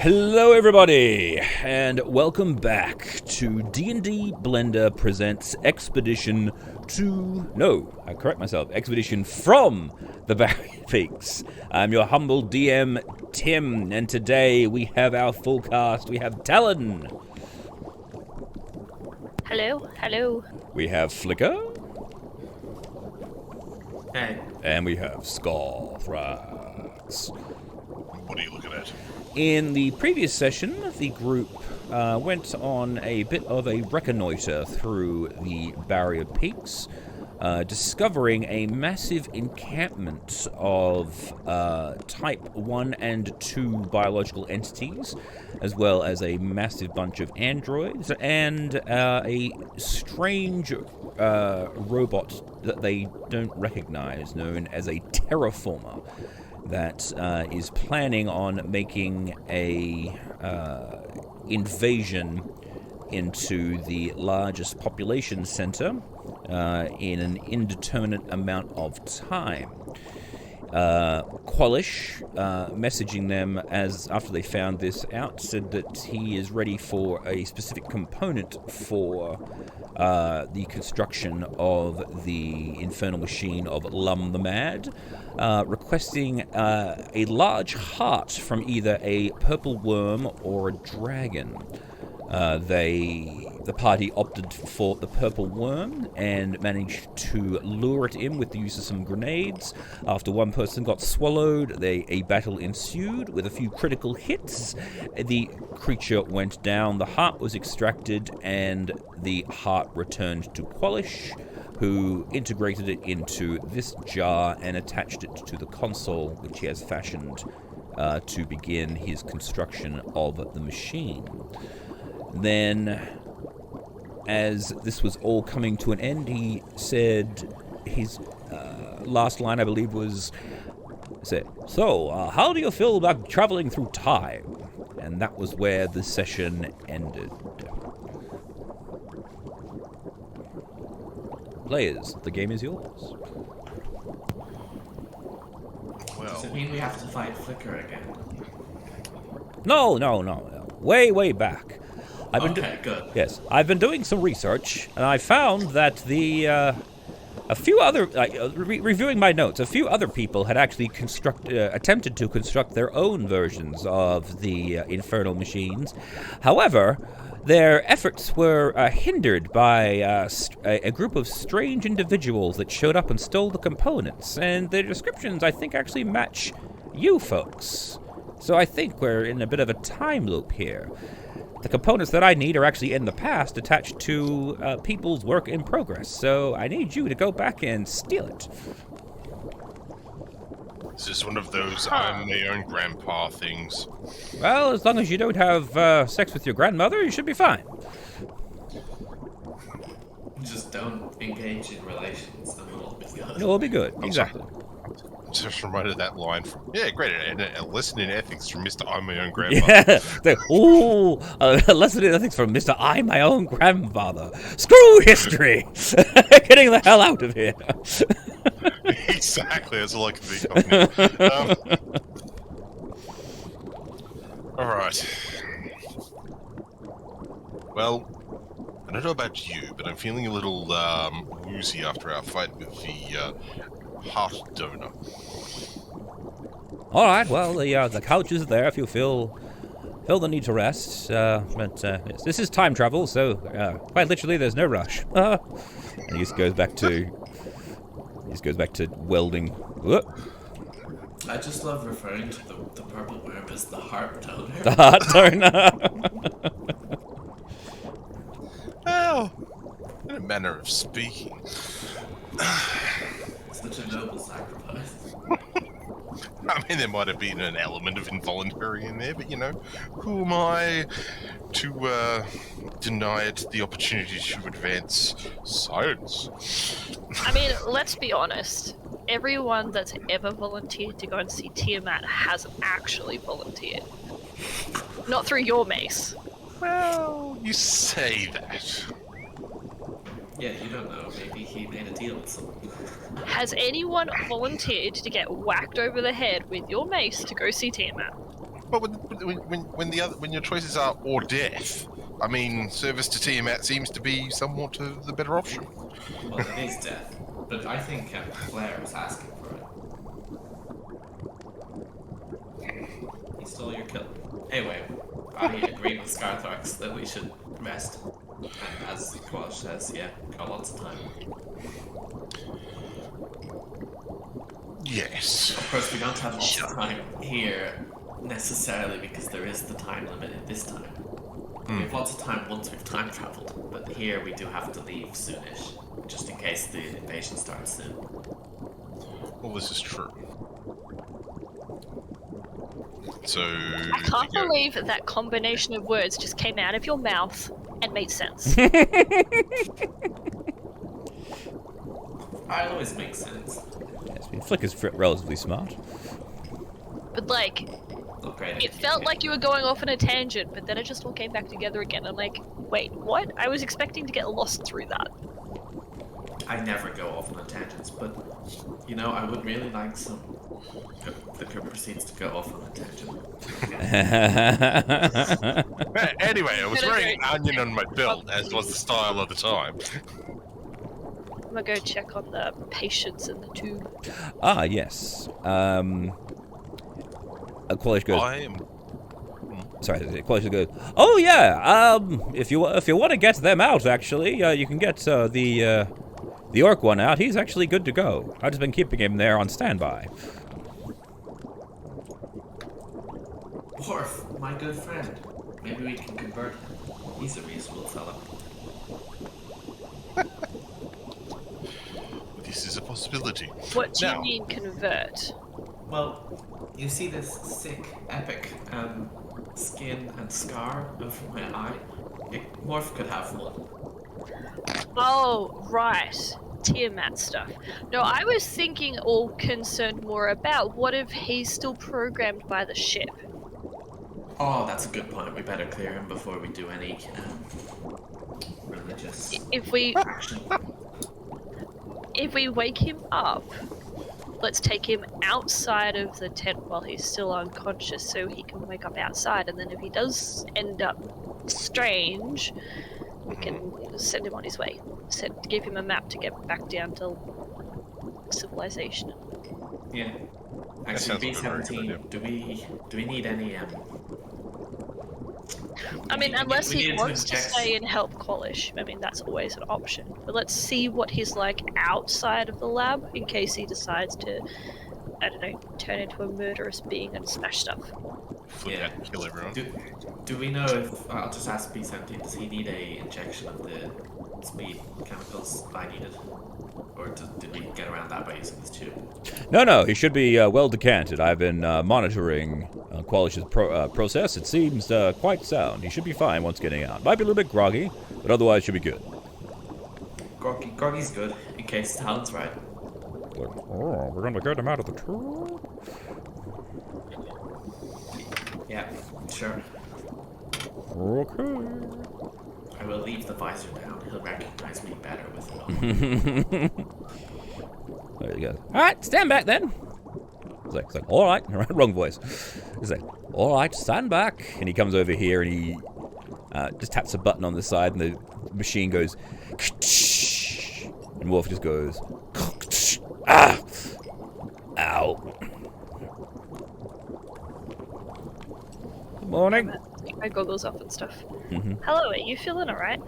Hello everybody, and welcome back to D&D Blender presents Expedition from the Barrier Peaks. I'm your humble DM, Tim, and today we have our full cast. We have Talon. Hello. We have Flicker. Hey. And we have Scarthrax. What are you looking at? In the previous session, the group went on a bit of a reconnoiter through the Barrier Peaks, discovering a massive encampment of Type 1 and 2 biological entities, as well as a massive bunch of androids, and a strange robot that they don't recognize, known as a terraformer, that is planning on making a invasion into the largest population center in an indeterminate amount of time. Kwalish, messaging them after they found this out, said that he is ready for a specific component for the construction of the Infernal Machine of Lum the Mad, requesting a large heart from either a purple worm or a dragon. The party opted for the purple worm and managed to lure it in with the use of some grenades. After one person got swallowed, a battle ensued with a few critical hits. The creature went down, the heart was extracted, and the heart returned to Kwalish, who integrated it into this jar and attached it to the console, which he has fashioned to begin his construction of the machine. Then, as this was all coming to an end, he said his last line, I believe, was, "So, how do you feel about traveling through time?" And that was where the session ended. Players, the game is yours. Well, Does it mean we have to fight Flicker again? No. Way back. Good. Yes, I've been doing some research, and I found that a few other, reviewing my notes, a few other people had actually attempted to construct their own versions of the Infernal Machines. However, their efforts were hindered by a group of strange individuals that showed up and stole the components, and their descriptions, I think, actually match you folks. So I think we're in a bit of a time loop here. The components that I need are actually in the past, attached to people's work in progress, so I need you to go back and steal it. is this one of those I'm my own grandpa things? Well, as long as you don't have sex with your grandmother, you should be fine. Just don't engage in relations and we'll all be good. It'll be good, exactly. Just reminded of that line from, great, and a lesson in ethics from Mr. I'm my own grandpa. Yeah, a lesson in ethics from Mr. I, my own grandfather. Screw history! Getting the hell out of here. Exactly, that's all I can think of. Alright. Well, I don't know about you, but I'm feeling a little woozy after our fight with the heart donor. All right, well, the couch is there if you feel the need to rest. But yes, this is time travel, so quite literally, there's no rush. And he just goes back to welding. Whoop. I just love referring to the purple worm as the heart donor. The heart donor. Well, in a manner of speaking. Such a noble sacrifice. I mean, there might have been an element of involuntary in there, but who am I to deny it the opportunity to advance science? I mean, let's be honest. Everyone that's ever volunteered to go and see Tiamat hasn't actually volunteered. Not through your mace. Well, you say that. Yeah, you don't know. Maybe he made a deal with someone. Has anyone volunteered to get whacked over the head with your mace to go see Tiamat? But when your choices are or death, I mean, service to Tiamat seems to be somewhat of the better option. Well, it is death, but I think Claire was asking for it. He stole your kill. Anyway, I agree with Scartharx that we should rest. And as Kwalish says, yeah, got lots of time. Yes. Of course, we don't have lots of time here necessarily because there is the time limit in this time. We have lots of time once we've time traveled, but here we do have to leave soonish, just in case the invasion starts soon. Well, this is true. So I can't believe that combination of words just came out of your mouth and made sense. I always make sense. Yes, I mean, Flick is relatively smart. But like, Upgrading. it felt like you were going off on a tangent, but then it just all came back together again. I'm like, wait, what? I was expecting to get lost through that. I never go off on tangents, but you know, I would really like some. The group proceeds to go off on a tangent. Anyway, I was wearing an onion on my belt, as was the style of the time. I'm gonna go check on the patients in the tube. Ah, yes. Kwalish goes. I am. Sorry, Kwalish goes. Oh yeah. If you want to get them out, actually, you can get the orc one out. He's actually good to go. I've just been keeping him there on standby. Worf, my good friend. Maybe we can convert him. He's a reasonable fellow. This is a possibility. What do Now- you mean convert? Well, you see this sick, epic skin and scar over my eye? Worf could have one. Oh, right. Tiamat stuff. No, I was thinking all concerned more about what if he's still programmed by the ship? Oh, that's a good point. We better clear him before we do any religious If we action. wake him up, let's take him outside of the tent while he's still unconscious so he can wake up outside, and then if he does end up strange, we can send him on his way. Give him a map to get back down to civilization. Yeah. That sounds Actually, like a very good B-17, do we need any I mean, we unless need he to wants to inject- stay and help Kwalish. I mean, that's always an option. But let's see what he's like outside of the lab in case he decides to, I don't know, turn into a murderous being and smash stuff. Flip out and kill everyone. Do we know if I'll just ask B-17, does he need a injection of the speed chemicals I needed? Or did we get around that by using this tube? No, he should be well decanted. I've been monitoring Kwalish's process. It seems quite sound. He should be fine once getting out. Might be a little bit groggy, but otherwise should be good. Groggy's good, in case Talon's right. Oh, we're gonna get him out of the tube. Yeah, sure. Okay. I will leave the visor down. He'll recognize me better with it on. There you go. All right, stand back then. It's like, all right, wrong voice. He's like, all right, stand back. And he comes over here and he just taps a button on the side, and the machine goes, and Wolf just goes, ah, ow. Good morning. Take my goggles off and stuff. Mhm. Hello, are you feeling alright?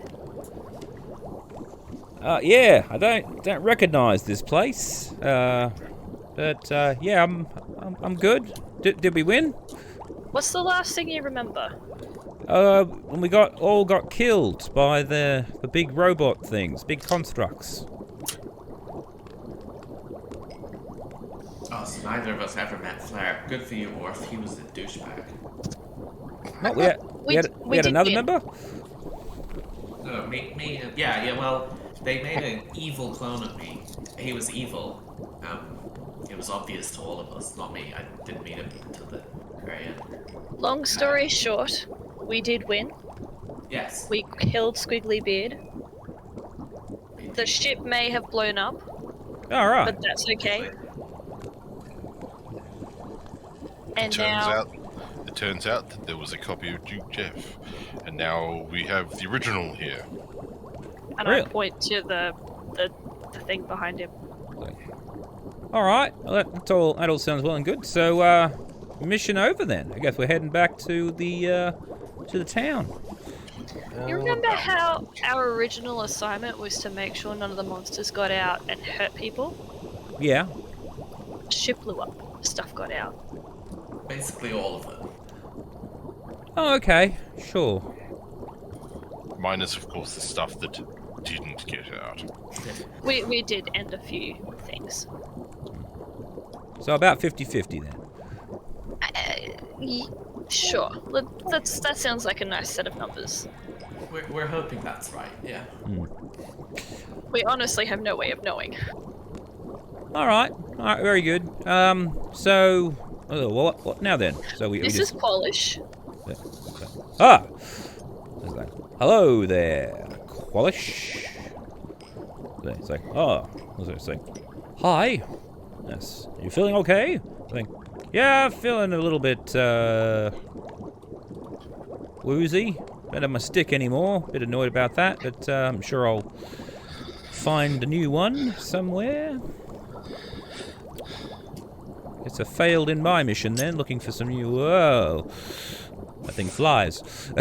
Yeah, I don't recognize this place. But yeah, I'm good. Did we win? What's the last thing you remember? When we all got killed by the big robot things, big constructs. Oh, so neither of us ever met Flair. Good for you, Worf. He was a douchebag. No, we had did another win. member. No, yeah, well, they made an evil clone of me. He was evil. It was obvious to all of us, not me. I didn't meet him until the very end. Long story short, we did win. Yes. We killed Squiggly Beard. The ship may have blown up, All right. but that's okay. And It turns out that there was a copy of Duke Jeff, and now we have the original here. And Really? I point to the thing behind him. All right. Well, that all sounds well and good. So, mission over then. I guess we're heading back to the town. You remember how our original assignment was to make sure none of the monsters got out and hurt people? Yeah. The ship blew up. Stuff got out. Basically all of it. Oh, okay. Sure. Minus, of course, the stuff that didn't get out. We did end a few things. So about 50-50 then. Sure. That sounds like a nice set of numbers. We're hoping that's right, yeah. We honestly have no way of knowing. All right. Very good. So, what now then? So we This just... is Kwalish. Ah! There's that. Hello there, Kwalish. It's like, what's it say? Hi. Yes. You feeling okay? I think, yeah, feeling a little bit, woozy. Don't have my stick anymore. Bit annoyed about that, but I'm sure I'll find a new one somewhere. It's a failed in my mission then, looking for some new... Whoa. That thing flies.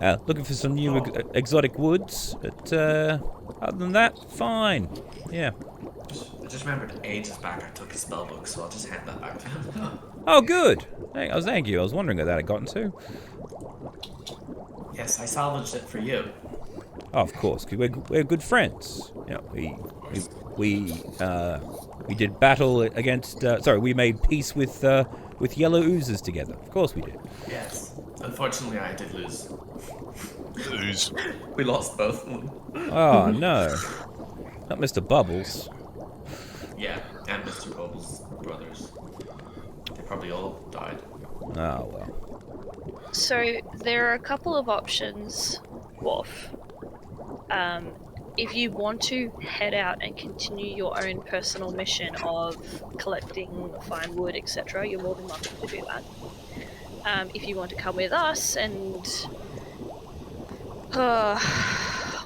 Looking for some new exotic woods, but other than that, fine. Yeah. I just remembered ages back I took his spellbook, so I'll just hand that back to him. Oh, good. Thank you. I was wondering where that had gotten to. Yes, I salvaged it for you. Oh, of course, 'cause we're good friends. You know, we did battle against. We made peace with yellow oozes together. Of course we did. Yes. Unfortunately, I did lose. Ooze. We lost both of them. Oh no, not Mr. Bubbles. Yeah, and Mr. Bubbles' brothers. They probably all died. Oh well. So there are a couple of options, Worf. If you want to head out and continue your own personal mission of collecting fine wood, etc., you're more than welcome to do that. If you want to come with us, and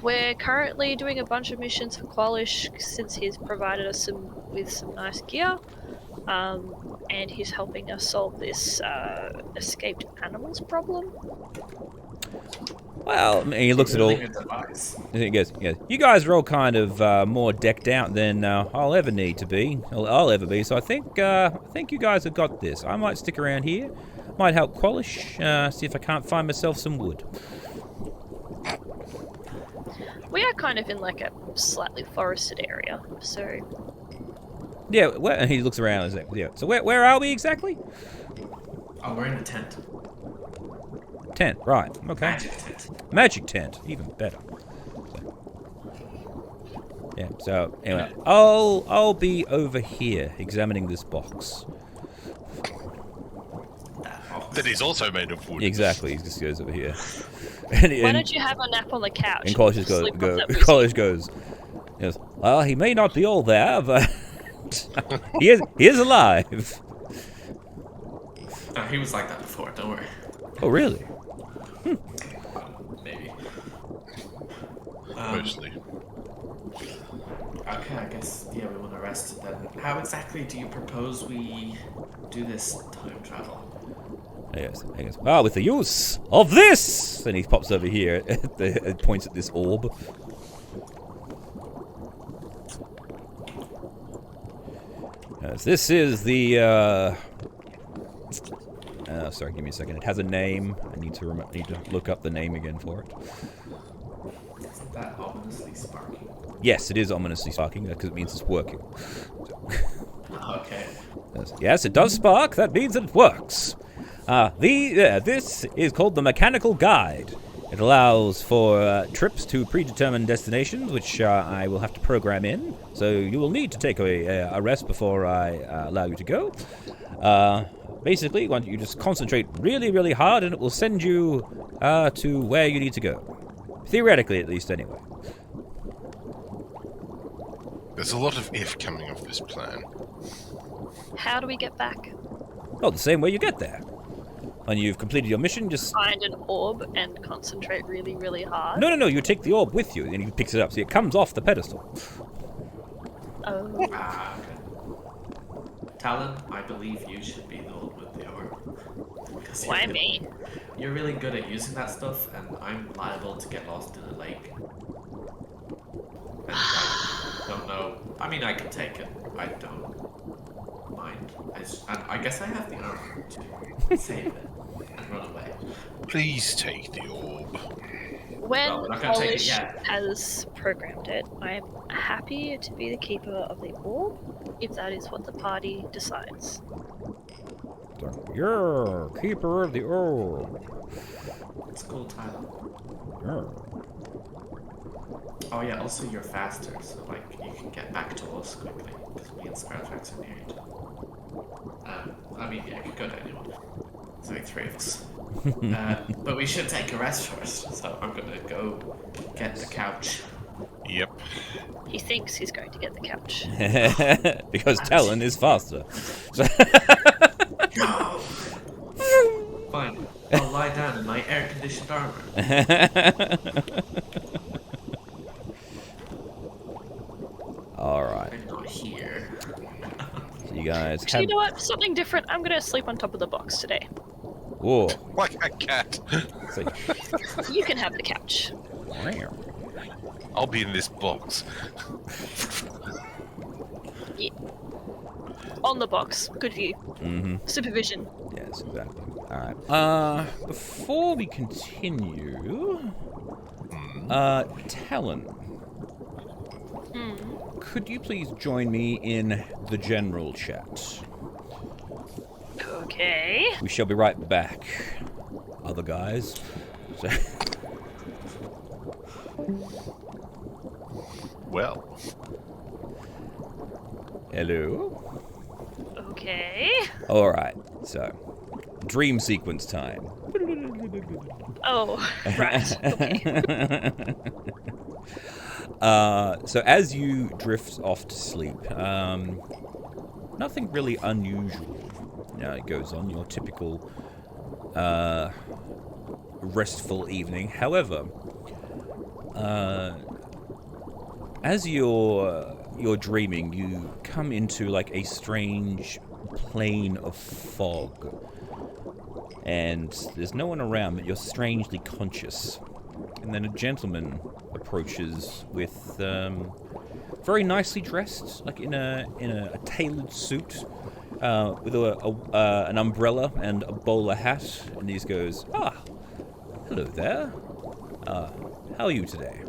we're currently doing a bunch of missions for Kwalish since he's provided us with some nice gear, and he's helping us solve this escaped animals problem. Well, I mean, he looks at all. He goes, "You guys are all kind of more decked out than I'll ever need to be. I'll ever be. So I think you guys have got this. I might stick around here. Might help Kwalish. See if I can't find myself some wood." We are kind of in like a slightly forested area, so... Yeah, and he looks around and says, "Yeah. So where are we exactly?" Oh, we're in a tent. Tent, right? Okay. Magic tent. Magic tent, even better. Yeah. So anyway, I'll be over here examining this box. That That is also made of wood. Exactly. He just goes over here. And, Why don't you have a nap on the couch? And Kwalish goes, yes, well, he may not be all there, but he is alive. No, he was like that before, don't worry. Oh, really? Maybe. Mostly. Okay, I guess, yeah, we want to rest then. How exactly do you propose we do this time travel? Yes. He goes, well, with the use of this! And he pops over here and points at this orb. Yes, this is the, sorry, give me a second. It has a name. I need to look up the name again for it. Isn't that ominously sparking? Yes, it is ominously sparking, because it means it's working. Okay. Yes, it does spark. That means it works. This is called the Mechanical Guide. It allows for trips to predetermined destinations, which I will have to program in. So you will need to take a rest before I allow you to go. Basically, you just concentrate really, really hard, and it will send you to where you need to go. Theoretically, at least, anyway. There's a lot of if coming off this plan. How do we get back? Oh, the same way you get there. When you've completed your mission, just... Find an orb and concentrate really, really hard. No, you take the orb with you, and he picks it up, so it comes off the pedestal. Oh. Ah, okay. Talon, I believe you should be the one with the orb. Because Why me? You're really good at using that stuff, and I'm liable to get lost in a lake. And I don't know. I mean, I can take it. I don't mind. I guess I have the armor to save it and run away. Please take the orb. When Well, we're not gonna take it Kwalish yet. has programmed it, I'm happy to be the keeper of the orb, if that is what the party decides. You're keeper of the orb. It's cool, Tyler. You're. Oh yeah, also you're faster, so like you can get back to us quickly, because me and Scarfax are near each other. I mean, yeah, you could go to anyone. There's only 3 of us. But we should take a rest first, so I'm gonna go get the couch. Yep. He thinks he's going to get the couch. Because Talon is faster. So Go! Fine, I'll lie down in my air-conditioned armor. Alright, I'm not here. so you guys Actually, you have... know what? Something different. I'm gonna sleep on top of the box today. Whoa. Like a cat. So, You can have the couch. I'll be in this box. Yeah. On the box. Good view. mm-hmm. Supervision. Yes, exactly. Alright. Before we continue... Talon, could you please join me in the general chat? Okay. We shall be right back, other guys. So, Well, hello? Okay. Alright, so, dream sequence time. Oh, right. Okay. So as you drift off to sleep, nothing really unusual. It goes on your typical restful evening. However, as you're dreaming, you come into like a strange plane of fog, and there's no one around, but you're strangely conscious. And then a gentleman approaches with very nicely dressed, like in a tailored suit, with an umbrella and a bowler hat, and he goes, "Ah, hello there. How are you today?"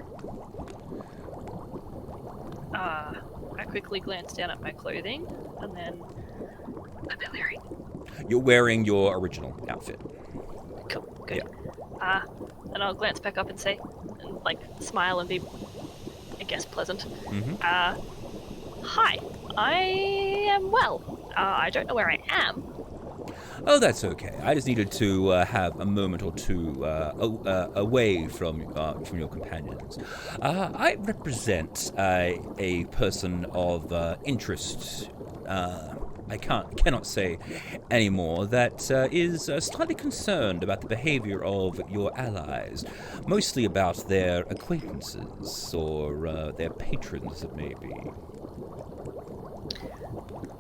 I quickly glance down at my clothing, and then what am I wearing? You're wearing your original outfit. Cool, good. Yeah. And I'll glance back up and say, and like smile and be, I guess, pleasant. Mm-hmm. Hi, I am well. I don't know where I am. Oh, that's okay. I just needed to have a moment or two away from your companions. I represent a person of interest. I cannot say anymore. That is slightly concerned about the behavior of your allies, mostly about their acquaintances or their patrons, it may be.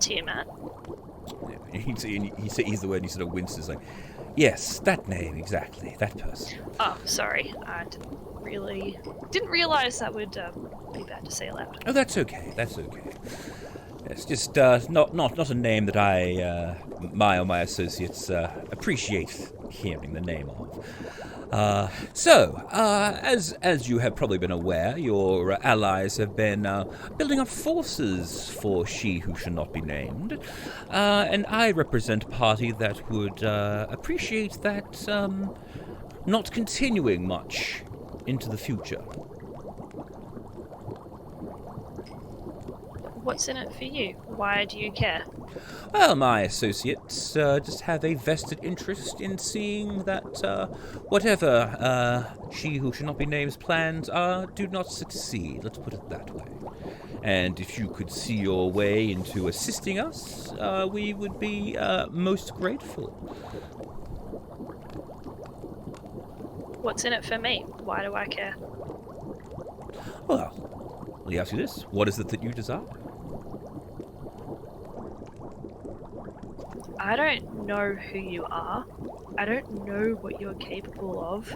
Tiamat. He's the word, and he sort of winces like, yes, that name, exactly, that person. Oh, sorry. I didn't realize that would be bad to say aloud. Oh, that's okay, that's okay. It's just not a name that I, my associates, appreciate hearing the name of. As you have probably been aware, your allies have been building up forces for she who shall not be named, and I represent a party that would appreciate that not continuing much into the future. What's in it for you? Why do you care? Well, my associates just have a vested interest in seeing that whatever she who shall not be named's plans do not succeed. Let's put it that way. And if you could see your way into assisting us, we would be most grateful. What's in it for me? Why do I care? Well, let me ask you this. What is it that you desire? I don't know who you are. I don't know what you're capable of.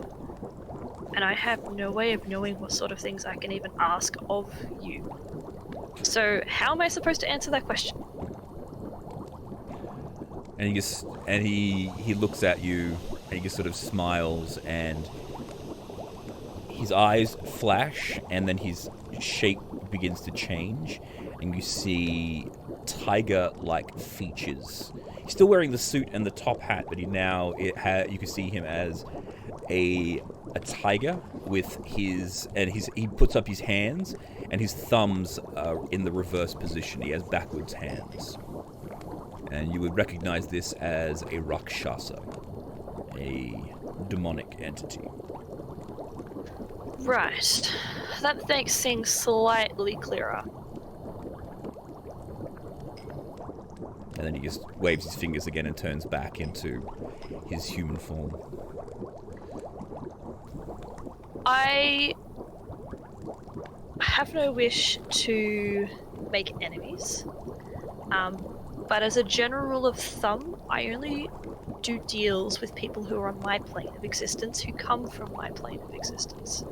And I have no way of knowing what sort of things I can even ask of you. So how am I supposed to answer that question? And he looks at you and he just sort of smiles, and his eyes flash, and then his shape begins to change, and you see tiger-like features. He's still wearing the suit and the top hat, but you can see him as a tiger with he puts up his hands, and his thumbs are in the reverse position. He has backwards hands. And you would recognize this as a Rakshasa, a demonic entity. Right. That makes things slightly clearer. And then he just waves his fingers again and turns back into his human form. I have no wish to make enemies. But as a general rule of thumb, I only do deals with people who are on my plane of existence, who come from my plane of existence.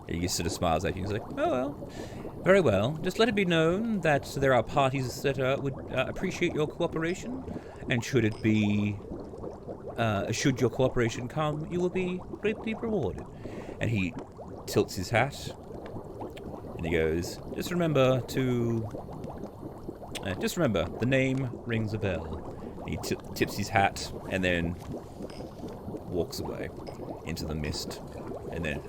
He just sort of smiles at you. He's like, "Oh well, very well. Just let it be known that there are parties that would appreciate your cooperation, and should your cooperation come, you will be greatly rewarded." And he tilts his hat, and he goes, "Just remember, the name rings a bell." And he tips his hat, and then walks away into the mist, and then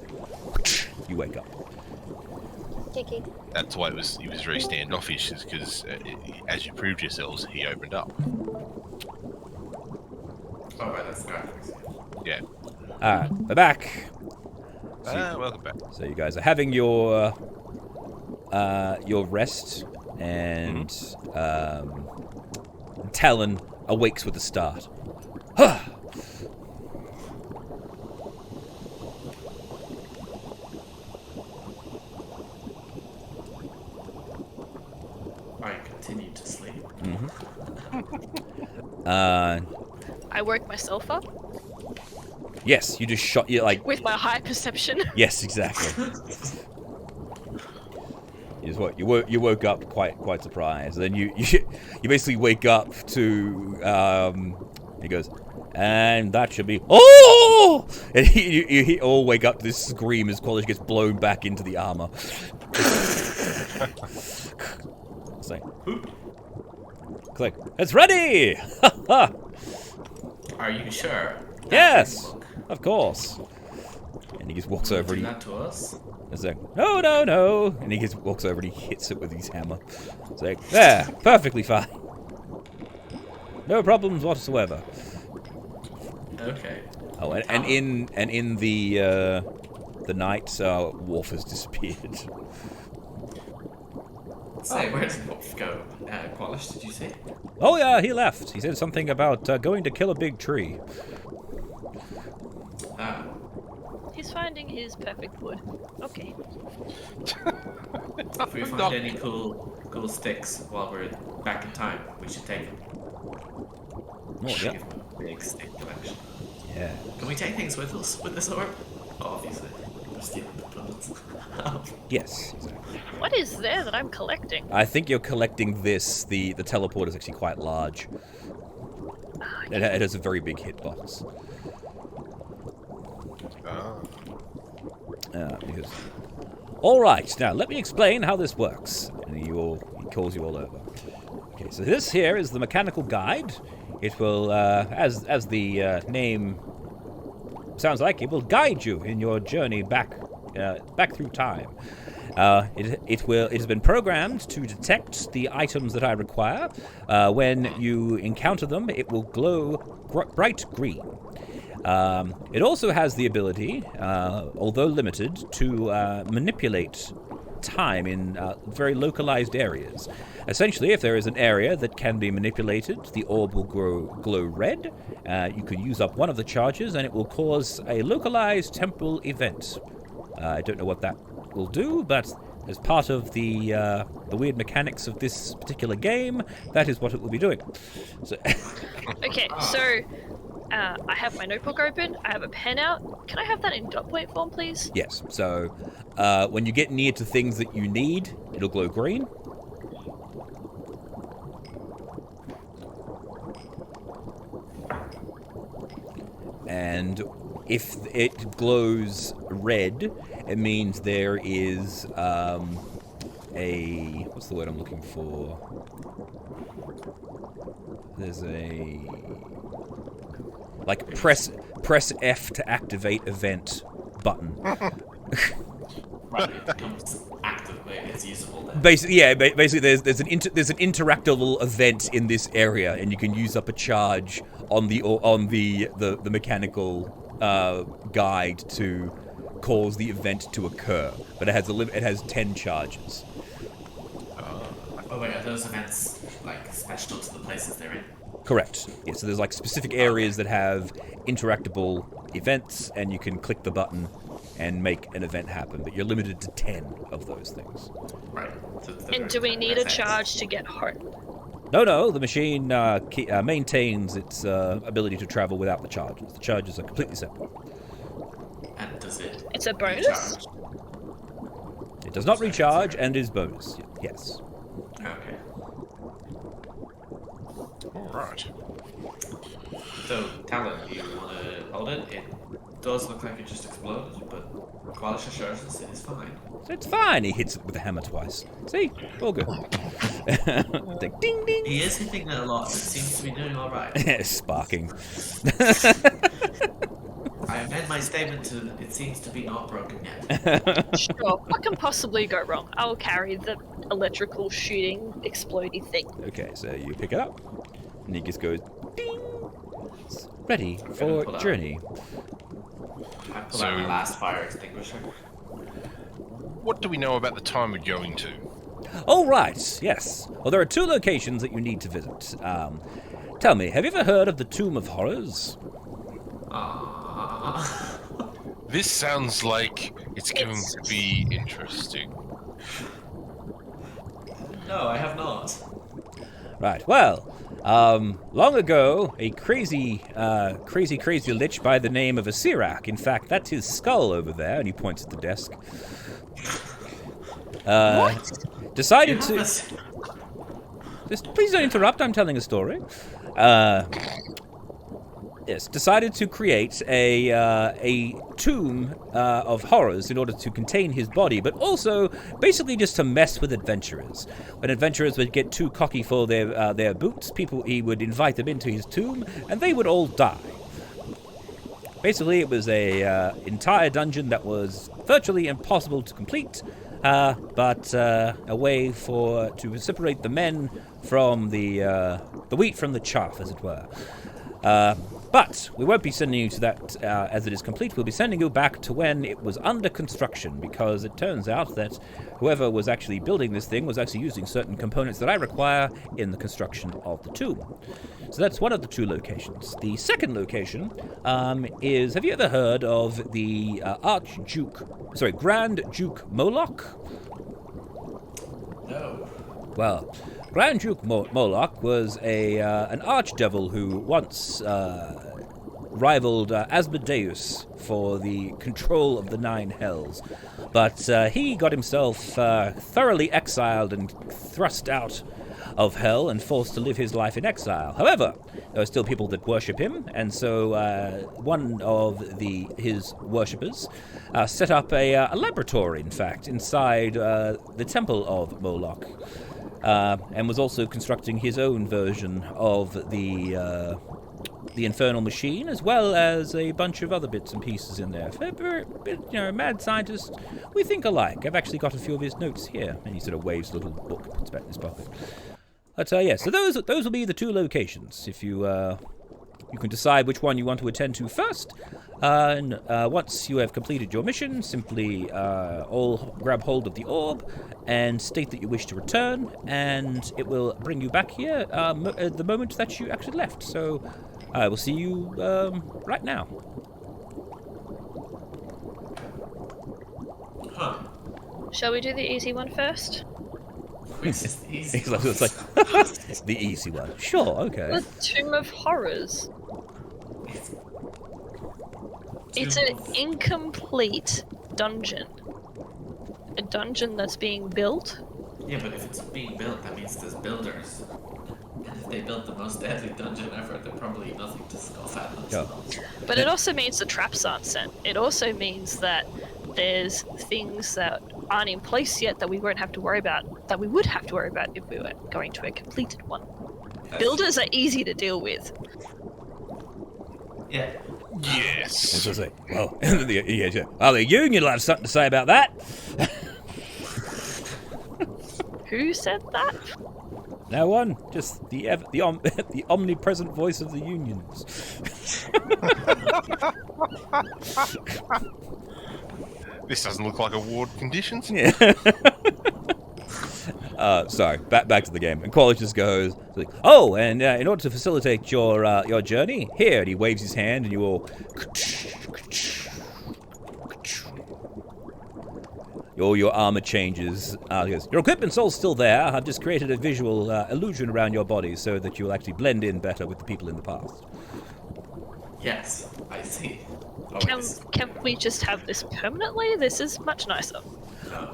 you wake up. Kiki. That's why he was very standoffish, is because as you proved yourselves, he opened up. Oh, right, that's graphics. Yeah. We're back. Welcome back. So you guys are having your rest, and Talon awakes with a start. I continue to sleep. I woke myself up Yes, you just shot. You like. with my high perception. Yes, exactly. You woke up quite surprised. Then you basically wake up to he goes, and that should be and you all wake up to this scream as Kwalish gets blown back into the armor. Click. It's ready. Are you sure? Yes, of course. And he just walks over Do and that to us? it's like, no. And he just walks over and he hits it with his hammer. It's like, there, perfectly fine. No problems whatsoever. Okay. Oh, and in the night, Wolf has disappeared. Say, where did Wolf go? Kwalish, did you say? Oh yeah, he left. He said something about going to kill a big tree. He's finding his perfect wood. Okay. If we find any cool sticks while we're back in time, we should take them. Oh, yeah. Give them a big stick collection. Yeah. Can we take things with us with this orb? Obviously. We're stealing the bullets. Yes, exactly. What is there that I'm collecting? I think you're collecting this. The teleport is actually quite large. It has a very big hitbox. Because... All right, now let me explain how this works. And he calls you all over. Okay, so this here is the mechanical guide. It will, as the name sounds like, it will guide you in your journey back through time. It has been programmed to detect the items that I require. When you encounter them, it will glow bright green. It also has the ability, although limited, to manipulate time in very localized areas. Essentially, if there is an area that can be manipulated, the orb will glow red. You can use up one of the charges, and it will cause a localized temporal event. I don't know what that will do, but as part of the weird mechanics of this particular game, that is what it will be doing. So Okay, so I have my notebook open. I have a pen out. Can I have that in dot point form, please? yes, so when you get near to things that you need, it'll glow green. And if it glows red, it means there is what's the word I'm looking for? There's a press F to activate event button. Right, it becomes active, it's usable then. Basically, there's an interactable event in this area, and you can use up a charge on the mechanical guide to cause the event to occur. But it has it has 10 charges. Oh wait, are those events special to the places they're in? Correct. Yeah, so there's specific areas that have interactable events, and you can click the button and make an event happen, but you're limited to 10 of those things. Right. So And do we need a charge to get home? No, the machine maintains its ability to travel without the charges. The charges are completely separate. And does it? It's a bonus? recharge? It does not recharge and is bonus. Yes. Okay. Alright. So, Talon, you want to hold it? It does look like it just exploded, but Kwalish assures us it is fine. It's fine. He hits it with a hammer twice. See? All good. Like, ding, ding. He is hitting it a lot, and it seems to be doing alright. Sparking. I amend my statement to it seems to be not broken yet. Sure. What can possibly go wrong? I will carry the electrical shooting explodey thing. Okay, so you pick it up, and he just goes, ding. It's ready gonna for pull out. journey. I pull out my last fire extinguisher. What do we know about the time we're going to? Oh, right, yes. Well, there are 2 locations that you need to visit. Tell me, have you ever heard of the Tomb of Horrors? This sounds like it's going to be interesting. No, I have not. Right, well, long ago, a crazy lich by the name of Asirak, in fact, that's his skull over there, and he points at the desk, decided to... Just, please don't interrupt, I'm telling a story. Yes, decided to create a tomb of horrors in order to contain his body, but also basically just to mess with adventurers. When adventurers would get too cocky for their boots, he would invite them into his tomb, and they would all die. Basically, it was a entire dungeon that was virtually impossible to complete, but a way to separate the men from the wheat from the chaff, as it were. But we won't be sending you to that as it is complete. We'll be sending you back to when it was under construction, because it turns out that whoever was actually building this thing was actually using certain components that I require in the construction of the tomb. So that's one of the 2 locations. The second location is, have you ever heard of the Grand Duke Moloch? No. Well, Grand Duke Moloch was an archdevil who once rivaled Asmodeus for the control of the 9 hells. But he got himself thoroughly exiled and thrust out of hell and forced to live his life in exile. However, there are still people that worship him, and so one of his worshippers set up a laboratory, in fact, inside the temple of Moloch. And was also constructing his own version of the Infernal Machine, as well as a bunch of other bits and pieces in there. Mad scientist, we think alike. I've actually got a few of his notes here. And he sort of waves a little book, puts it back in his pocket. But yeah, so those will be the 2 locations. If you You can decide which one you want to attend to first. And once you have completed your mission, simply all grab hold of the orb and state that you wish to return, and it will bring you back here at the moment that you actually left. So I will see you right now. Huh. Shall we do the easy one first? Which is the easy. It's like the easy one. Sure, okay. The Tomb of Horrors. It's an incomplete dungeon. A dungeon that's being built. Yeah, but if it's being built, that means there's builders. And if they built the most deadly dungeon ever, they're probably nothing to scoff at themselves. But it also means the traps aren't set. It also means that there's things that aren't in place yet that we won't have to worry about, that we would have to worry about if we were going to a completed one. Builders are easy to deal with. Yeah. Yes. Well, the Union will have something to say about that. Who said that? No one, just the omnipresent voice of the unions. This doesn't look like award conditions. Yeah. Sorry, back to the game. And Kwalish just goes, like, oh, and in order to facilitate your journey, here, and he waves his hand, and you all... Your armor changes. He goes, your equipment's all still there. I've just created a visual illusion around your body so that you'll actually blend in better with the people in the past. Yes, I see. Oh, Can we just have this permanently? This is much nicer.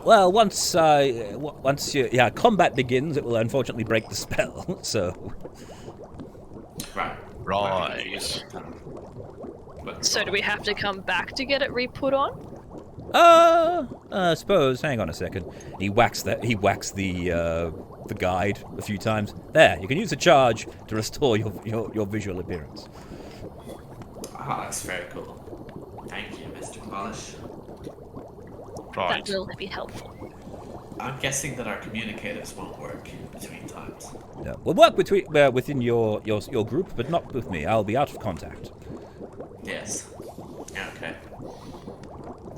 Well, once your combat begins, it will unfortunately break the spell. So. Right. But So do we have to come back to get it re-put on? I suppose. Hang on a second. He whacks the guide a few times. There, you can use the charge to restore your visual appearance. Ah, that's very cool. Thank you, Mr. Kwalish. Right. That will be helpful. I'm guessing that our communicators won't work between times. Yeah, we'll work within your group, but not with me. I'll be out of contact. Yes. Okay.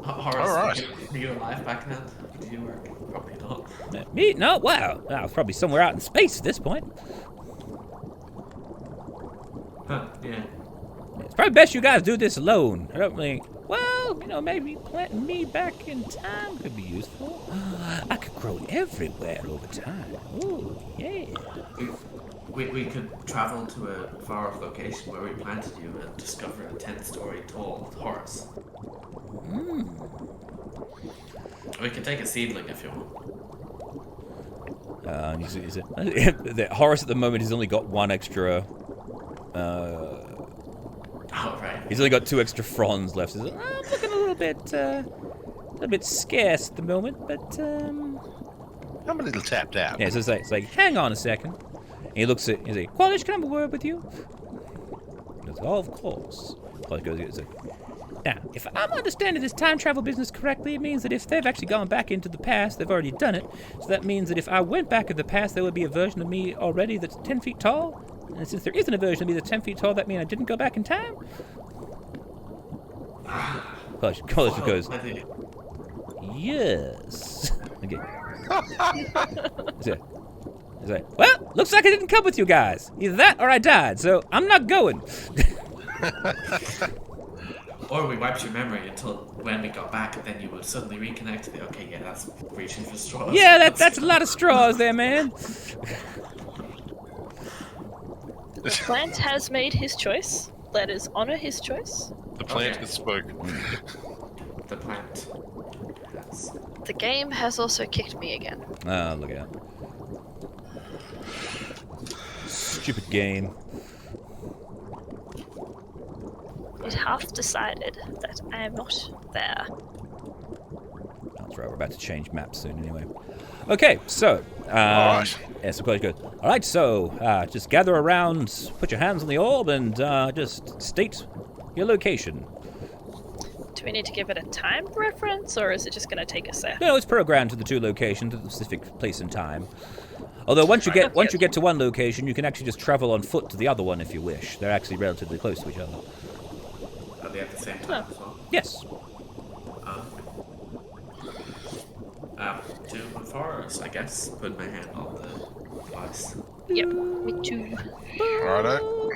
Horace, Alright. were you alive back then? Did you work? Probably not. Me? No. Wow. I was probably somewhere out in space at this point. Huh, yeah. It's probably best you guys do this alone. I don't think. Well, maybe planting me back in time could be useful. I could grow everywhere over time. Ooh, yeah. We could travel to a far-off location where we planted you and discover a 10-story tall horse. We could take a seedling if you want. The Horace at the moment has only got one extra. Oh right. He's only got 2 extra fronds left. He's like, I'm looking a little bit scarce at the moment, but I'm a little tapped out. yeah. So it's like, hang on a second. And he looks at. He's like, Kwalish, can I have a word with you? He goes, oh, of course. Kwalish goes, now, if I'm understanding this time travel business correctly, it means that if they've actually gone back into the past, they've already done it. So that means that if I went back in the past, there would be a version of me already that's 10 feet tall. And since there isn't a version of me that's 10 feet tall, that means I didn't go back in time? Kwalish goes, yes. Okay. He's like, well, looks like I didn't come with you guys. Either that or I died, so I'm not going. Or we wiped your memory until when we got back, and then you would suddenly reconnect. Okay, yeah, that's reaching for straws. Yeah, that's a lot of straws there, man. The plant has made his choice. Let us honor his choice. The plant has spoken. The plant. Yes. The game has also kicked me again. Oh, look out. Stupid game. It hath decided that I am not there. That's right, we're about to change maps soon anyway. Okay, so... Alright. Yeah, so Kwalish goes, alright, so just gather around, put your hands on the orb, and just state your location. Do we need to give it a time reference, or is it just going to take us there? No, it's programmed to the 2 locations at a specific place and time. Although once you get to one location, you can actually just travel on foot to the other one if you wish. They're actually relatively close to each other. Are they at the same time as well? Yes. To move forwards, I guess. Put my hand on the device. Yep, me too. Righto.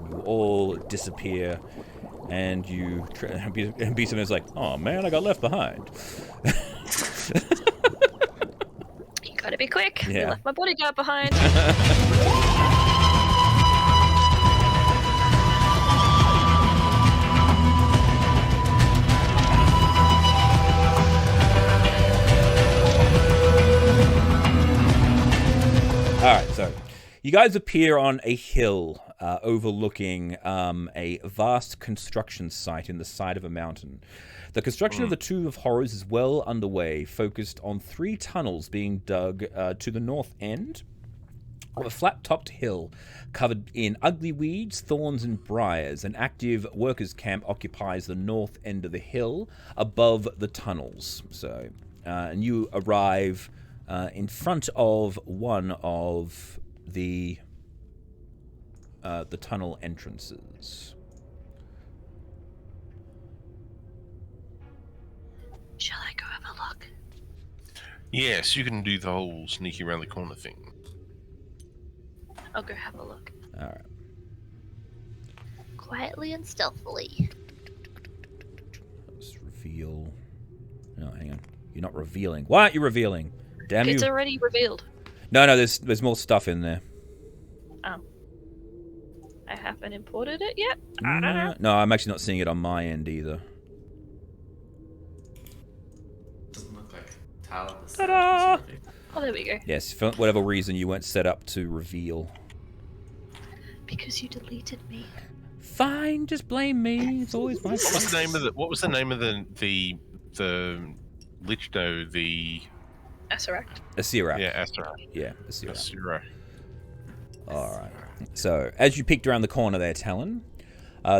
You all disappear, and you and Beeson like, "Oh man, I got left behind." You gotta be quick. Yeah. You left my bodyguard behind. Alright, so you guys appear on a hill overlooking a vast construction site in the side of a mountain. The construction of the Tomb of Horrors is well underway, focused on 3 tunnels being dug to the north end of a flat-topped hill covered in ugly weeds, thorns, and briars. An active workers' camp occupies the north end of the hill above the tunnels. So, and you arrive in front of one of the tunnel entrances. Shall I go have a look? Yes, you can do the whole sneaky around the corner thing. I'll go have a look. All right. Quietly and stealthily. Let's reveal. No, hang on. You're not revealing. Why aren't you revealing? Damn It's you! already revealed. No, there's more stuff in there. Oh. I haven't imported it yet? I don't know. No, I'm actually not seeing it on my end either. Doesn't look like Talon is Ta-da! Oh, there we go. Yes, for whatever reason you weren't set up to reveal. Because you deleted me. Fine, just blame me. It's always my What fault. was the name of the? What was the name of the lich? No, the Asseract. Asirak. yeah, Astra. Yeah, Asirak. Asura. Alright. So, as you peeked around the corner there, Talon,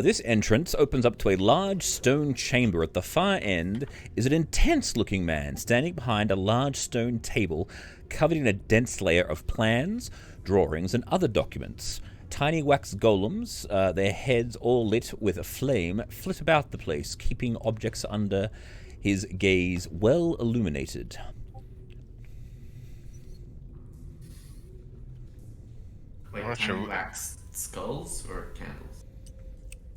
this entrance opens up to a large stone chamber. At the far end is an intense-looking man standing behind a large stone table covered in a dense layer of plans, drawings, and other documents. Tiny wax golems, their heads all lit with a flame, flit about the place, keeping objects under his gaze well illuminated. Wait, Not tiny sure. wax skulls or candles?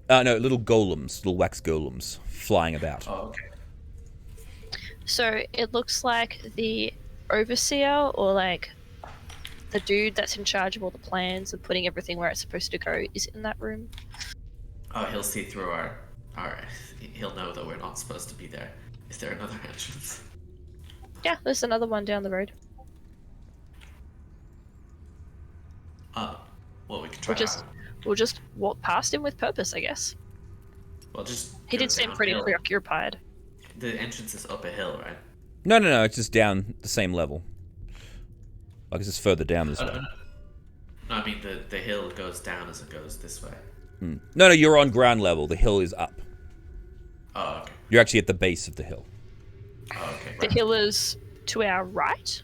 No, little golems, little wax golems, flying about. Oh, okay. So it looks like the overseer or like the dude that's in charge of all the plans and putting everything where it's supposed to go is in that room. Oh, he'll see through our. He'll know that we're not supposed to be there. Is there another entrance? Yeah, there's another one down the road. Well, we can try. We'll just walk past him with purpose, I guess. Well, just. He go did seem pretty downhill. preoccupied. The entrance is up a hill, right? No, it's just down the same level. Like it's just further down this way. No, I mean the hill goes down as it goes this way. No, you're on ground level. The hill is up. Oh, okay. You're actually at the base of the hill. Oh, okay. The hill is to our right.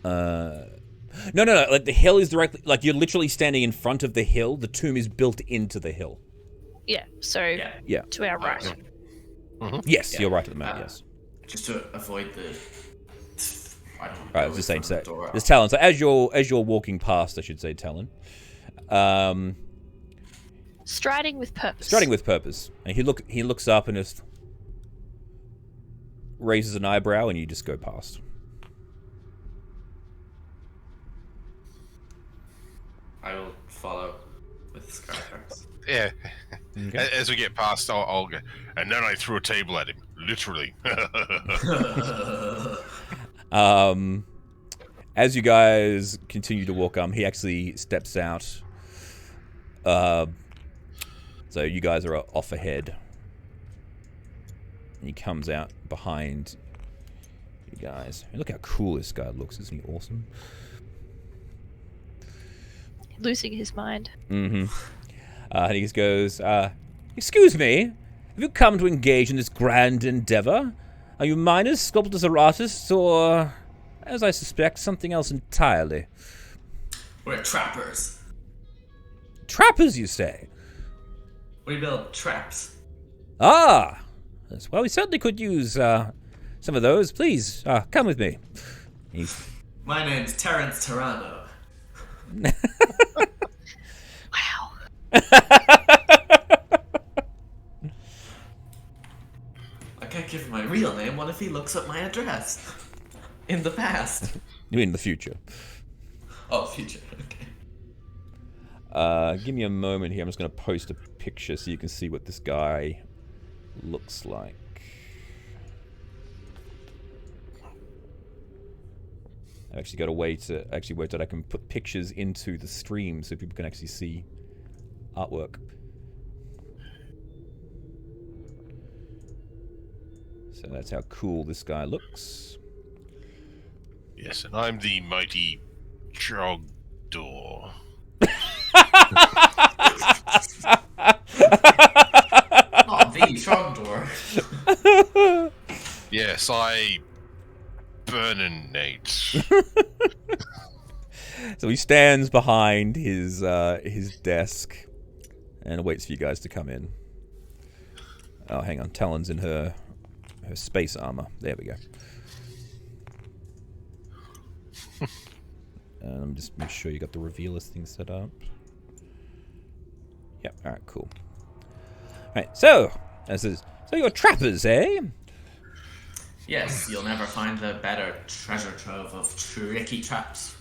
No. Like the hill is directly, like you're literally standing in front of the hill. The tomb is built into the hill. Yeah, so Yeah. to our right. Yes, Yeah. you're right at the moment. Yes. Just to avoid the. I don't Right, I was just saying. So, there's Talon. So as you're walking past, I should say, Talon. Striding with purpose. Striding with purpose. And he looks up and just raises an eyebrow, and you just go past. I will follow with Skytrax. Yeah. Okay. As we get past, I'll go. And then I threw a table at him, literally. As you guys continue to walk, he actually steps out. So you guys are off ahead. And he comes out behind you guys. Look how cool this guy looks. Isn't he awesome? Losing his mind. And he just goes, "Excuse me, Have you come to engage in this grand endeavor? Are you miners, sculptors, or artists, or, as I suspect, something else entirely? We're trappers. Trappers, you say? We build traps. Ah! Yes, well, we certainly could use some of those. Please, come with me. My name's Terrence Terrano. Wow. I can't give him my real name. What if he looks at my address? In the past. You mean the future? Oh, future. Okay. Give me a moment here. I'm just going to post a picture so you can see what this guy looks like. I've actually got a way to work that I can put pictures into the stream so people can actually see artwork. So that's how cool this guy looks. Yes, and I'm the mighty Trogdor. Oh, the Trogdor. Yes, I burninate. So he stands behind his desk and waits for you guys to come in. Oh, hang on. Talon's in her space armor. There we go. And just make sure you got the revealers thing set up. Yep. All right. Cool. All right. So you're trappers, eh? Yes, you'll never find a better treasure trove of tricky traps.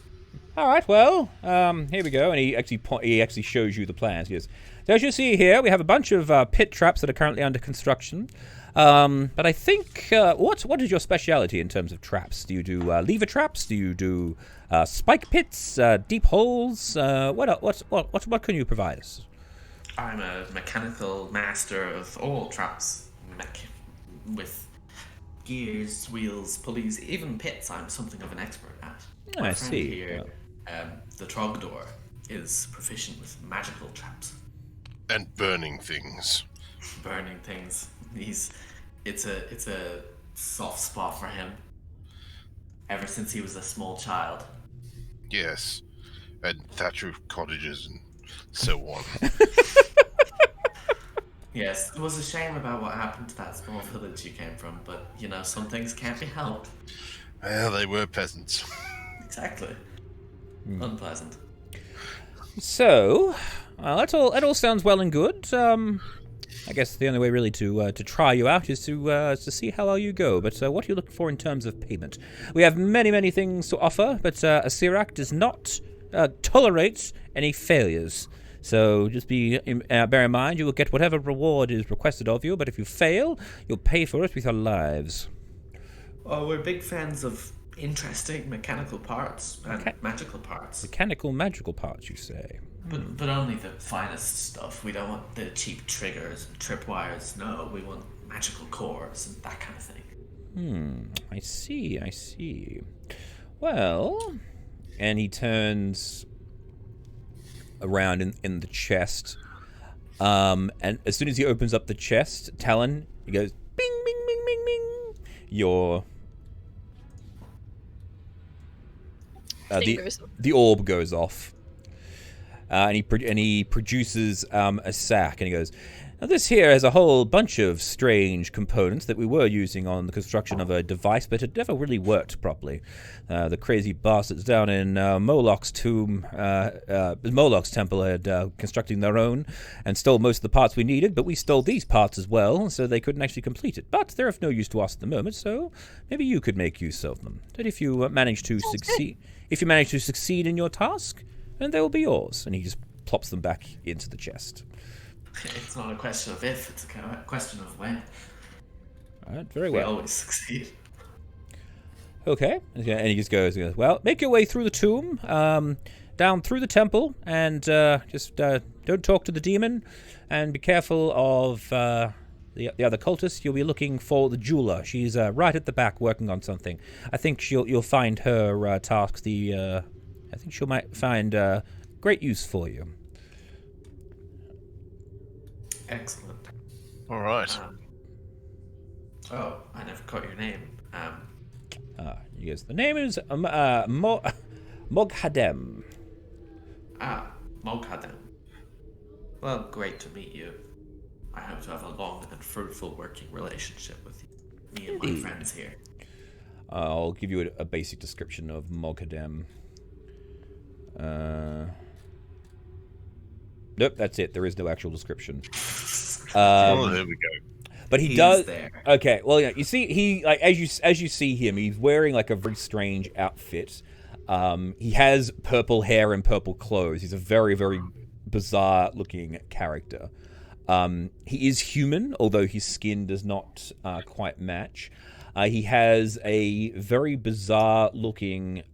All right. Well, here we go. And he actually shows you the plans. He goes, so as you see here, we have a bunch of pit traps that are currently under construction. But I think what is your speciality in terms of traps? Do you do lever traps? Do you do spike pits, deep holes? What can you provide us? I'm a mechanical master of all traps, with gears, wheels, pulleys, even pits. I'm something of an expert at. Oh, My I friend see. Here, the Trogdor is proficient with magical traps, And burning things. burning things. It's a soft spot for him. Ever since he was a small child. Yes. And thatch roof cottages and so on. Yes, it was a shame about what happened to that small village you came from, but, some things can't be helped. Well, they were peasants. Exactly. Unpleasant. So, that all sounds well and good. I guess the only way really to try you out is to see how well you go. But what are you looking for in terms of payment? We have many things to offer, but Asirak does not tolerate any failures. So just bear in mind, you will get whatever reward is requested of you. But if you fail, you'll pay for it with your lives. Oh, we're big fans of interesting mechanical parts and magical parts. Mechanical, magical parts, you say? But only the finest stuff. We don't want the cheap triggers and tripwires. No, we want magical cores and that kind of thing. I see. Well, and he turns around in the chest. And as soon as he opens up the chest, Talon, he goes, bing, bing, bing, bing, bing. The orb goes off. And he produces a sack, and he goes, now this here has a whole bunch of strange components that we were using on the construction of a device, but it never really worked properly. The crazy bastards down in Moloch's temple had constructing their own and stole most of the parts we needed, but we stole these parts as well, so they couldn't actually complete it. But they're of no use to us at the moment, so maybe you could make use of them. That if you manage to succeed in your task, then they will be yours. And he just plops them back into the chest. It's not a question of if, it's a question of when. Alright, very We well. always succeed. Okay. And he just goes, well, make your way through the tomb, down through the temple, and just don't talk to the demon, and be careful of the other cultists. You'll be looking for the jeweler. She's right at the back working on something. I think you'll find her tasks. I think she might find great use for you. Excellent. All right. Oh, I never caught your name. He goes, the name is Moghadem. Moghadam. Well, great to meet you. I hope to have a long and fruitful working relationship with you. Me and my friends here. I'll give you a basic description of Moghadem. Nope, that's it. There is no actual description. Oh, there we go. But he He's does. there. Okay, well, yeah, you see, he like as you see him, he's wearing like a very strange outfit. He has purple hair and purple clothes. He's a very, very bizarre looking character. He is human, although his skin does not quite match. He has a very bizarre looking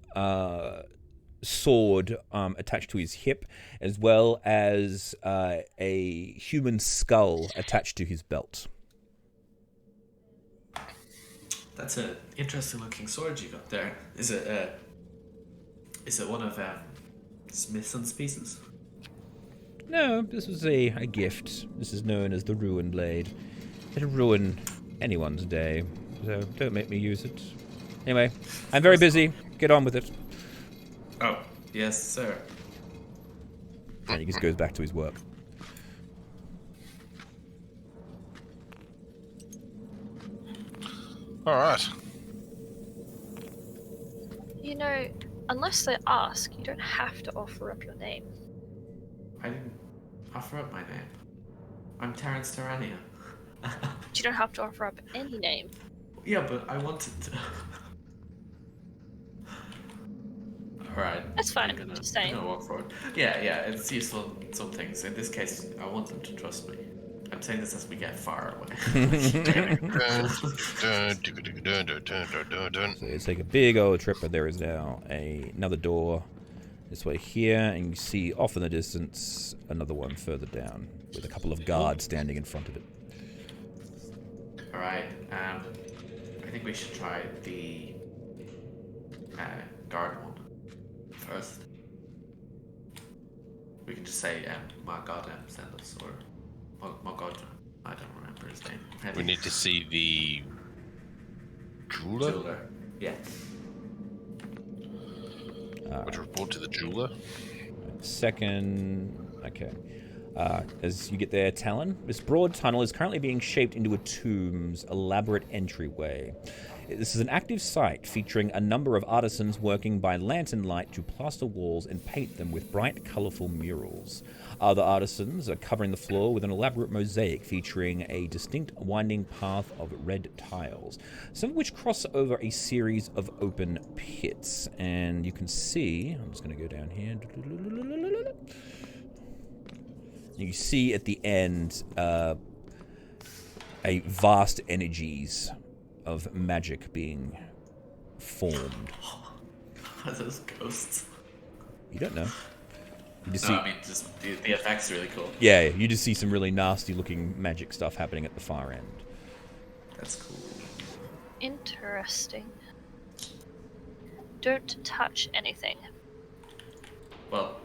sword attached to his hip, as well as a human skull attached to his belt. That's an interesting looking sword you got there. Is it one of Smithson's pieces? No, this was a gift. This is known as the Ruin Blade. It'll ruin anyone's day, so don't make me use it. Anyway, I'm very busy. Get on with it. Oh, yes, sir. And he just goes back to his work. All right. You know, unless they ask, you don't have to offer up your name. I didn't offer up my name. I'm Terrence Terrania. But you don't have to offer up any name. Yeah, but I wanted to. Alright. That's fine, I'm just saying. gonna walk forward. Yeah, it's useful in some things. In this case, I want them to trust me. I'm saying this as we get far away. So you take a big old trip, but there is now another door this way here, and you see off in the distance another one further down with a couple of guards standing in front of it. Alright, I think we should try the guard one first. We can just say, my god, send us, or my god, I don't remember his name. We need to see the jeweler. Jeweler. Yeah. Would report to the jeweler. Second, okay. As you get there, Talon, this broad tunnel is currently being shaped into a tomb's elaborate entryway. This is an active site featuring a number of artisans working by lantern light to plaster walls and paint them with bright, colourful murals. Other artisans are covering the floor with an elaborate mosaic featuring a distinct winding path of red tiles, some of which cross over a series of open pits. And you can see, I'm just going to go down here. You see at the end a vast energies of magic being formed. Are those ghosts? You don't know. You just No, see, I mean, just the effect's really cool. yeah, you just see some really nasty looking magic stuff happening at the far end. That's cool. Interesting. Don't touch anything. Well,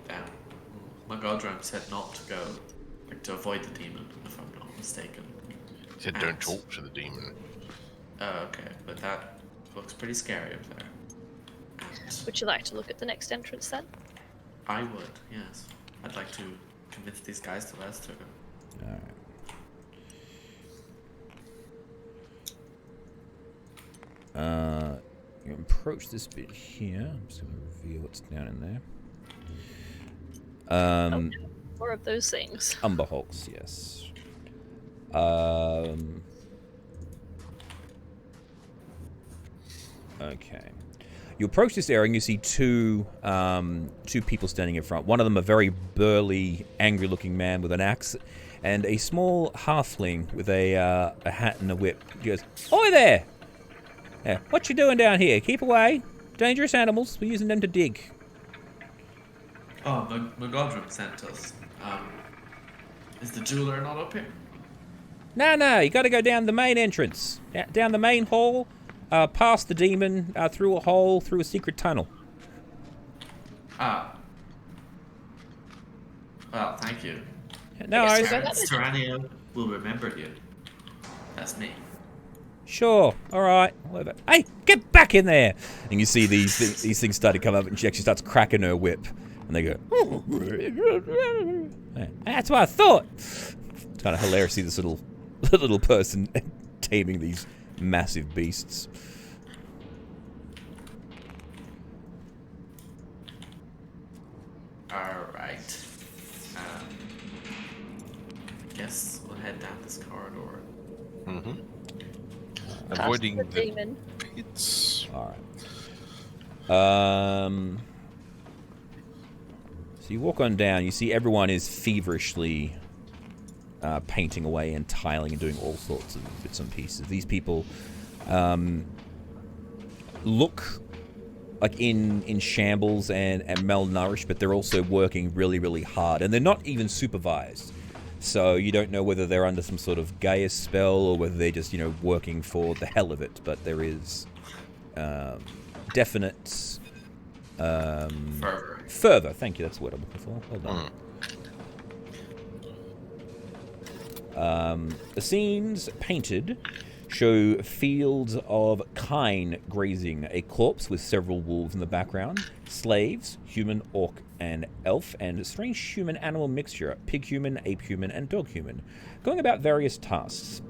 my Godram said not to go, like to avoid the demon, if I'm not mistaken. He said don't talk to the demon. Oh, okay, but that looks pretty scary up there. Would you like to look at the next entrance then? I would, yes. I'd like to convince these guys to let us to go. Alright. You approach this bit here. I'm just going to reveal what's down in there. More of those things. Umber Hulks, yes. Okay. You approach this area and you see two people standing in front. One of them a very burly, angry-looking man with an axe, and a small halfling with a hat and a whip. He goes, "Oi there! Yeah, what you doing down here? Keep away! Dangerous animals. We're using them to dig." Oh, my Godram sent us. Is the jeweler not up here? No, you got to go down the main entrance, down the main hall, past the demon, through a hole, through a secret tunnel. Ah. Well, thank you. No, Yes, I, sir. Terrence Terrania will remember you. That's me. Sure, all right, whatever. Hey, get back in there! And you see these things start to come up, and she actually starts cracking her whip, and they go. That's what I thought. It's kind of hilarious to see this little person taming these massive beasts. All right. I guess we'll head down this corridor. Mm-hmm. Past Avoiding the the demon. pits. All right. So you walk on down. You see everyone is feverishly painting away and tiling and doing all sorts of bits and pieces. These people look like in shambles and malnourished, but they're also working really, really hard, and they're not even supervised. So you don't know whether they're under some sort of Gaius spell or whether they're just, working for the hell of it. But there is definite fervor. Thank you. That's the word I'm looking for. Well done. The scenes painted show fields of kine grazing, a corpse with several wolves in the background, slaves, human, orc, and elf, and a strange human-animal mixture, pig-human, ape-human, and dog-human, going about various tasks.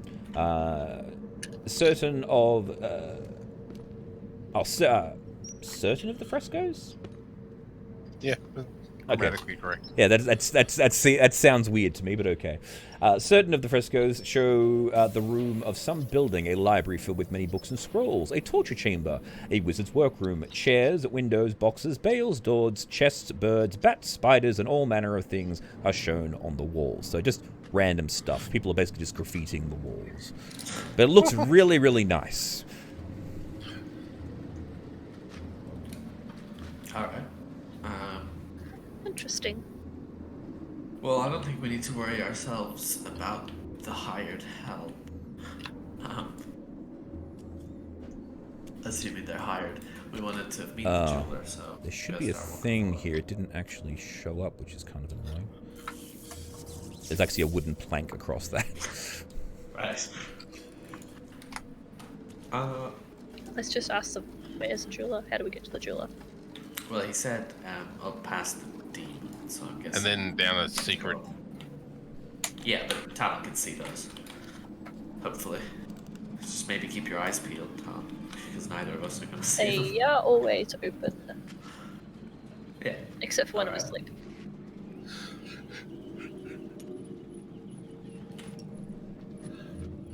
Certain of the frescoes? Yeah, grammatically correct. Yeah, that sounds weird to me, but okay. Certain of the frescoes show the room of some building, a library filled with many books and scrolls, a torture chamber, a wizard's workroom, chairs, windows, boxes, bales, doors, chests, birds, bats, spiders, and all manner of things are shown on the walls. So just random stuff. People are basically just graffitiing the walls. But it looks really, really nice. All right. Interesting. Well, I don't think we need to worry ourselves about the hired help. Assuming they're hired. We wanted to meet the jeweler, so... There should be a thing here. It didn't actually show up, which is kind of annoying. There's actually a wooden plank across that. Right. Let's just ask them, where's the jeweler? How do we get to the jeweler? Well, he said up past the demon, so I'm guessing... And then down a secret... Yeah, but Talon can see those. Hopefully. Just maybe keep your eyes peeled, Tom. Because neither of us are going to see them. They are always open. Yeah. Except for when I'm Alright. asleep.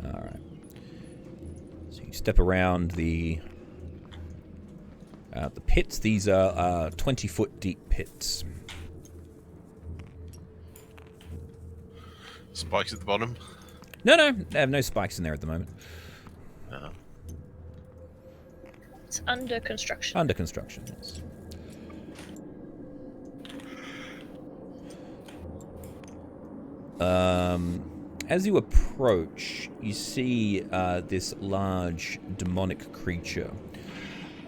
Alright. So you step around the pits. These are 20-foot deep pits. Spikes at the bottom? No, they have no spikes in there at the moment. No. It's under construction. Under construction, yes. As you approach, you see this large demonic creature.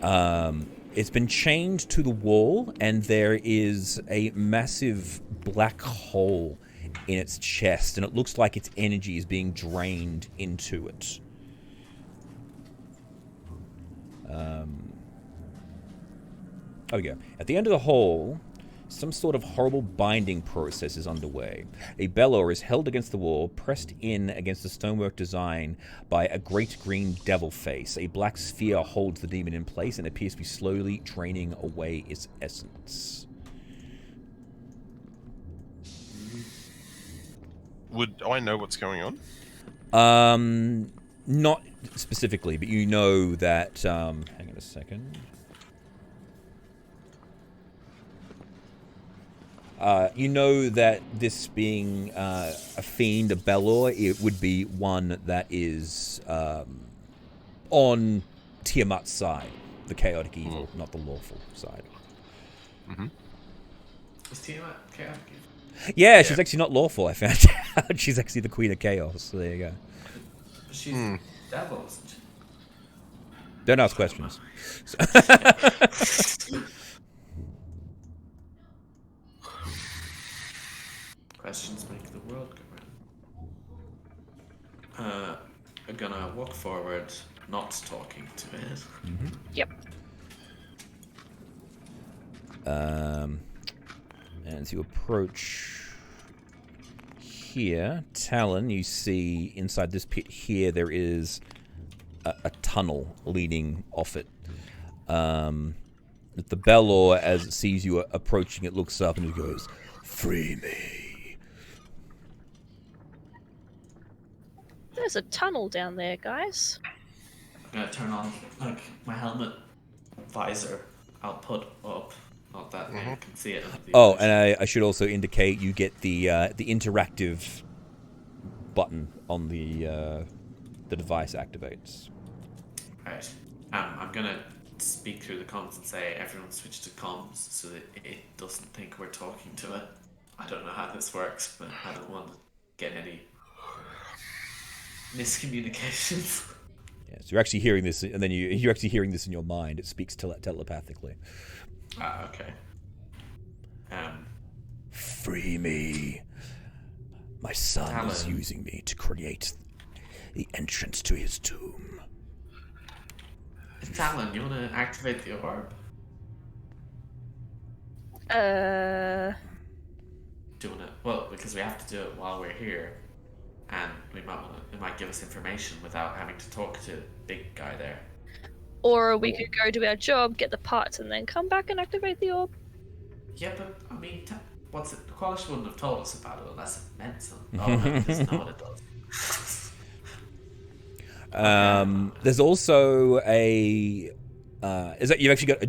It's been chained to the wall, and there is a massive black hole in its chest, and it looks like its energy is being drained into it. There we go. At the end of the hole, some sort of horrible binding process is underway. A bellower is held against the wall, pressed in against the stonework design by a great green devil face. A black sphere holds the demon in place and appears to be slowly draining away its essence. Would I know what's going on? Not specifically, but you know that... hang on a second. You know that this being a fiend, a Belor, it would be one that is on Tiamat's side, the chaotic evil, not the lawful side. Mm-hmm. Is Tiamat chaotic? Yeah, she's actually not lawful, I found out. She's actually the queen of chaos, so there you go. She's devil, isn't she? Don't ask questions. Questions make the world go round. not talking to it. Yep. And as you approach here, Talon, you see inside this pit here there is a tunnel leading off it. The Belor, as it sees you approaching it, looks up and it goes, "Free me." There's a tunnel down there, guys. I'm gonna turn on like my helmet visor output up. Not that you can see it. Oh, and I should also indicate you get the interactive button on the device activates. Right. I'm gonna speak through the comms and say everyone switch to comms so that it doesn't think we're talking to it. I don't know how this works, but I don't want to get any miscommunications. Yeah, so you're actually hearing this, and then you're actually hearing this in your mind. It speaks telepathically. Okay. Free me. My son is using me to create the entrance to his tomb. Talon, you want to activate the orb? Do you want to? Well, because we have to do it while we're here, and it might give us information without having to talk to the big guy there. Or we could go do our job, get the parts, and then come back and activate the orb. Yeah, but I mean, what's it? Kwalish wouldn't have told us about it unless it meant something. Oh, no, he doesn't know what it does. There's also is that you've actually got a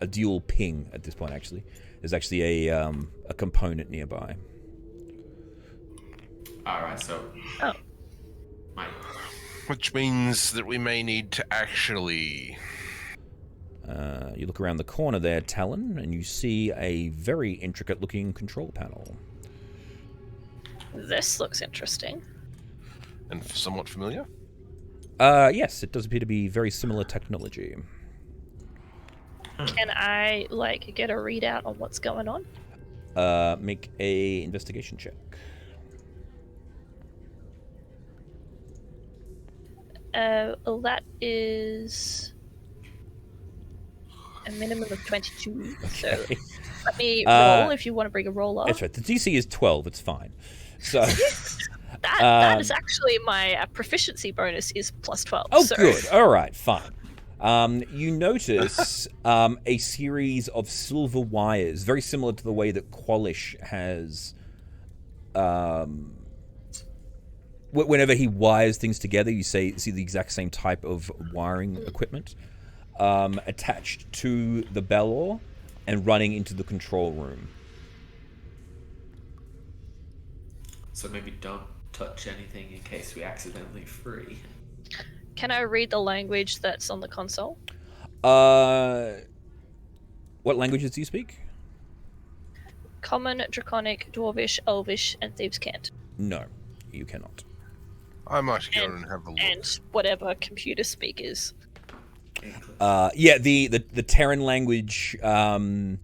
dual ping at this point. Actually, there's actually a component nearby. All right, so. Oh. Which means that we may need to actually... You look around the corner there, Talon, and you see a very intricate-looking control panel. This looks interesting. And somewhat familiar? Yes, it does appear to be very similar technology. Can I, get a readout on what's going on? Make a investigation check. Well, that is a minimum of 22. So let me roll if you want to bring a roll up. That's right. The DC is 12. It's fine. So that is actually my proficiency bonus is plus 12. Oh, so. good. All right, fine. You notice a series of silver wires, very similar to the way that Kwalish has. Whenever he wires things together, you see the exact same type of wiring equipment attached to the Belor and running into the control room. So maybe don't touch anything in case we accidentally free. Can I read the language that's on the console? What languages do you speak? Common, Draconic, Dwarvish, Elvish, and Thieves' Cant. No, you cannot. I might go and have a look. And whatever computer speak is. Yeah, the Terran language, the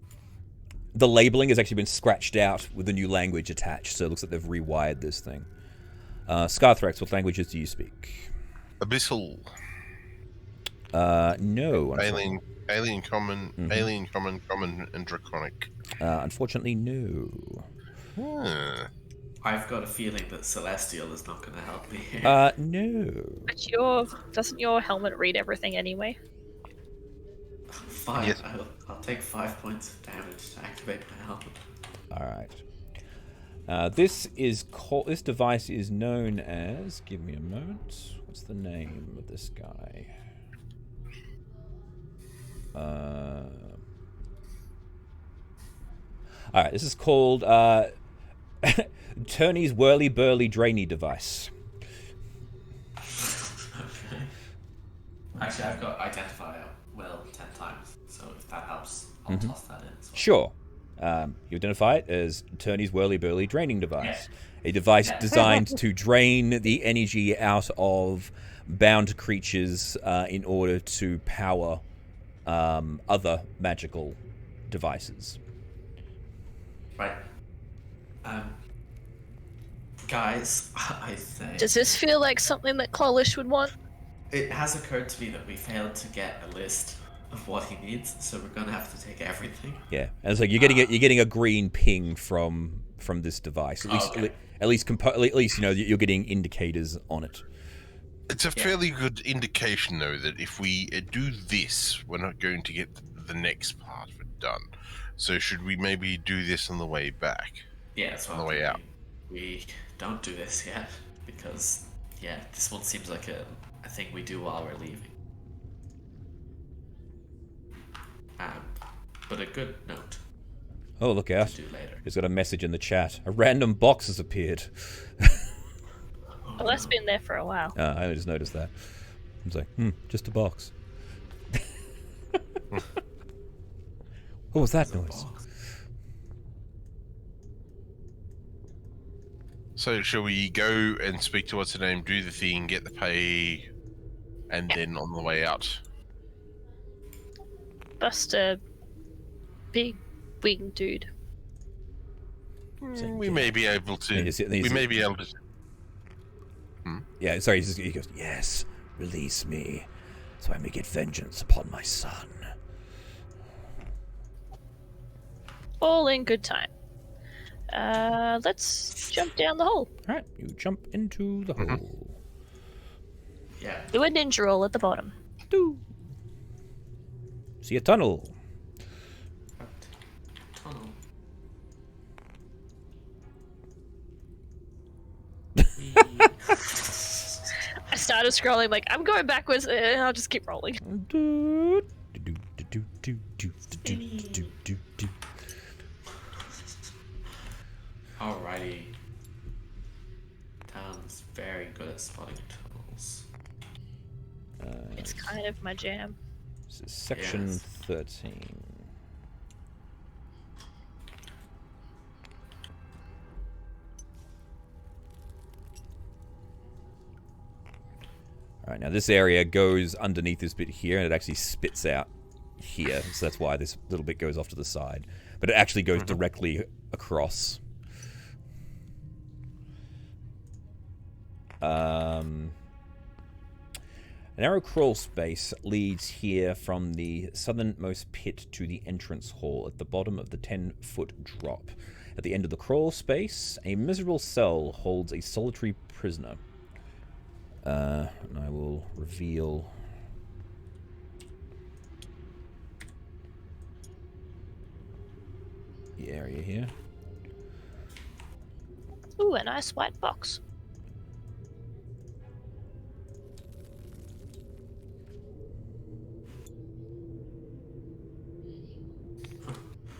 labeling has actually been scratched out with the new language attached, so it looks like they've rewired this thing. Scarthrax, what languages do you speak? Abyssal. No. Alien Common, Alien Common, Common, and Draconic. Unfortunately, no. Huh. I've got a feeling that Celestial is not going to help me here. No. But doesn't your helmet read everything anyway? Fine, Yes. I'll take 5 points of damage to activate my helmet. All right. This device is known as. Give me a moment. What's the name of this guy? All right. This is called Turney's Whirly Burly Drainy device. Okay. Actually, I've got identify well 10 times, so if that helps, I'll toss that in. So. Sure. You identify it as Turney's Whirly Burly Draining Device. A device designed to drain the energy out of bound creatures in order to power other magical devices. Right. Guys, I think... Does this feel like something that Kwalish would want? It has occurred to me that we failed to get a list of what he needs, so we're gonna have to take everything. Yeah, and so you're getting a green ping from this device. At least, Okay. at least you know you're getting indicators on it. It's a fairly good indication, though, that if we do this, we're not going to get the next part of it done. So should we maybe do this on the way back? Yeah, that's what On the I'm way out. thinking. We don't do this yet, because, yeah, this one seems like a thing we do while we're leaving. But a good note Oh, look out! to do later. He's got a message in the chat. A random box has appeared. Well, that's been there for a while. I just noticed that. I was like, just a box. What was that noise? So shall we go and speak to what's her name, do the thing, get the pay, and then on the way out? Bust a big wing dude. We may be able to. We may be able to. Yeah, sorry. He goes, yes, release me, so I may get vengeance upon my son. All in good time. Let's jump down the hole. All right, you jump into the hole. Yeah. Do a ninja roll at the bottom. Do. See a tunnel. Tunnel. I started scrolling like, I'm going backwards, and I'll just keep rolling. Alrighty. Town's very good at spotting tunnels. It's kind of my jam. This is section Yes. 13. Alright, now this area goes underneath this bit here, and it actually spits out here, so that's why this little bit goes off to the side. But it actually goes directly across. A narrow crawl space leads here from the southernmost pit to the entrance hall at the bottom of the 10-foot drop. At the end of the crawl space, a miserable cell holds a solitary prisoner. And I will reveal the area here. Ooh, a nice white box.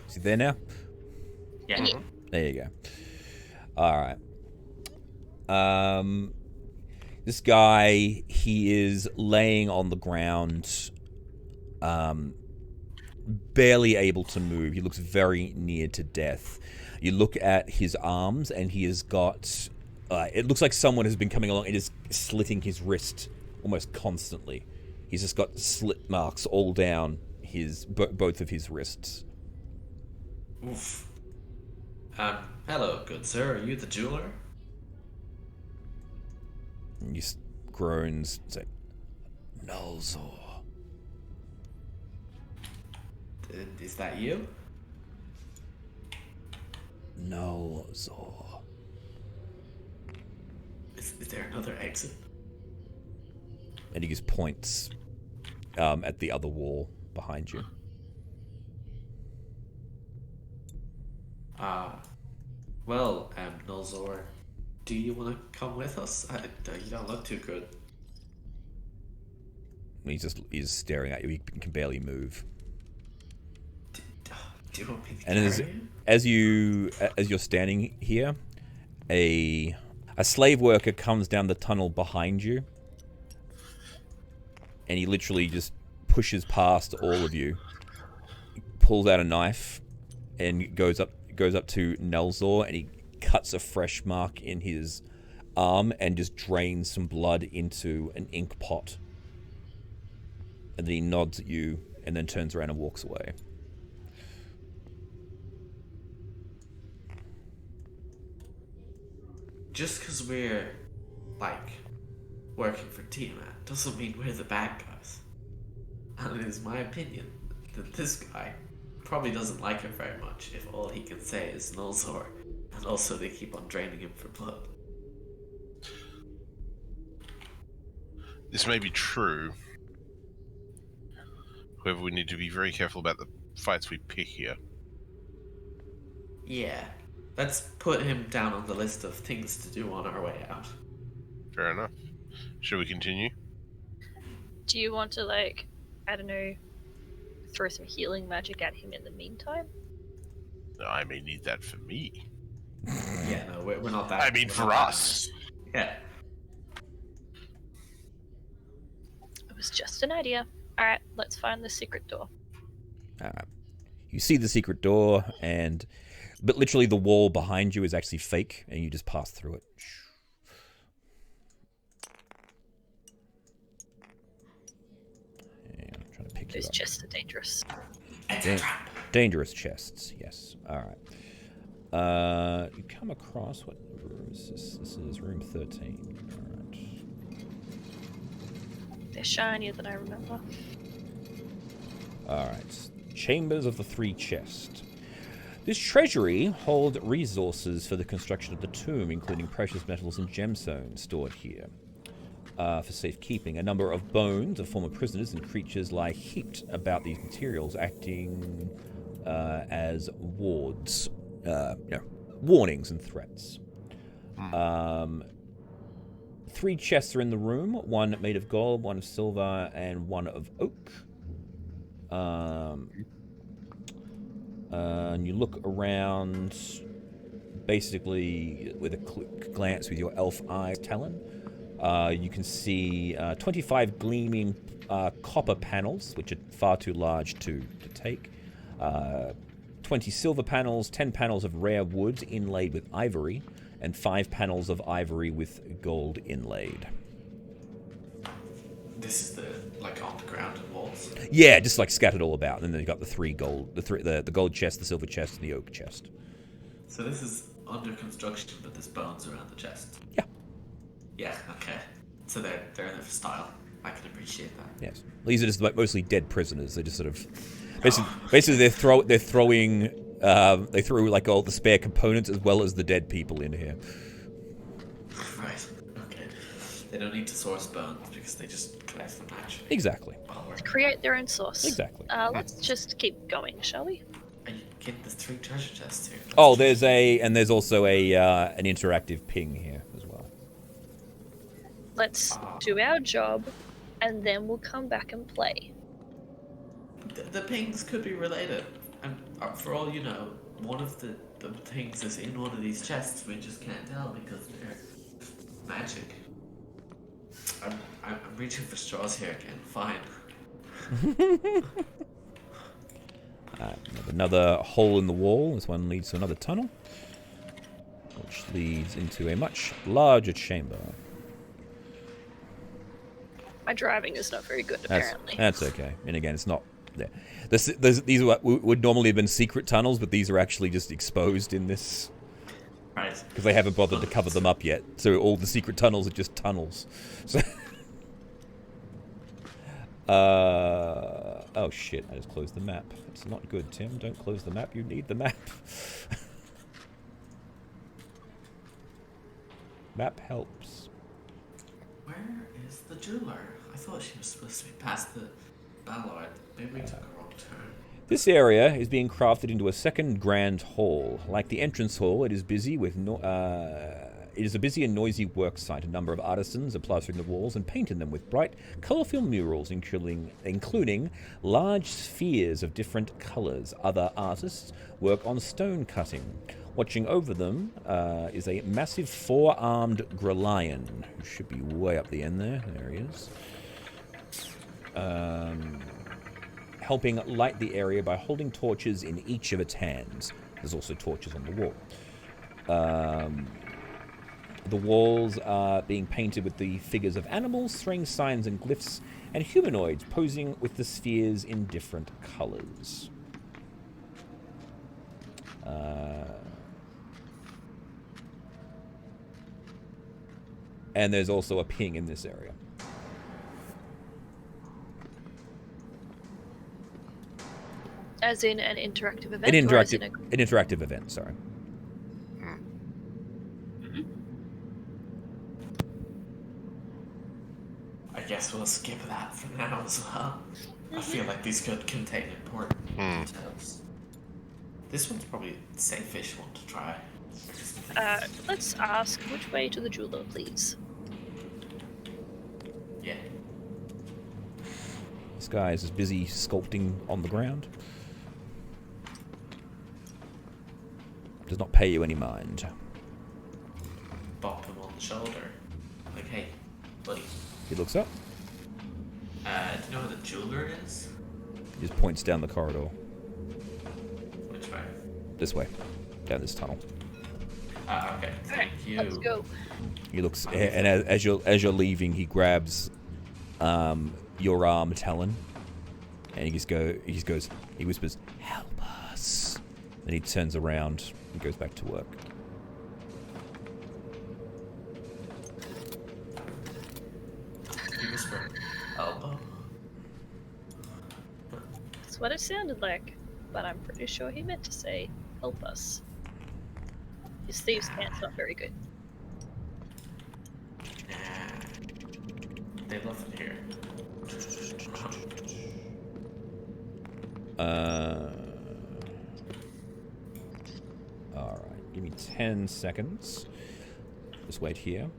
Is he there now? Yeah. There you go. Alright. This guy, he is laying on the ground, barely able to move. He looks very near to death. You look at his arms, and he has got... it looks like someone has been coming along and is slitting his wrist almost constantly. He's just got slit marks all down his both of his wrists. Oof. Hello, good sir. Are you the jeweler? And he groans, say, Nulzor. Is that you? Nulzor. Is there another exit? And he just points at the other wall behind you. Well, Nulzor, do you want to come with us? You don't look too good. He's staring at you. He can barely move. Do you want me to And as you're standing here, a slave worker comes down the tunnel behind you, and he literally just pushes past all of you, pulls out a knife, and goes up to Nulzor, and he cuts a fresh mark in his arm and just drains some blood into an ink pot. And then he nods at you and then turns around and walks away. Just because we're, like, working for Tiamat doesn't mean we're the bad guys. And it is my opinion that this guy probably doesn't like her very much if all he can say is Nulzor, and also they keep on draining him for blood. This may be true. However, we need to be very careful about the fights we pick here. Yeah, let's put him down on the list of things to do on our way out. Fair enough. Shall we continue? Do you want to, like, I don't know, throw some healing magic at him in the meantime? I may need that for me. Yeah, no, we're not that. I mean, we're for not that us. nice. Yeah. It was just an idea. Alright, let's find the secret door. You see the secret door, but literally the wall behind you is actually fake, and you just pass through it. And I'm trying to pick Those you up. chests are dangerous. It's a trap. Dangerous chests, yes. All right. You come across, what room is this? This is room 13. All right. They're shinier than I remember. All right. Chambers of the Three Chests. This treasury holds resources for the construction of the tomb, including precious metals and gemstones stored here for safekeeping. A number of bones of former prisoners and creatures lie heaped about these materials, acting as wards, warnings and threats. 3 chests are in the room, one made of gold, one of silver, and one of oak. And you look around, basically with a quick glance with your elf eyes, Talon. You can see 25 gleaming copper panels, which are far too large to take. 20 silver panels, 10 panels of rare wood inlaid with ivory, and 5 panels of ivory with gold inlaid. This is the on the ground and walls. Yeah, just like scattered all about. And then you've got the gold chest, the silver chest, and the oak chest. So this is under construction, but there's bones around the chest. Yeah. Yeah. Okay. So they're in there for style. I can appreciate that. Yes. These are just like mostly dead prisoners. They're just sort of basically they threw like all the spare components as well as the dead people in here. Right. Okay. They don't need to source bones because they just collect them naturally. Exactly. Create their own source. Exactly. Let's just keep going, shall we? And you get the 3 treasure chests here. Oh, there's also an interactive ping here as well. Let's do our job, and then we'll come back and play. The pings could be related. And for all you know, one of the things is in one of these chests. We just can't tell because they're magic. I'm reaching for straws here again. Fine. Another hole in the wall. This one leads to another tunnel, which leads into a much larger chamber. My driving is not very good, apparently. That's okay. And again, it's not there. These would normally have been secret tunnels, but these are actually just exposed in this. Right. Because they haven't bothered to cover them up yet. So all the secret tunnels are just tunnels. So oh shit, I just closed the map. It's not good, Tim. Don't close the map. You need the map. Map helps. Where is the jeweler? I thought she was supposed to be past the Ballard. Maybe we took a wrong turn. This area is being crafted into a second grand hall. Like the entrance hall, it is busy with it is a busy and noisy work site. A number of artisans are plastering the walls and painting them with bright, colourful murals, including large spheres of different colours. Other artists work on stone cutting. Watching over them is a massive 4-armed Grelion, who should be way up the end there. There he is. Helping light the area by holding torches in each of its hands. There's also torches on the wall. The walls are being painted with the figures of animals, strange signs and glyphs, and humanoids posing with the spheres in different colours. And there's also a ping in this area. As in an interactive event? An or as in interactive event, sorry. I guess we'll skip that for now as well. I feel like these could contain important details. This one's probably the safe-ish one to try. Let's ask which way to the jeweler, please. Yeah. This guy is just busy sculpting on the ground. Does not pay you any mind. Bop him on the shoulder. Like, hey, buddy. He looks up. Do you know where the jeweler is? He just points down the corridor. Which way? This way. Down this tunnel. Okay. Thank you. Let's go. He looks, and as you're leaving, he grabs your arm, Talon, and he whispers, "Help us." Then he turns around and goes back to work. He whispered, elbow. That's what it sounded like, but I'm pretty sure he meant to say, help us. His thieves' pants not very good. They love it here. Alright, give me 10 seconds. Just wait here.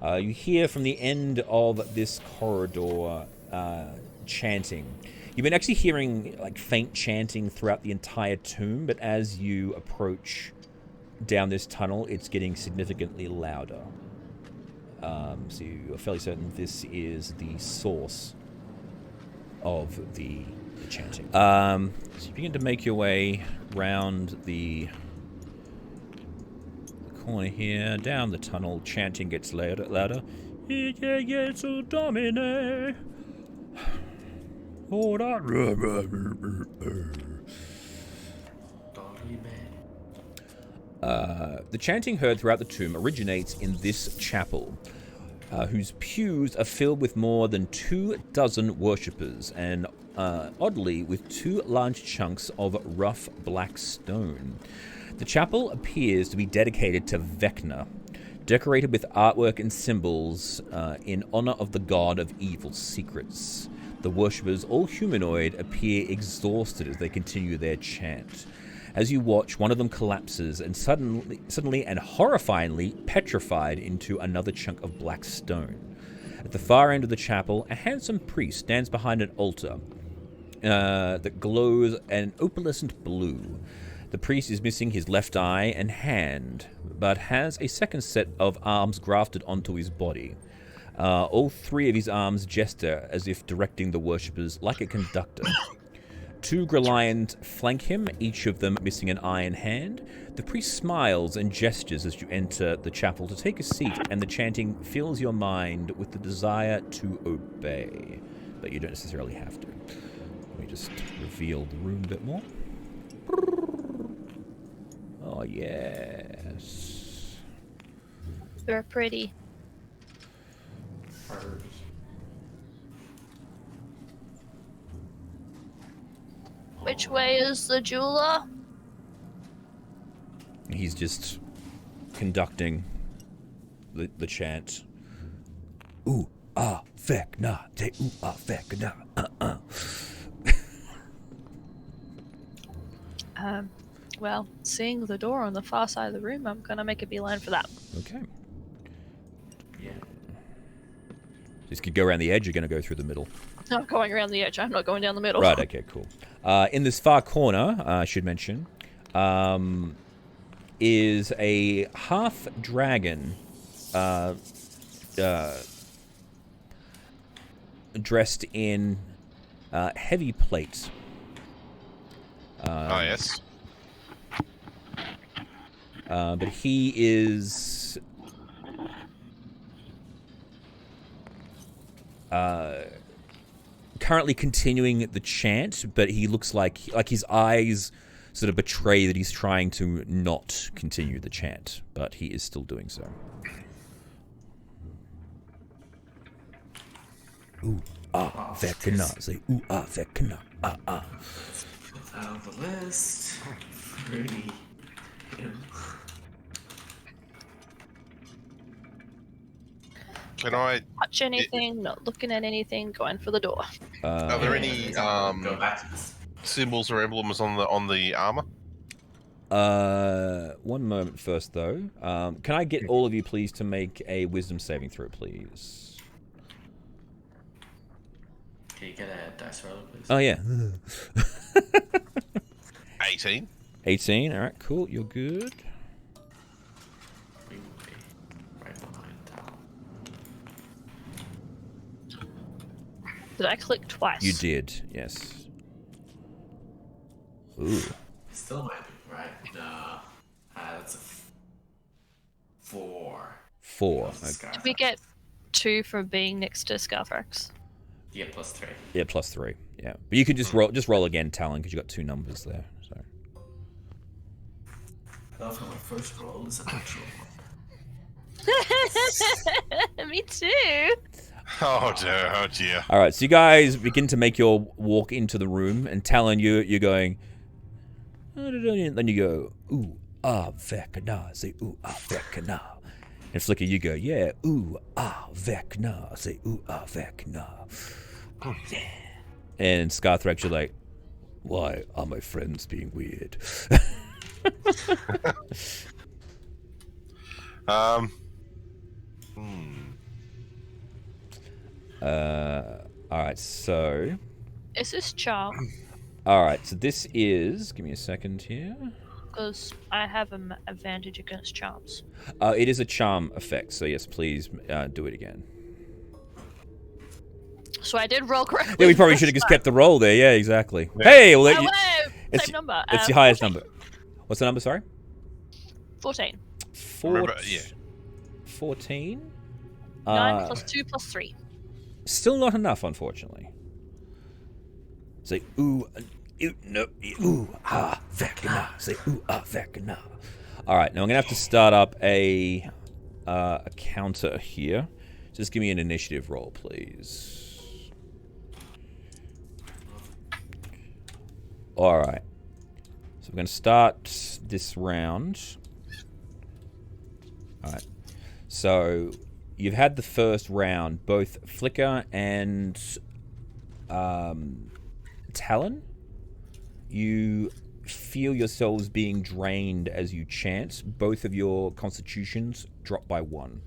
You hear from the end of this corridor chanting. You've been actually hearing like faint chanting throughout the entire tomb, but as you approach down this tunnel, it's getting significantly louder. So you're fairly certain this is the source of the chanting. So you begin to make your way round the corner here, down the tunnel. Chanting gets louder. The chanting heard throughout the tomb originates in this chapel, whose pews are filled with more than 24 worshippers, and oddly, with 2 large chunks of rough black stone. The chapel appears to be dedicated to Vecna, decorated with artwork and symbols in honor of the god of evil secrets. The worshippers, all humanoid, appear exhausted as they continue their chant. As you watch, one of them collapses and suddenly and horrifyingly petrified into another chunk of black stone. At the far end of the chapel, a handsome priest stands behind an altar that glows an opalescent blue. The priest is missing his left eye and hand, but has a second set of arms grafted onto his body. All 3 of his arms gesture as if directing the worshippers like a conductor. 2 Grelions flank him, each of them missing an eye and hand. The priest smiles and gestures as you enter the chapel to take a seat, and the chanting fills your mind with the desire to obey. But you don't necessarily have to. Let me just reveal the room a bit more. Oh, yes. They're pretty. Which way is the jeweler? He's just conducting the chant. Ooh, ah, fek, nah, te, ooh, ah, fek, nah, Well, seeing the door on the far side of the room, I'm gonna make a beeline for that. Okay. Yeah. Just could go around the edge, you're going to go through the middle. Not going around the edge, I'm not going down the middle. Right, okay, cool. In this far corner, I should mention, is a half-dragon dressed in heavy plate. Oh, yes. But he is currently continuing the chant, but he looks like his eyes sort of betray that he's trying to not continue the chant, but he is still doing so. ooh, ah, vecna. Say, ooh, ah, vecna. Ah, ah. Out of the list. Pretty. Can I? Touch anything, not looking at anything, going for the door. Are there any Go back to this. symbols or emblems on the armor? One moment first, though. Can I get all of you, please, to make a wisdom saving throw, please? Can you get a dice roll, please? Oh, yeah. 18. 18. All right, cool. You're good. We will be right behind Tal. Did I click twice? You did, yes. Ooh. Still might be right. No. That's a 4. 4. Plus Okay. Scarfax. Did we get 2 for being next to Scarfax? Yeah, plus 3. Yeah, plus 3. Yeah, but you could just roll again, Talon, because you got 2 numbers there. So. I love how my first roll is an actual one. Me too. Oh dear, oh dear. All right, so you guys begin to make your walk into the room, and Talon, you're going. Then you go, ooh, ah, vecna. Say, ooh, ah, vecna. And Flicker, you go, yeah, ooh, ah, vecna. Say, ooh, ah, vecna. Oh, yeah. And Scarthrax, you're like, why are my friends being weird? All right, so. Is this charm? All right, so this is. Give me a second here. Because I have an advantage against charms. It is a charm effect, so yes, please do it again. So I did roll correctly. Yeah, we probably should have just kept the roll there. Yeah, exactly. Yeah. Hey, well, Oh, wait, it's same number. It's the highest 14. number. What's the number? Sorry. 14. Remember, yeah. 14. 9 plus 2 plus 3. Still not enough, unfortunately. Say ooh, no, ooh, ah, vecna. Say ooh, ah, vecna. All right, now I'm gonna have to start up a counter here. Just give me an initiative roll, please. All right. So we're gonna start this round. All right. So you've had the first round. Both Flicker and Talon, you feel yourselves being drained as you chant. Both of your constitutions drop by 1.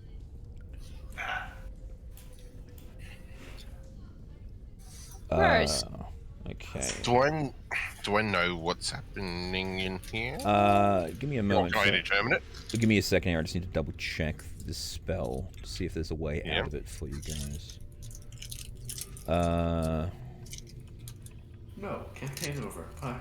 Gross. Okay. Do I know what's happening in here? Give me a Or moment. can I sir. determine it? Give me a second here. I just need to double check this spell to see if there's a way Yeah. out of it for you guys. No, campaign over. Bye.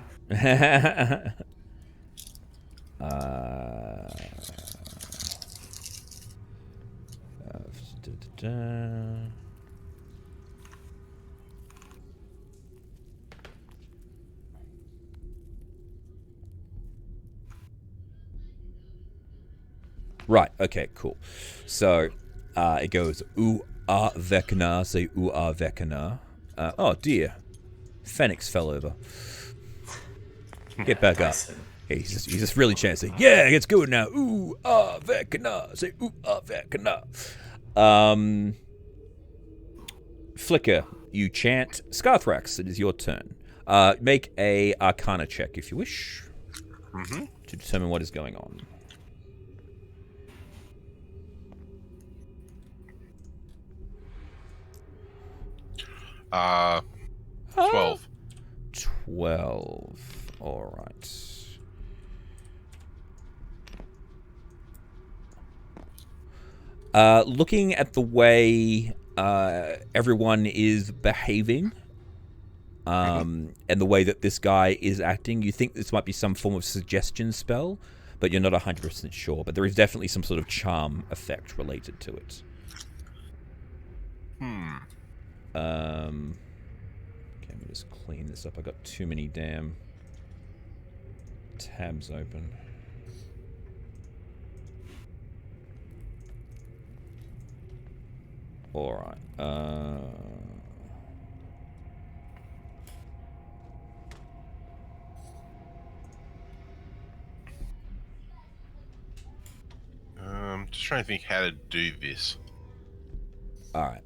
Right, okay, cool. So, it goes, ooh, ah, vecna, say, ooh, ah, vecna. Oh, dear. Phoenix fell over. Get back up. Hey, he's just really chanting, yeah, it's good now. Ooh, ah, vecna, say, ooh, ah, vecna. Flicker, you chant. Scarthrax, it is your turn. Make a Arcana check, if you wish, to determine what is going on. 12. 12. All right. Looking at the way everyone is behaving, and the way that this guy is acting, you think this might be some form of suggestion spell, but you're not 100% sure. But there is definitely some sort of charm effect related to it. Okay, let me just clean this up. I got too many damn tabs open. All right. trying to think how to do this. All right.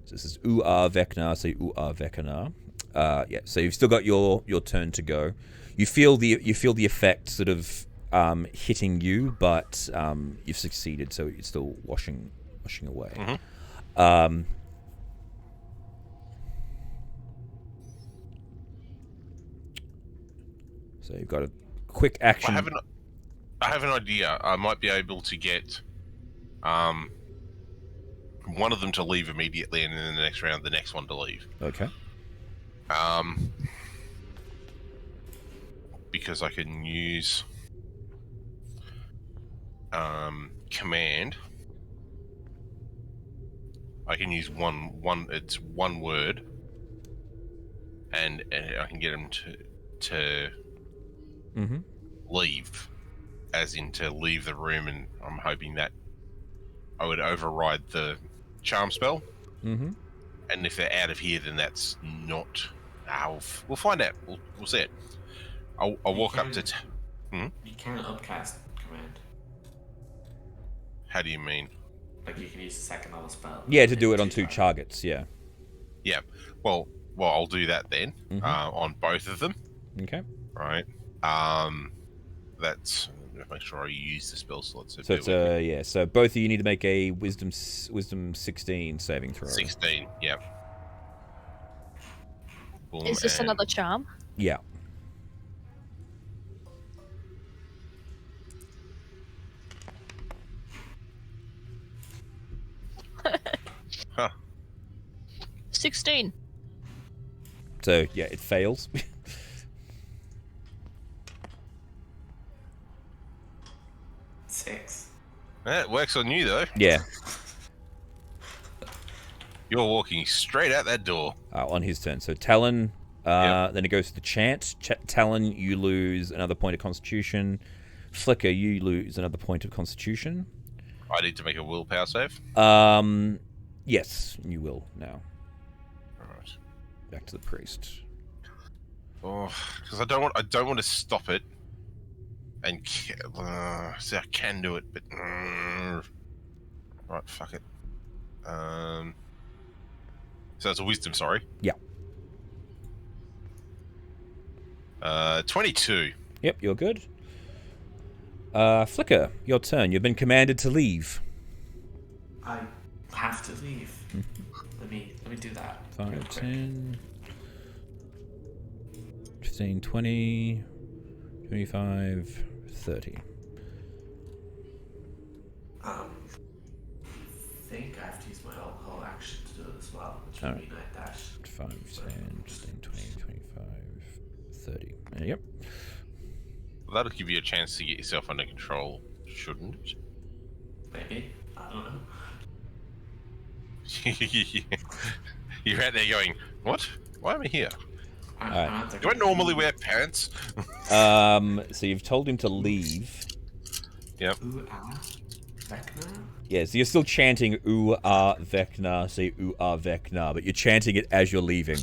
So this is Vecna. So Vecna. Yeah. So you've still got your turn to go. You feel the effect sort of hitting you, but you've succeeded. So it's still washing away. Mm-hmm. So you've got a quick action. I have an idea. I might be able to get one of them to leave immediately, and then in the next round, the next one to leave. Okay. Because I can use command. I can use one. It's one word, and I can get them to leave, as in to leave the room, and I'm hoping that I would override the charm spell. Mm-hmm. And if they're out of here, then that's not. We'll find out. We'll see it. I'll walk up to. You can upcast command. How do you mean? Like you can use the second level spell. Yeah, to do it on two targets. Yeah. Yeah. Well, I'll do that then. On both of them. Okay. Right. That's. Make sure I use the spell slot. So it's yeah. So both of you need to make a wisdom 16 saving throw. 16. Yeah. Boom, Is this another charm? Yeah. Huh. 16. So yeah, it fails. 6. That works on you though. Yeah. You're walking straight out that door. On his turn. So Talon. Then it goes to the chant. Talon, you lose another point of Constitution. Flicker, you lose another point of Constitution. I need to make a willpower save. Yes, you will now. Alright. Back to the priest. Oh, because I don't want to stop it. And see, I can do it, but right, fuck it. So it's a wisdom, sorry. Yeah. 22. Yep, you're good. Flicker, your turn. You've been commanded to leave. I have to leave. Let me do that. 5, 10, 15, 20, 25, 30. I think I have to use my whole action to do it as well, which would be night dash. 5, 10, 15, 20, 25, 30. Yep. Well, that'll give you a chance to get yourself under control, shouldn't it? Maybe. I don't know. You're out there going, what? Why am I here? Alright. Do I normally wear pants? So you've told him to leave. Yep. Vecna? Yeah, so you're still chanting Vecna, say Vecna, but you're chanting it as you're leaving.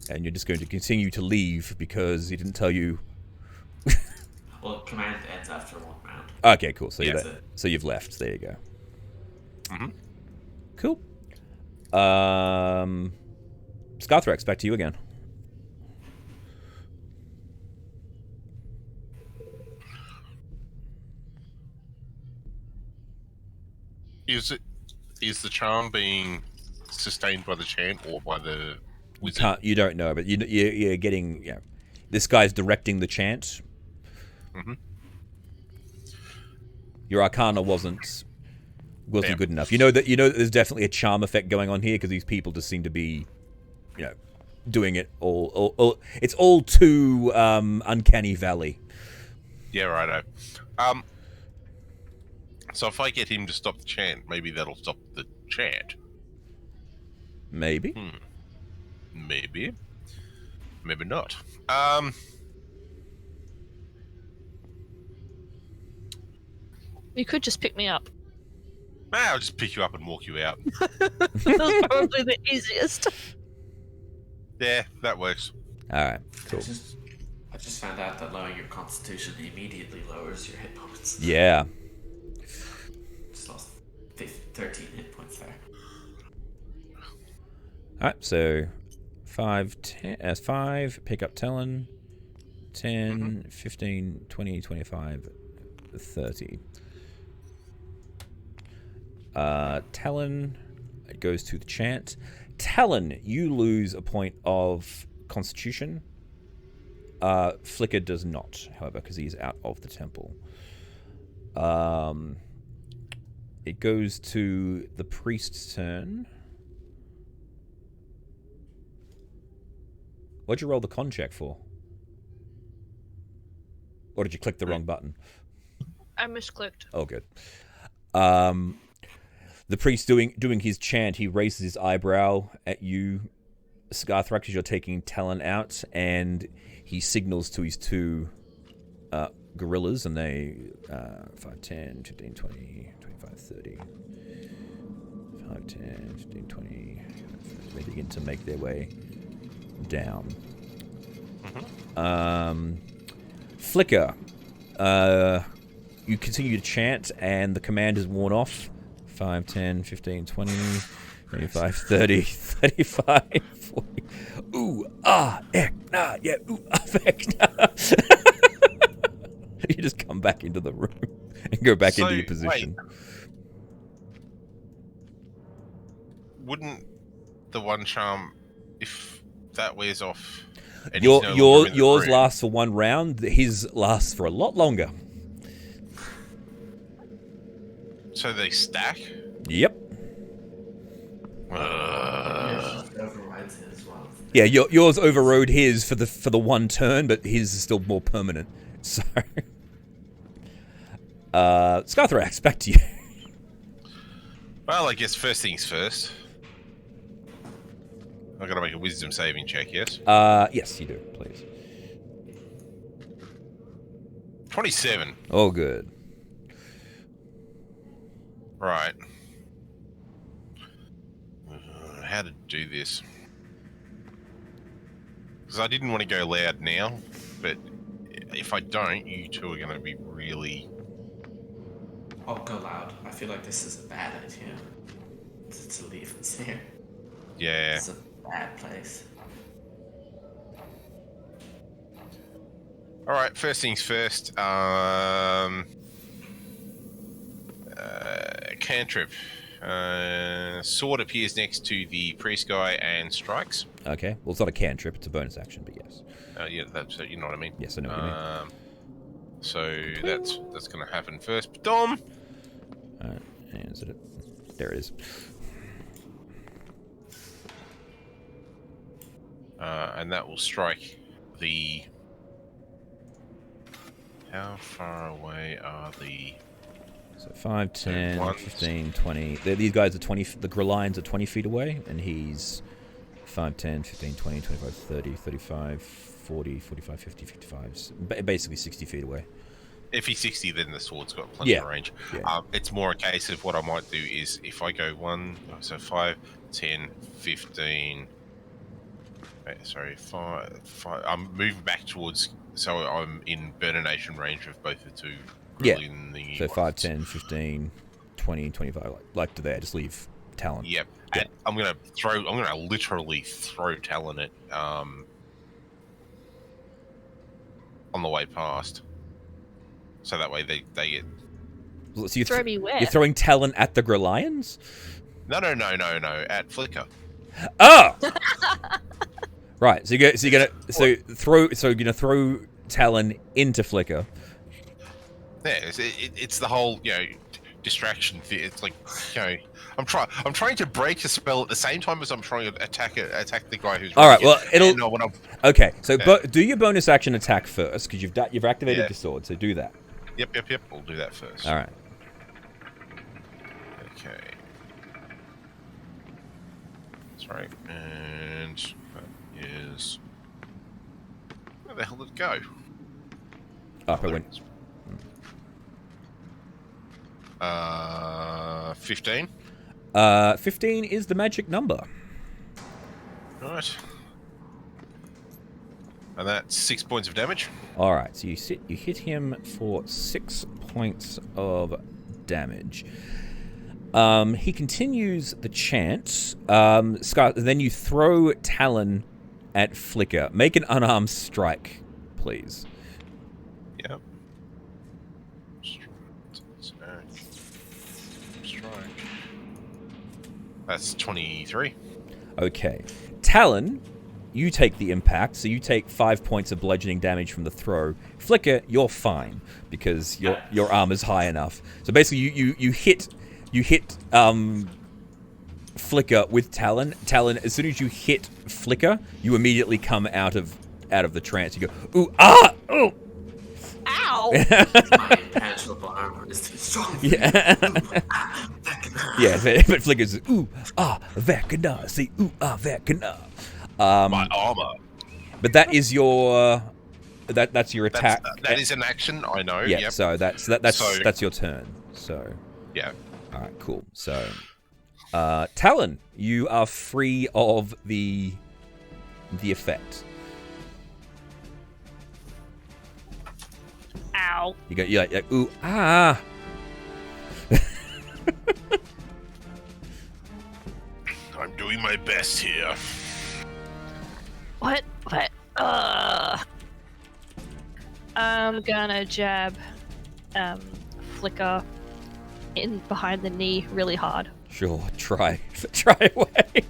And you're just going to continue to leave because he didn't tell you. Well, command ends after one round. Okay, cool. So, Yeah, so you've left. There you go. Mm-hmm. Cool. Scarthrax, back to you again. Is the charm being sustained by the chant or by the wizard? You don't know, but you're getting. Yeah, this guy's directing the chant. Mm-hmm. Your Arcana wasn't good enough. You know that there's definitely a charm effect going on here because these people just seem to be, doing it all. It's all too uncanny valley. Yeah, righto. So if I get him to stop the chant, maybe that'll stop the chant. Maybe. Maybe. Maybe not. You could just pick me up. I'll just pick you up and walk you out. That's probably the easiest. Yeah, that works. All right. Cool. I just found out that lowering your constitution immediately lowers your hit points. Yeah. 13 hit points there. Alright, so 5, 10, 5, pick up Talon, 10, 15, 20, 25, 30. Talon, it goes to the chant. Talon, you lose a point of constitution. Flicker does not, however, because he's out of the temple. It goes to the priest's turn. What'd you roll the con check for? Or did you click the wrong button? I misclicked. Oh, good. The priest doing his chant, he raises his eyebrow at you, Scarthrax, as you're taking Talon out, and he signals to his two gorillas, and they 5, 10, 15, 20, 25, 30. 5, 10, 15, 20. They begin to make their way down. Flicker, you continue to chant, and the command is worn off. 5, 10, 15, 20, 25, 30, 35, 40. Ooh, ah, ek, nah, yeah, ooh, ah, ek, nah. You just come back into the room and go back into your position. Wait. Wouldn't the one charm, if that wears off, and he's no longer in the yours room, lasts for one round. His lasts for a lot longer. so they stack? Yep. Overrides it as well. Yeah, yours overrode his for the one turn, but his is still more permanent. So, Scarthrax, back to you. Well, I guess first things first. I gotta make a wisdom saving check, yes? Yes, you do, please. 27. Oh, good. Right. How to do this? Because I didn't want to go loud now, but if I don't, you two are going to be really... I'll go loud. I feel like this is a bad idea. To leave us here. Yeah. It's a bad place. Alright, first things first. Cantrip. Sword appears next to the priest guy and strikes. Okay. Well, it's not a cantrip; it's a bonus action, but yes. Yeah, that's you know what I mean. Yes, I know what you mean. So that's going to happen first. But Dom. Alright, and is it? There it is. And that will strike the... How far away are the... So 5, 10, ones. 15, 20. These guys are 20. The Grillines are 20 feet away, and he's 5, 10, 15, 20, 25, 30, 35, 40, 45, 50, 55. Basically 60 feet away. If he's 60, then the sword's got plenty of range. Yeah. It's more a case of what I might do is if I go 5, 10, 15... Sorry, 5. I'm moving back towards... So I'm in Burnation range of both the two. Yeah. The So 5, 10, 15, 20, 25. Like to there. Just leave Talon. Yep. Yeah. And I'm gonna literally throw Talon at on the way past. So that way they get... So you Throw me where? You're throwing Talon at the Grillions? No, at Flicker. Oh! Right. So you're gonna throw Talon into Flicker. Yeah, it's the whole, distraction thing. It's like, I'm trying to break a spell at the same time as I'm trying to attack the guy who's... All right, well, it'll... No, when I'm... Okay, so do your bonus action attack first, because you've activated your sword, so do that. Yep. We'll do that first. All right. Okay. That's right. And that is... Where the hell did it go? Up it went. 15. 15 is the magic number. Right. And that's 6 points of damage. All right, so you hit him for 6 points of damage. He continues the chant. Scar, then you throw Talon at Flicker. Make an unarmed strike, please. Yep. Strike. That's 23. Okay. Talon, you take the impact, so you take 5 points of bludgeoning damage from the throw. Flicker, you're fine because your armor's high enough. So basically, you hit Flicker with Talon. Talon, as soon as you hit Flicker, you immediately come out of the trance. You go, ooh, ah, ooh. Ow! My impenetrable armor is too strong. Yeah. Yeah, but Flicker's ooh, ah, Vecna. See, ooh, ah, Vecna. My armor. But that is your that's your attack. That is an action, I know. Yeah, Yep. so that's your turn. So Yeah. all right, cool. So Talon, you are free of the effect. Ow. You go, you're like, ooh, ah. I'm doing my best here. What? I'm gonna jab Flicker in behind the knee really hard. Sure, try away.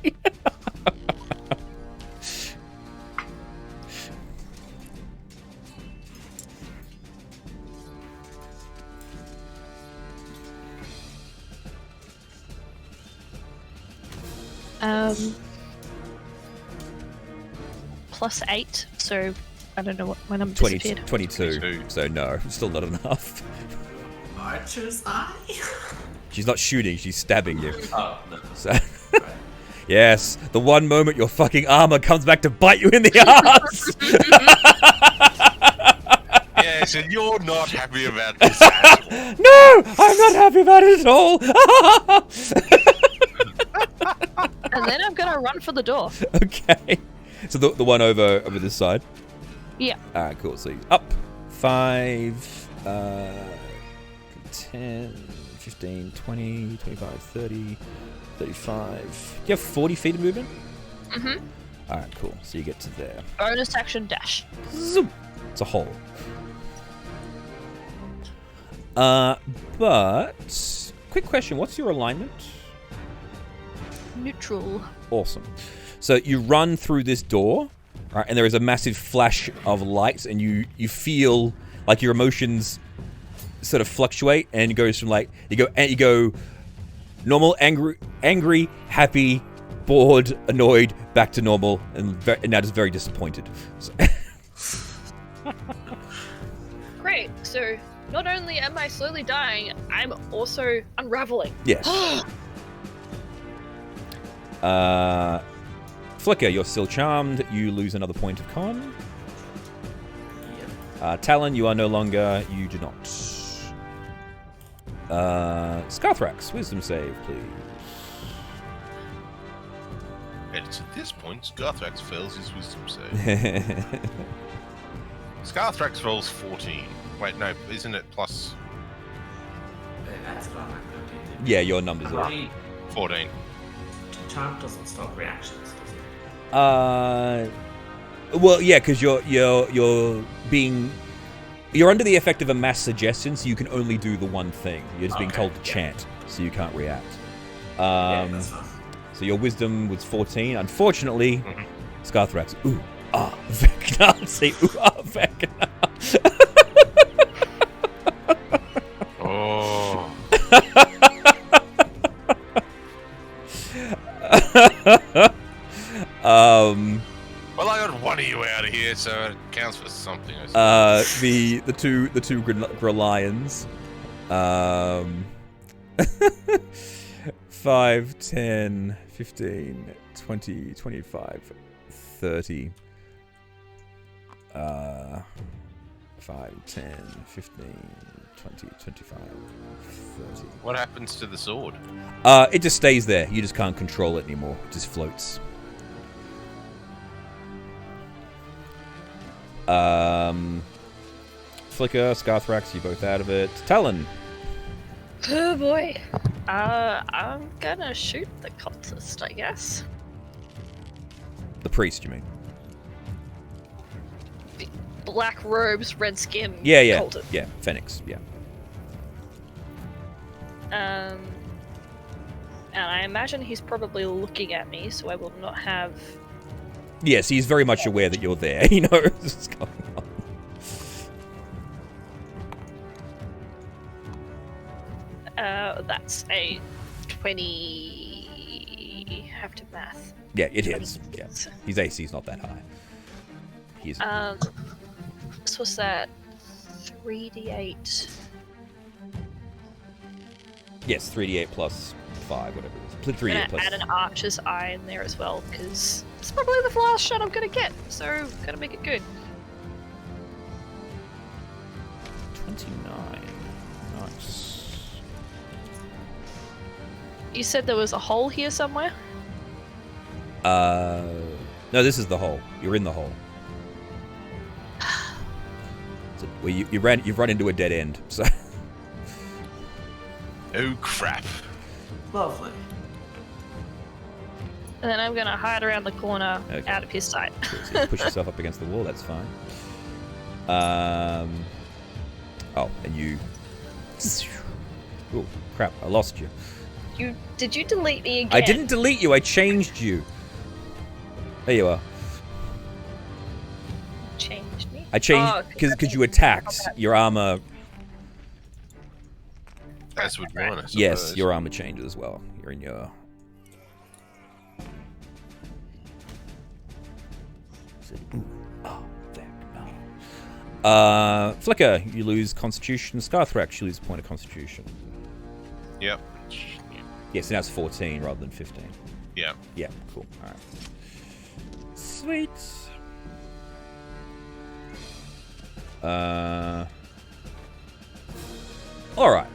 +8, so I don't know what my number 22, disappeared. 22. So no, still not enough. Archer's eye? She's not shooting, she's stabbing you. Oh, no. So, yes, the one moment your fucking armor comes back to bite you in the ass. Yes, and you're not happy about this at all. No, I'm not happy about it at all. And then I'm gonna run for the door. Okay. So the one over this side. Yeah. All right, cool. So up 5, 10, 15, 20, 25, 30, 35. You have 40 feet of movement? Mm-hmm. All right, cool. So you get to there. Bonus action dash. Zoom. It's a hole. But quick question, what's your alignment? Neutral. Awesome. So you run through this door, right, and there is a massive flash of lights, and you feel like your emotions sort of fluctuate, and it goes from like you go normal, angry, happy, bored, annoyed, back to normal, and now just very disappointed. So Great. So not only am I slowly dying, I'm also unraveling. yes. Flicker, you're still charmed. You lose another point of con. Talon, you are no longer. You do not. Scarthrax, wisdom save, please. And it's at this point, Scarthrax fails his wisdom save. Scarthrax rolls 14. Wait, no, isn't it plus That's what I'm going to do. Yeah, your numbers are. 14? Charm doesn't stop reactions, does it? Well, yeah, because you're under the effect of a mass suggestion, so you can only do the one thing. You're just being told to chant, so you can't react. That's fine. So your wisdom was 14. Unfortunately, Scarthrax. Ooh, ah, Vecna. Say ooh, ah, Vecna. Oh. Well, I got one of you out of here, so it counts for something. I suppose. The two Grelions. 5, 10, 15, 20, 25, 30. 5, 10, 15, 20, 25, 30. What happens to the sword? It just stays there. You just can't control it anymore. It just floats. Flicker, Scarthrax, you're both out of it. Talon. Oh boy. I'm gonna shoot the cultist, I guess. The priest, you mean? Black robes, red skin. Yeah, yeah, cultist. yeah. Phoenix, yeah. And I imagine he's probably looking at me, so I will not have. Yes, he's very much aware that you're there. He knows what's going on. That's a 20. Have to math. Yeah, it hits. Yeah, his AC's not that high. He's. This was that 3d8. Yes, 3d8 plus 5, whatever it is. 3d8 I'm plus. gonna add an archer's eye in there as well, because it's probably the last shot I'm gonna get, so gotta make it good. 29. Nice. You said there was a hole here somewhere? No, this is the hole. You're in the hole. So, well, you've run into a dead end. So. Oh crap! Lovely. And then I'm gonna hide around the corner, Okay. out of his sight. So you push yourself up against the wall. That's fine. Oh, and you. Oh crap! I lost you. Did you delete me again? I didn't delete you. I changed you. There you are. Changed me? I changed because you attacked. Your armor. As would one, I suppose. Yes, your armor changes as well. You're in your. Flicker, you lose Constitution. Scarthrax, you lose a point of Constitution. Yep. Yeah, so now it's 14 rather than 15. Yeah. Yeah, cool. Alright. Sweet. Alright.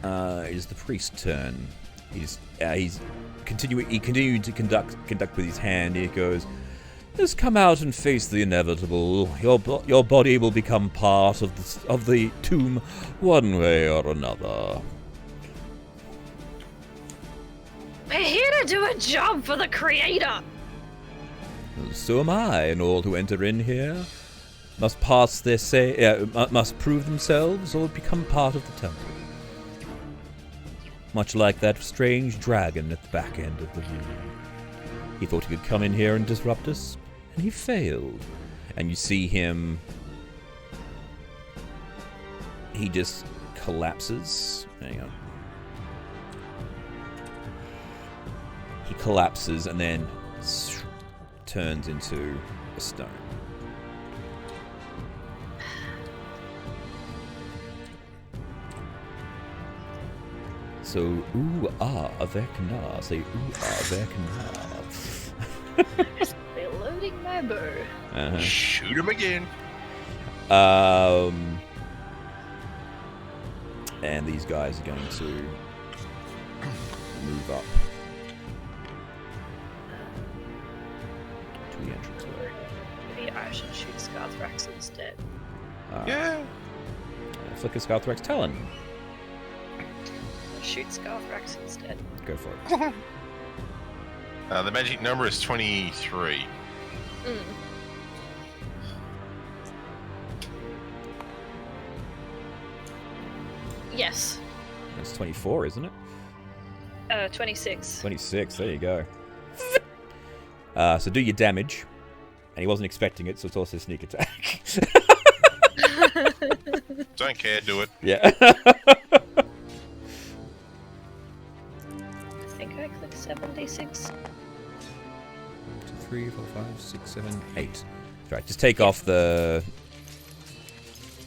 It is the priest's turn. He continued to conduct with his hand. He goes, "Just come out and face the inevitable. Your body will become part of the tomb one way or another." We're here to do a job for the creator! So am I, and all who enter in here must pass must prove themselves or become part of the temple. Much like that strange dragon at the back end of the room. He thought he could come in here and disrupt us, and he failed. And you see him. He just collapses. Hang on. He collapses and then turns into a stone. So, ooh, ah, avekna. Say, ooh, ah, avekna. Reloading my bow. Uh-huh. Shoot him again. And these guys are going to move up to the entranceway. Maybe I should shoot Scarthrax instead. Yeah. Flicker Scarthrax Talon. Shoot Scarthrax instead. Go for it. The magic number is 23. Yes. It's 24, isn't it? 26. 26, there you go. So do your damage. And he wasn't expecting it, so it's also a sneak attack. Don't care, do it. Yeah. I think I clicked 76. 2, 3, 4, 5, 6, 7, 8. Right, just take off the.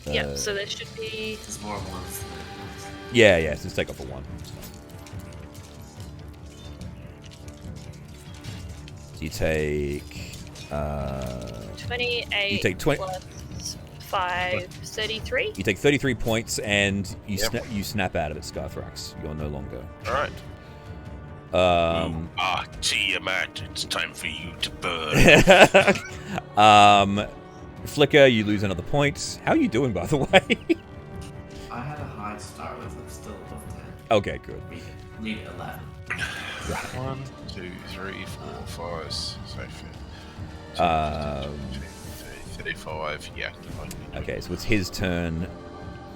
Yep, so there should be. There's more ones than ones. Yeah, so just take off a 1. So you take. 28. You take 20. Plus 5, 33. You take 33 points, and you Yep. you snap out of it, Scarthrax. You're no longer. Alright. Tiamat, it's time for you to burn. Flicker, you lose another point. How are you doing, by the way? I had a high to start with. I'm still Okay, good. Need 11. 1, 2, 3, 4, 5, 6, 35. Yeah. Okay, so it's his turn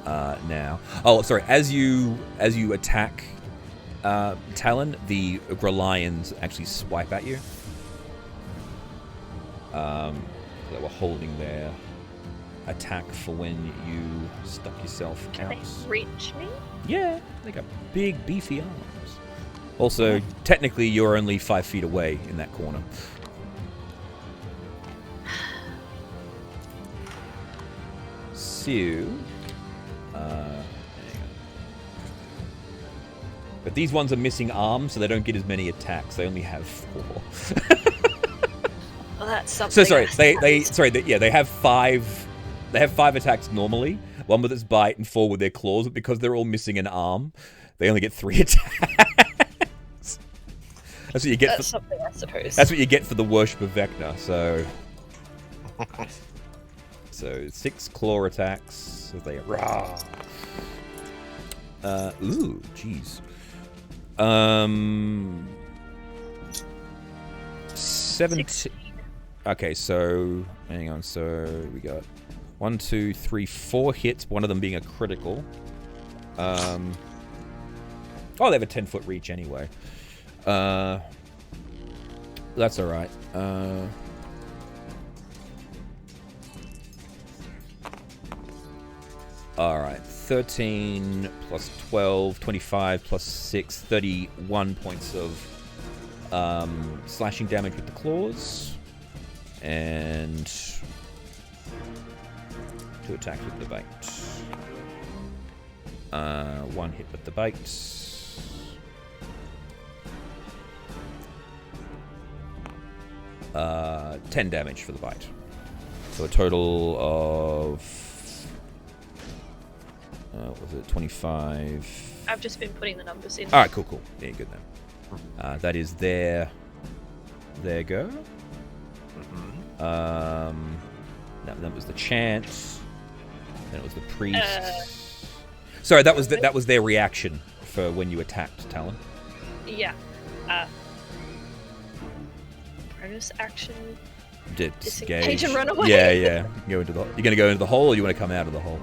now. Oh, sorry. As you attack Talon, the Grelions actually swipe at you. They were holding their attack for when you stuck yourself Can out. they reach me? Yeah, they got big, beefy arms. Also, technically, you're only 5 feet away in that corner. So, hang on. But these ones are missing arms, so they don't get as many attacks. They only have 4. Well, that's something. So sorry, they have 5. They have 5 attacks normally. 1 with its bite and 4 with their claws. But because they're all missing an arm, they only get 3 attacks. That's what you get. That's something, I suppose. That's what you get for the worship of Vecna. So 6 claw attacks as they rah. Ooh, jeez. 17. Okay, so hang on. So we got 1, 2, 3, 4 hits. One of them being a critical. Oh, they have a 10-foot reach anyway. That's all right. All right. 13 plus 12, 25 plus 6, 31 points of slashing damage with the claws. And 2 attacks with the bite. 1 hit with the bite. Uh, 10 damage for the bite. So a total of... what was it? 25... I've just been putting the numbers in. Alright, cool. Yeah, good then. That is their go. That was the chant. Then it was the priest. Sorry, that was their reaction for when you attacked Talon. Yeah. Bonus action. Disengage and run away. Yeah. You're gonna go into the hole, or you want to come out of the hole?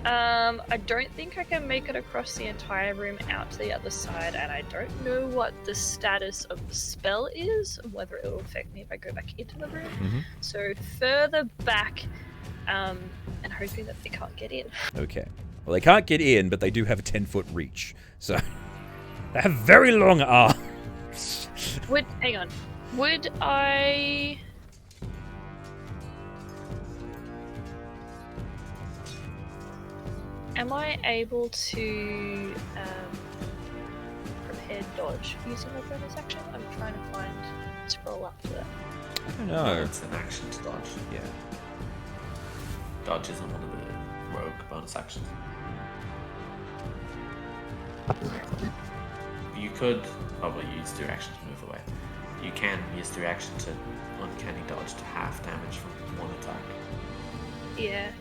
I don't think I can make it across the entire room out to the other side, and I don't know what the status of the spell is, and whether it will affect me if I go back into the room. Mm-hmm. So further back, and hoping that they can't get in. Okay. Well, they can't get in, but they do have a 10-foot reach, so they have very long arms. Hang on. Would I... Am I able to prepare dodge using my bonus action? I'm trying to scroll up to that. I don't know. It's an action to dodge. Yeah. Dodge isn't one of the rogue bonus actions. You could probably use 2 actions to move away. You can use 3 action to uncanny dodge to half damage from 1 attack. Yeah.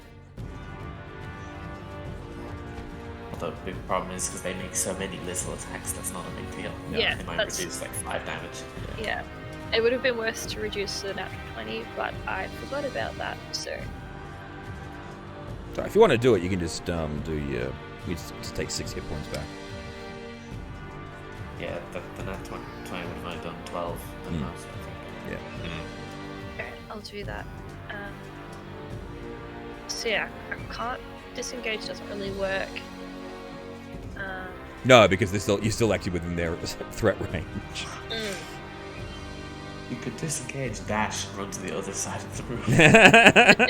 The big problem is because they make so many little attacks, that's not a big deal. Yeah, They might that's- reduce like 5 damage. Yeah. It would have been worse to reduce the natural 20, but I forgot about that, so... So if you want to do it, you can just you just take 6 hit points back. Yeah, the nat 20 would have done 12 the most, I think. Yeah. Okay, I'll do that. So yeah, I can't... Disengage doesn't really work. No, because you're still actually within their threat range. You could disengage, dash, and run to the other side of the room.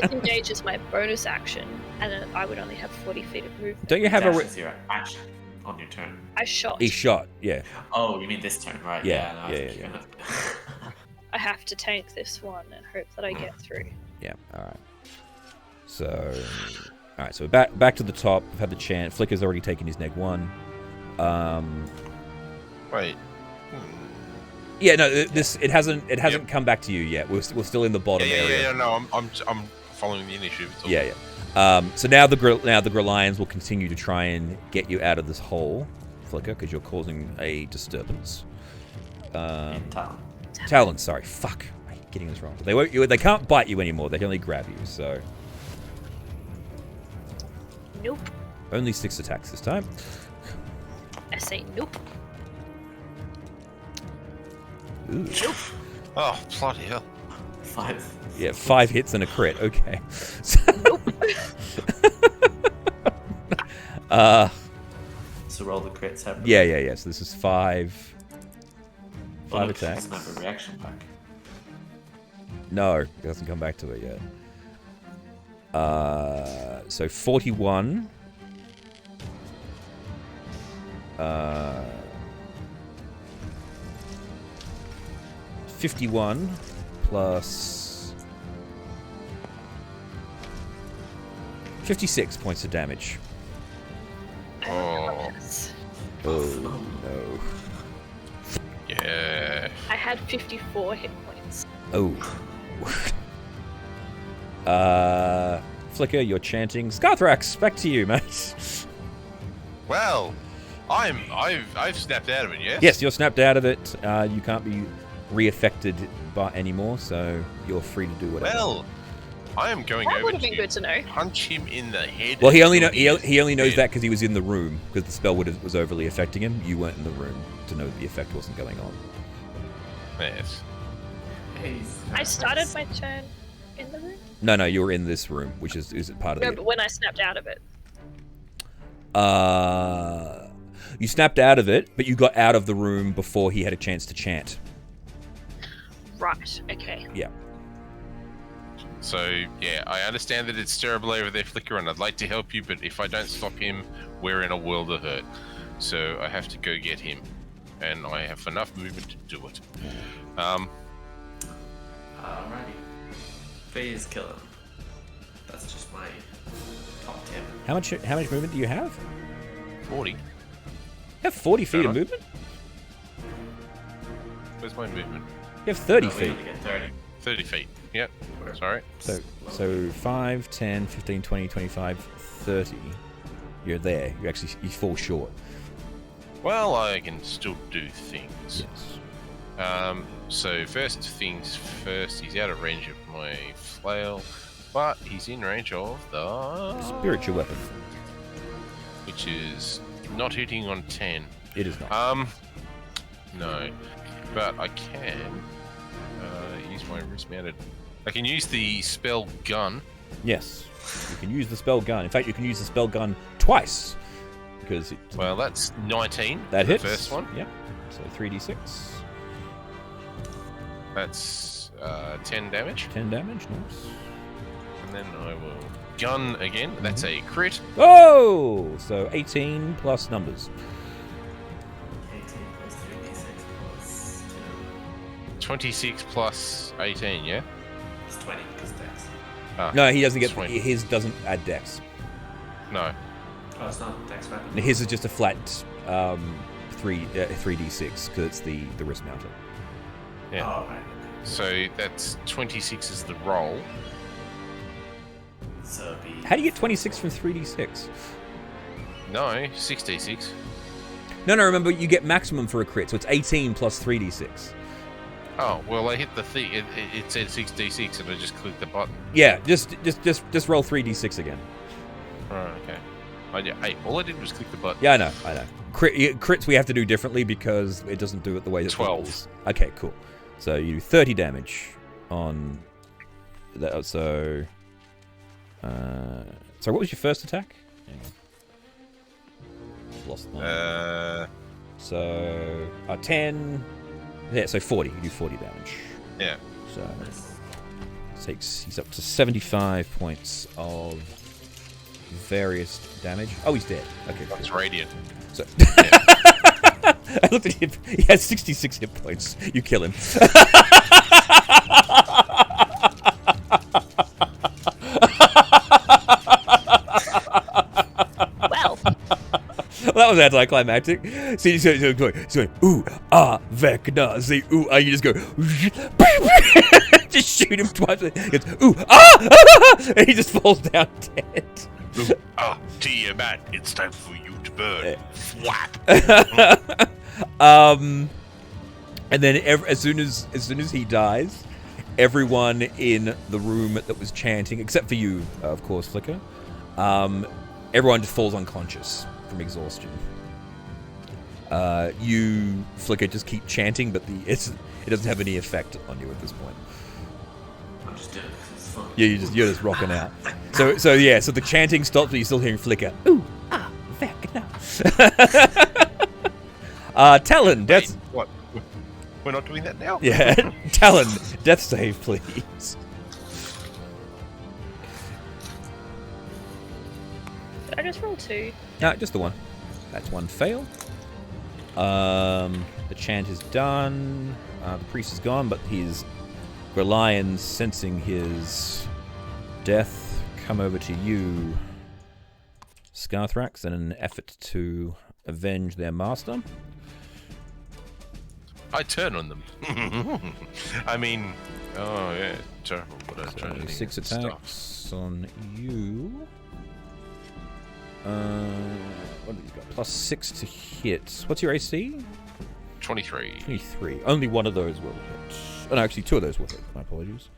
Disengage is my bonus action, and then I would only have 40 feet of movement. Don't you have Dash a... is your action on your turn. I shot. He shot, yeah. Oh, you mean this turn, right? Yeah, no, I think you're gonna- I have to tank this one and hope that I get through. Yeah, alright. So... Alright, so back to the top. We've had the chant. Flicker's already taken his neg 1. Wait. Yeah, no, it hasn't come back to you yet. We're still in the bottom area. No, I'm following the initiative. It's all Yeah, yeah. So now the Grillions will continue to try and get you out of this hole, Flicker, because you're causing a disturbance. Talon, sorry. Fuck. I'm getting this wrong. They can't bite you anymore. They can only grab you, so... Nope. Only 6 attacks this time. I say nope. Ooh. Nope. Oh, bloody hell. 5. Yeah, 5 hits and a crit. Okay. So roll the crit separately. Yeah. So this is 5 Well, look, attacks. It doesn't have a reaction pack. No, it hasn't come back to it yet. So 41. 51 plus 56 points of damage. Oh, Oh no. yeah. I had 54 hit points. Oh. Flicker, you're chanting. Scarthrax, back to you, mate. Well, I've snapped out of it, yes? Yes, you're snapped out of it. You can't be re-affected by anymore, so you're free to do whatever. Well, I am going That over would have been good to know. punch him in the head. Well, he until only knows dead. that because he was in the room, because the spell was overly affecting him. You weren't in the room to know that the effect wasn't going on. Yes. I started my turn in the room. No, you were in this room, which is part of No, the... but when I snapped out of it. You snapped out of it, but you got out of the room before he had a chance to chant. Right. Okay. Yeah. So, yeah, I understand that it's terrible over there, Flicker, and I'd like to help you, but if I don't stop him, we're in a world of hurt. So I have to go get him. And I have enough movement to do it. Alrighty. Phase killer. That's just my top tip. How much movement do you have? 40. You have 40 feet of Uh-huh. movement? Where's my movement? You have 30 No, we feet. only get 30. 30 feet. Yep. Sorry. So 5, 10, 15, 20, 25, 30. You're there. You fall short. Well, I can still do things. Yes. So first things first, he's out of range of my flail, but he's in range of the Spiritual weapon. which is not hitting on 10. It is not. No, but I can use my wrist-mounted. I can use the spell gun. Yes. You can use the spell gun. In fact, you can use the spell gun twice. Because Well, that's 19. that the hits. first one. Yep. So 3d6. That's 10 damage, 10 damage. Nice. and then I will gun again. That's a crit. Oh! So 18 plus numbers. 18 plus 3d6 plus 2. 26 plus 18. Yeah. It's 20 because dex. No, he doesn't get... Sweet. His doesn't add dex. No. Oh, it's not dex weapon. His is just a flat 3d6 because it's the wrist mounted. Yeah. Oh, right. So that's 26 is the roll. So it'd be... How do you get 26 from 3d6? No, 6d6. No, remember, you get maximum for a crit, so it's 18 plus 3d6. Oh, well, I hit the thing. It said 6d6 and I just clicked the button. Yeah, just roll 3d6 again. Right, okay. Hey, all I did was click the button. Yeah, I know. Crits we have to do differently because it doesn't do it the way that 12. rolls. Okay, cool. So you do 30 damage on that. So what was your first attack? Hang on. Lost mine. So 10. Yeah, so 40. You do 40 damage. Yeah. So he's up to 75 points of various damage. Oh, he's dead. Okay, cool. That's radiant. So I looked at him. He has 66 hit points. You kill him. Well, Well, that was anticlimactic. See, so ooh, ah, vec, na, see, ooh, ah, you just go, Just shoot him twice. He goes, ooh, ah! And he just falls down dead. Tiamat, it's time for you to burn. Flap. And then as soon as he dies, everyone in the room that was chanting, except for you, of course, Flicker, everyone just falls unconscious from exhaustion. You, Flicker, just keep chanting, but it doesn't have any effect on you at this point. I'm just doing it 'cause it's fun. Yeah, you're just rocking out. So the chanting stops, but you're still hearing Flicker. Ooh, Vecna. Talon, death. What? We're not doing that now? Yeah, Talon, death save, please. Did I just roll 2? No, just the one. That's one fail. The chant is done. The priest is gone, but his Grelions, sensing his death, come over to you, Scarthrax, in an effort to avenge their master. I turn on them. I mean, oh yeah, terrible. What I try to 6 attacks on you. What have you got? Plus 6 to hit. What's your AC? 23. 23. Only one of those will hit. Oh, no, actually, 2 of those will hit. My apologies.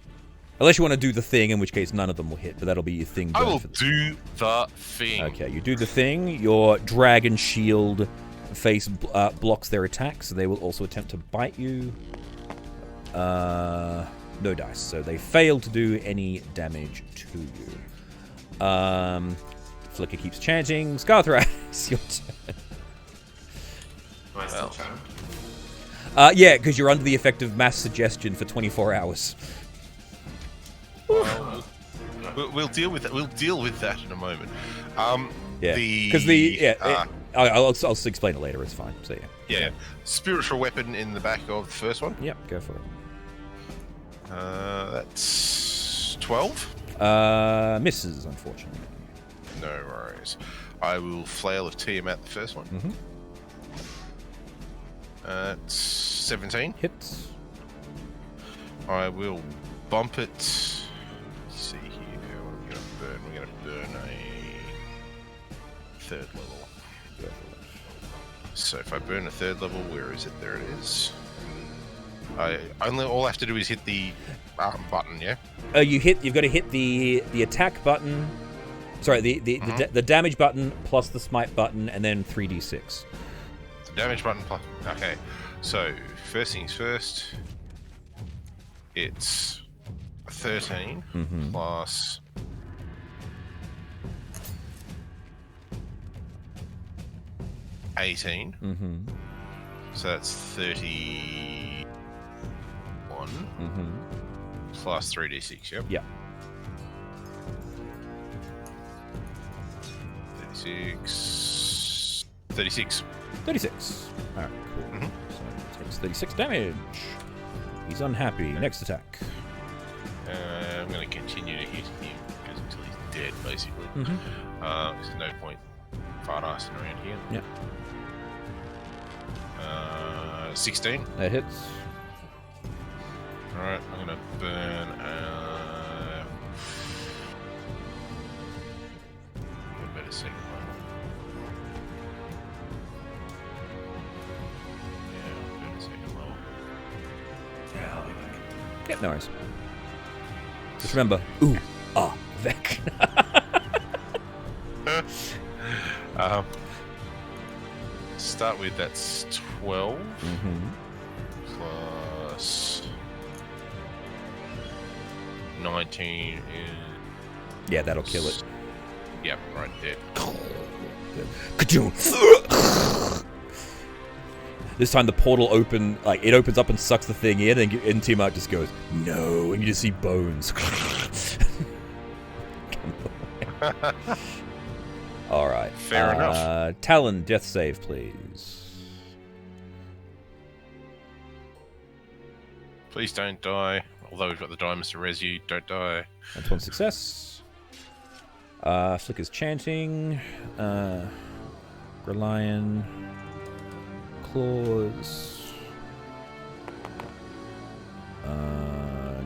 Unless you want to do the thing, in which case none of them will hit, but that'll be your thing. I will do the thing. Okay, you do the thing. Your dragon shield face blocks their attacks, so they will also attempt to bite you. No dice, so they fail to do any damage to you. Flicker keeps chanting. Scarthrax, your turn. Am I still charmed? Yeah, because you're under the effect of mass suggestion for 24 hours. Well, we'll deal with that. We'll deal with that in a moment. Yeah, because I'll explain it later. It's fine. So yeah, spiritual weapon in the back of the first one. Yep, go for it. That's 12. Misses, unfortunately. No worries. I will flail of Tiamat the first one. Mm-hmm. 17. Hits. I will bump it. Let's see here. What are we going to burn? We're going to burn a 3rd level. Go for it. So if I burn a 3rd level, where is it? There it is. All I have to do is hit the button, yeah? You've got to hit the attack button. Sorry, the damage button plus the smite button, and then 3d6. The damage button plus. Okay. So first things first. It's 13 plus. $18. So that's 31 plus 3d6. Yep. Yeah. 36. 36. Alright, cool. So he takes 36 damage. He's unhappy. Next attack. I'm going to continue to hit him because until he's dead, basically. There's no point fart-assing around here. Yeah. 16. That hits. Alright, I'm going to burn what better second one? Yeah, I'll burn a second level. Yeah, I'll be back. Yep, no worries. Just remember, Vec. Start with that's 12 plus 19 is. Yeah, that'll kill it. Yep, right there. Ka-choom. This time the portal it opens up and sucks the thing in, and Tiamat just goes, no, and you just see bones. Alright. Fair enough. Talon, death save, please. Please don't die. Although we've got the diamonds to res you, don't die. That's one success. Flicker's chanting. Grelion. Claws.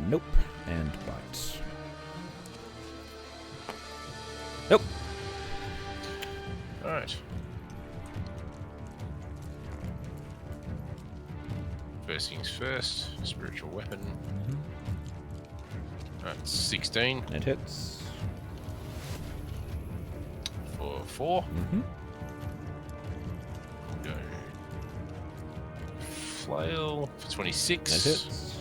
Nope. And bite. Nope. Alright. First things first, spiritual weapon. That's 16 It hits. for 4. Go. Flail for 26. It hits.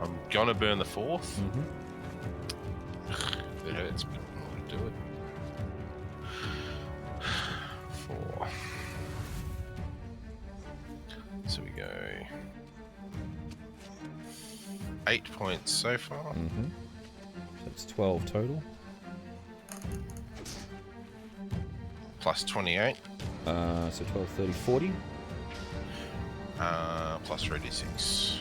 I'm gonna burn the 4th. It hurts, but I'm gonna do it. 4. So we go 8 points so far. That's 12 total. Plus 28. So 12, 30, 40. Plus 36.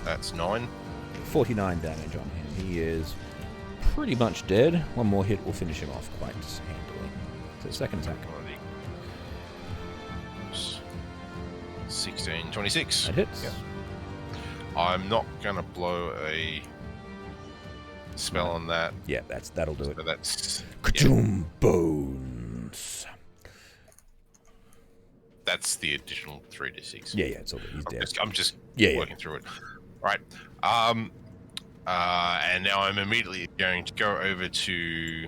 That's 9. 49 damage on him. He is pretty much dead. One more hit will finish him off quite handily. So second attack. 16, 26. That hits. Yeah. I'm not gonna blow a spell on that. Yeah, that'll do it. So that's Ka-choom, bones. that's the additional 3d6. Yeah, it's all good. He's dead. I'm just Yeah. working through it. Right. And now I'm immediately going to go over to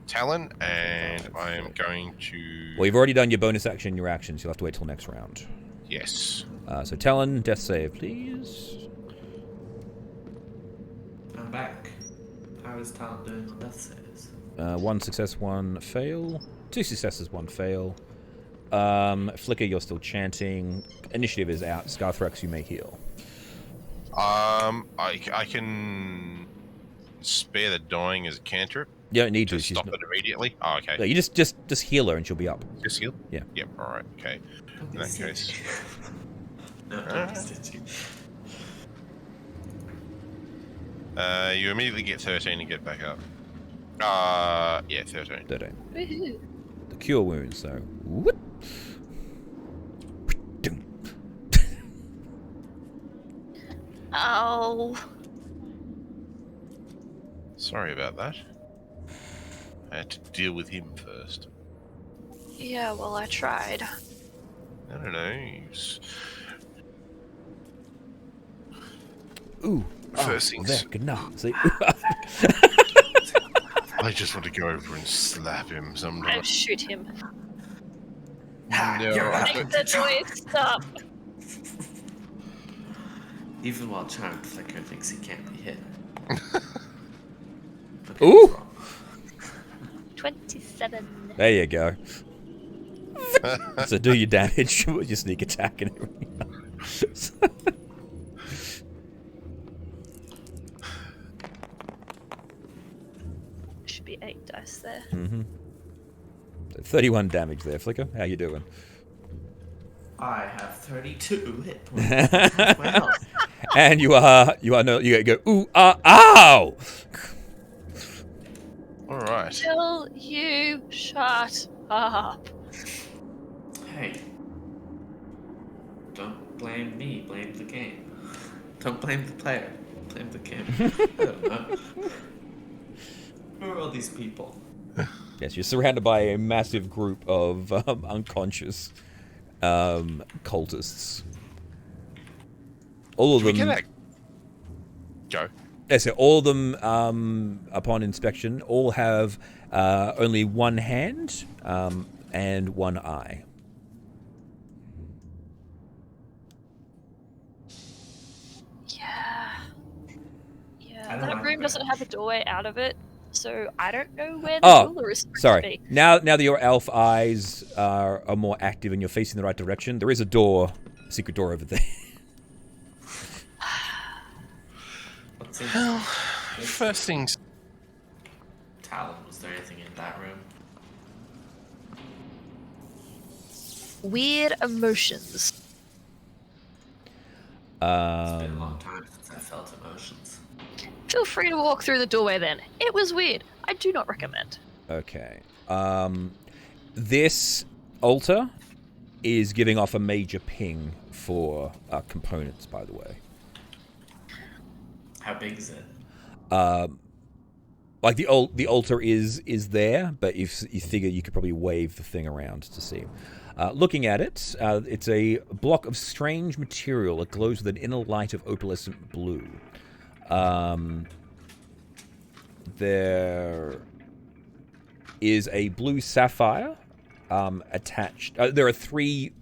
Talon, and I am going to. Well, you've already done your bonus action, your actions. You'll have to wait till next round. Yes. So Talon, death save, please. I'm back. How is Talon doing on death saves? 1 success, 1 fail. 2 successes, 1 fail. Flicker, you're still chanting. Initiative is out. Scarthrax, you may heal. I can spare the dying as a cantrip. You don't need to. Just She's stop not... it immediately. Oh, okay. No, you just heal her and she'll be up. Just heal? Yeah. Yep, alright, okay. In that case. No, don't be stitchy. You immediately get 13 and get back up. Yeah, 13. 13. Woohoo. The cure wounds, so. Whoop. Oh. Sorry about that. I had to deal with him first. Yeah, well, I tried. I don't know. Ooh. First Oh, things. there, good enough. See? I just want to go over and slap him And sometime. shoot him. No, You're I- Make the noise stop. Even while Charmed Flicker thinks he can't be hit. Look Ooh. what's wrong. 27. There you go. So do your damage with your sneak attack and everything else. Should be 8 dice there. So 31 damage there, Flicker. How you doing? I have 32 hit points. That's my health. And you go ooh ow. Alright. Till you shut up. Hey. Don't blame me, blame the game. Don't blame the player, blame the game. I don't know. Who are all these people? Yes, you're surrounded by a massive group of unconscious cultists. All of We can them. go. Yes, so all of them, upon inspection, all have only one hand and one eye. Yeah. I don't That like room that. doesn't have a doorway out of it, so I don't know where the Oh, ruler is supposed to sorry. be. Now that your elf eyes are more active and you're facing the right direction, there is a door, a secret door over there. What's in First things. Talon, was there anything in that room? Weird emotions. It's been a Um, long time since I felt emotions. Feel free to walk through the doorway then. It was weird. I do not recommend. okay. This altar is giving off a major ping for components, by the way. How big is it? Like the altar is there, but you figure you could probably wave the thing around to see. Looking at it, it's a block of strange material. It glows with an inner light of opalescent blue. There is a blue sapphire attached. There are 3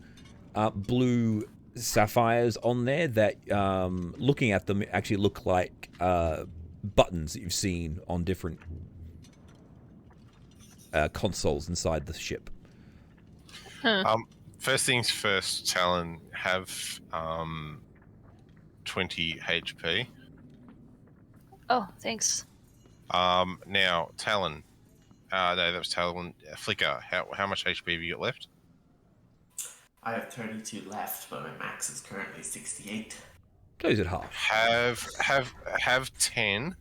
blue sapphires on there that, looking at them, actually look like buttons that you've seen on different consoles inside the ship. First things first, Talon, have 20 HP. Oh, thanks. Now, Talon. No, that was Talon. Flicker, how much HP have you got left? I have 32 left, but my max is currently 68. Close it half. Have 10.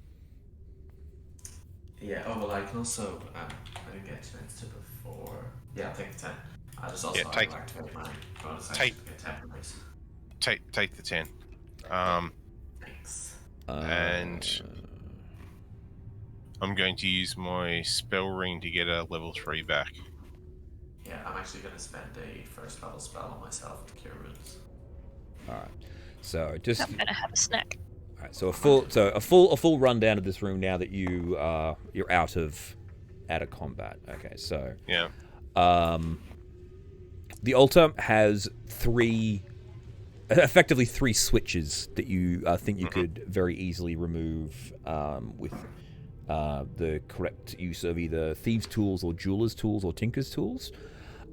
Yeah, oh, well, I can also, I didn't get a chance to before. Yeah, I'll take the 10. I just also activate my bonus action to get 10 memories. Take the 10. Thanks. And I'm going to use my spell ring to get a level 3 back. Yeah, I'm actually going to spend a first level spell on myself to cure wounds. Alright. So just I'm gonna have a snack. Alright, so a full rundown of this room now that you're out of combat. Okay, so Yeah. The altar has effectively three switches that you think you could very easily remove with the correct use of either thieves' tools or jewelers' tools or tinker's tools.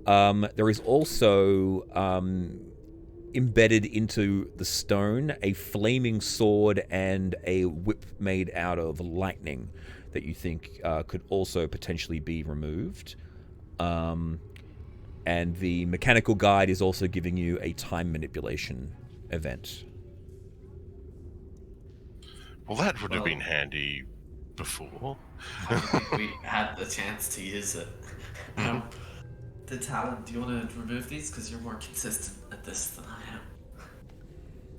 There is also embedded into the stone a flaming sword and a whip made out of lightning that you think could also potentially be removed. And the mechanical guide is also giving you a time manipulation event. Well, that would have been handy before. I don't think we had the chance to use it. The Talon, do you want to remove these? Because you're more consistent at this than I am.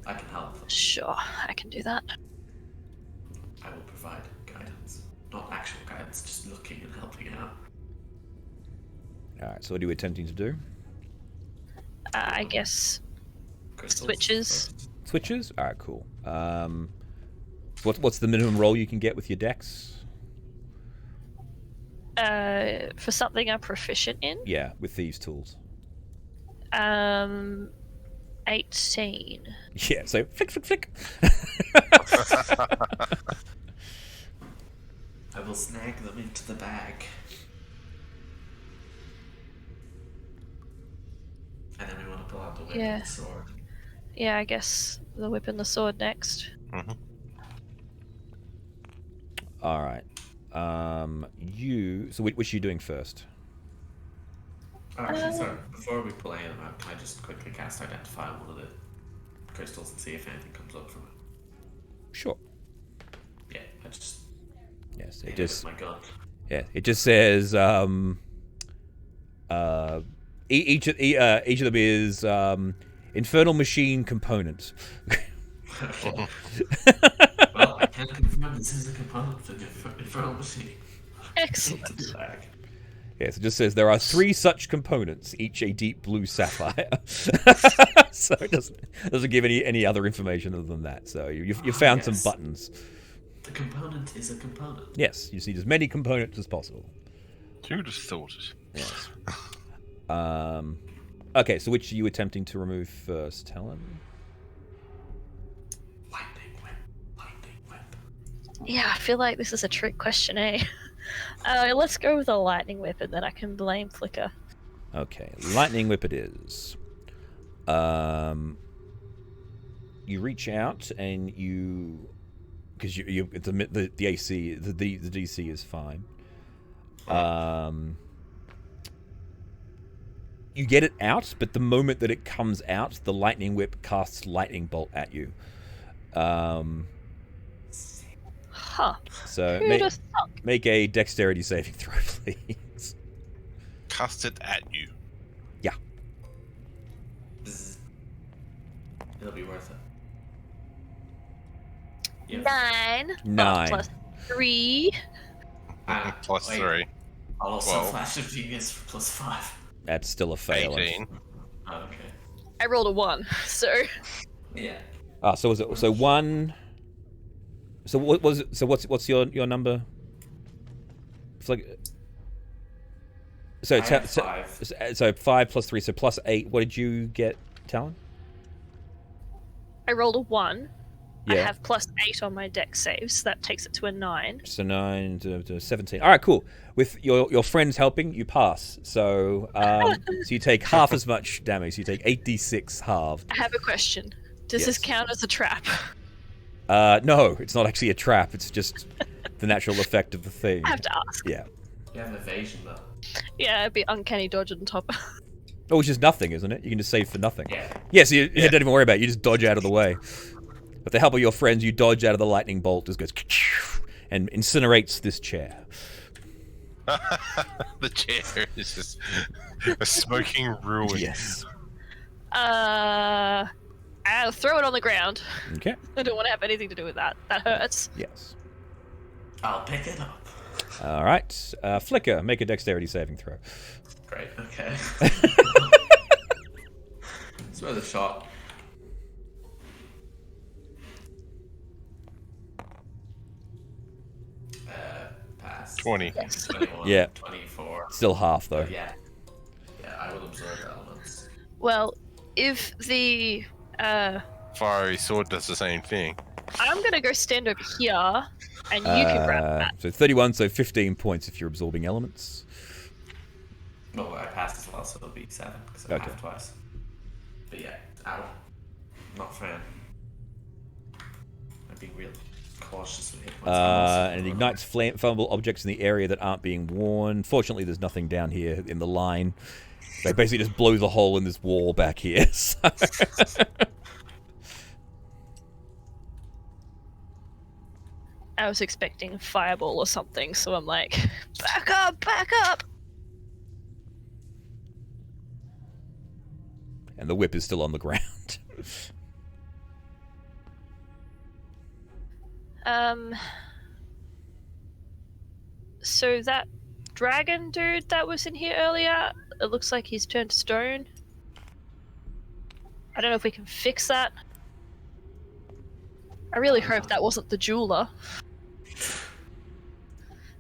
I can help. Sure, I can do that. I will provide guidance. Not actual guidance, just looking and helping out. Alright, so what are you attempting to do? I guess Crystals switches. first. Switches? Alright, cool. What's the minimum roll you can get with your dex? For something I'm proficient in. Yeah, with thieves' tools. 18. Yeah, so flick, flick, flick. I will snag them into the bag. And then we want to pull out the whip Yeah. and the sword. Yeah, I guess the whip and the sword next. Alright. So which are you doing first? Oh, actually, sorry. Before we pull any of them out, can I just quickly cast Identify on one of the crystals and see if anything comes up from it? Sure. Yeah, I just Yes, hit it it just with my gun. it just says each of them is Infernal Machine component. Okay. Well, I can confirm this is a component for the Infernal Machine. Excellent. Into the bag. Yes, it just says there are 3 such components, each a deep blue sapphire. So it doesn't give any other information other than that. So you found some yes. buttons. The component is a component. Yes, you need as many components as possible. Who'd have thought it? Yes. Okay, so which are you attempting to remove first, Talon? Lightning whip. Lightning whip. Yeah, I feel like this is a trick question, eh? Let's go with a lightning whip and then I can blame Flicker. Okay, lightning whip it is. You reach out and you, because the AC the DC is fine. You get it out, but the moment that it comes out, the lightning whip casts lightning bolt at you. Huh. So Who'd have thought? make a dexterity saving throw, please. Cast it at you. Yeah. It'll be worth it. Yeah. 9. 9. Plus 3. Plus Wait, 3. I'll also 12. flash of genius for plus 5. That's still a fail. 18. Oh, okay. I rolled a 1, so Yeah. Ah, so was it? So 1. So what was it? So what's your number? It's like. So I have 5. so 5 plus 3, so plus 8. What did you get, Talon? I rolled a 1. I Yeah. have plus 8 on my deck saves. That takes it to a 9. So 9 to 17. All right, cool. With your friends helping, you pass. So so you take half as much damage. You take 8d6 halved. I have a question. Does this Yes. count as a trap? No, it's not actually a trap. It's just the natural effect of the thing. I have to ask. Yeah. You have evasion, though. Yeah, it'd be uncanny dodge on top. Oh, which is nothing, isn't it? You can just save for nothing. Yeah. Yeah, so you don't even worry about it. You just dodge out of the way. With the help of your friends, you dodge out of the lightning bolt. Just goes and incinerates this chair. The chair is just a smoking ruin. Yes. I'll throw it on the ground. Okay. I don't want to have anything to do with that. That hurts. Yes. I'll pick it up. All right. Flicker, make a dexterity saving throw. Great, okay. It's worth a shot. Pass. 20. Yes. 21. Yeah. 24. Still half, though. Yeah. Yeah, I will absorb elements. Well, if the Fiery sword does the same thing. I'm gonna go stand over here, and you can grab that. So 31, so 15 points if you're absorbing elements. Well, I passed as well, so it'll be 7, because I Okay. passed twice. But yeah, ow. Not a fan. I'm being real cautious with hit points. And it ignites flammable objects in the area that aren't being worn. Fortunately, there's nothing down here in the line. They basically just blow the hole in this wall back here. So. I was expecting a fireball or something, so I'm like, back up, back up! And the whip is still on the ground. So that dragon dude that was in here earlier, it looks like he's turned to stone. I don't know if we can fix that. I really hope that wasn't the jeweler.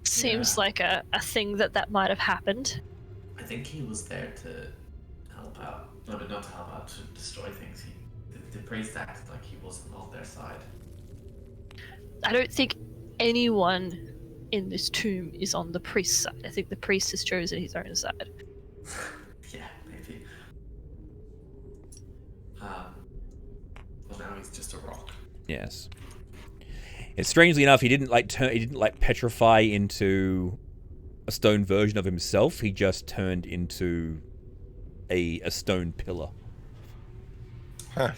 Seems Yeah. like a thing that might have happened. I think he was there to help out. No, but not to help out, to destroy things. The priest acted like he wasn't on their side. I don't think anyone in this tomb is on the priest's side. I think the priest has chosen his own side. Yeah, maybe. Well, now he's just a rock. Yes. And strangely enough, he didn't petrify into a stone version of himself. He just turned into a stone pillar. Huh.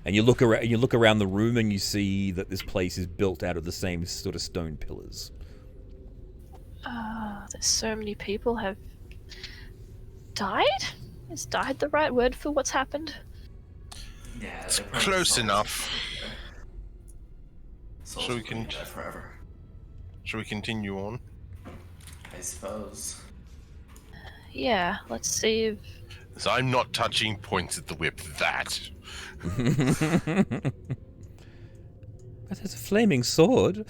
And you look around the room and you see that this place is built out of the same sort of stone pillars. There's so many people have died? Is died the right word for what's happened? Yeah, It's they're probably close souls enough. Souls So we will can- be there forever. Shall we continue on? I suppose. Yeah, let's see if... So I'm not touching points at the whip. That. But there's a flaming sword.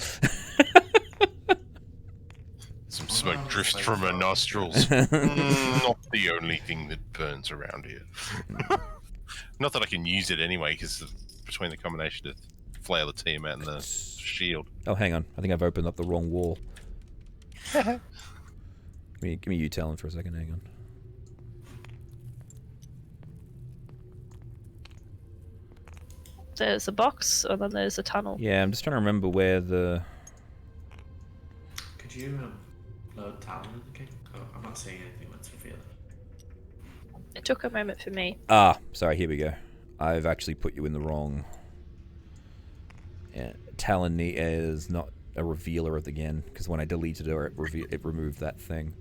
Some smoke Oh, drifts it's from her like- nostrils. Not the only thing that burns around here. Not that I can use it anyway, because between the combination of flail the team and the shield. Oh, hang on. I think I've opened up the wrong wall. Give me you, Talon, for a second. Hang on. There's a box, and then there's a tunnel. Yeah, I'm just trying to remember where the... Could you load Talon in the game? Oh, I'm not seeing anything that's revealed. It took a moment for me. Ah, sorry, here we go. I've actually put you in the wrong... Yeah, Talon is not a revealer of the again, because when I deleted her, it removed that thing.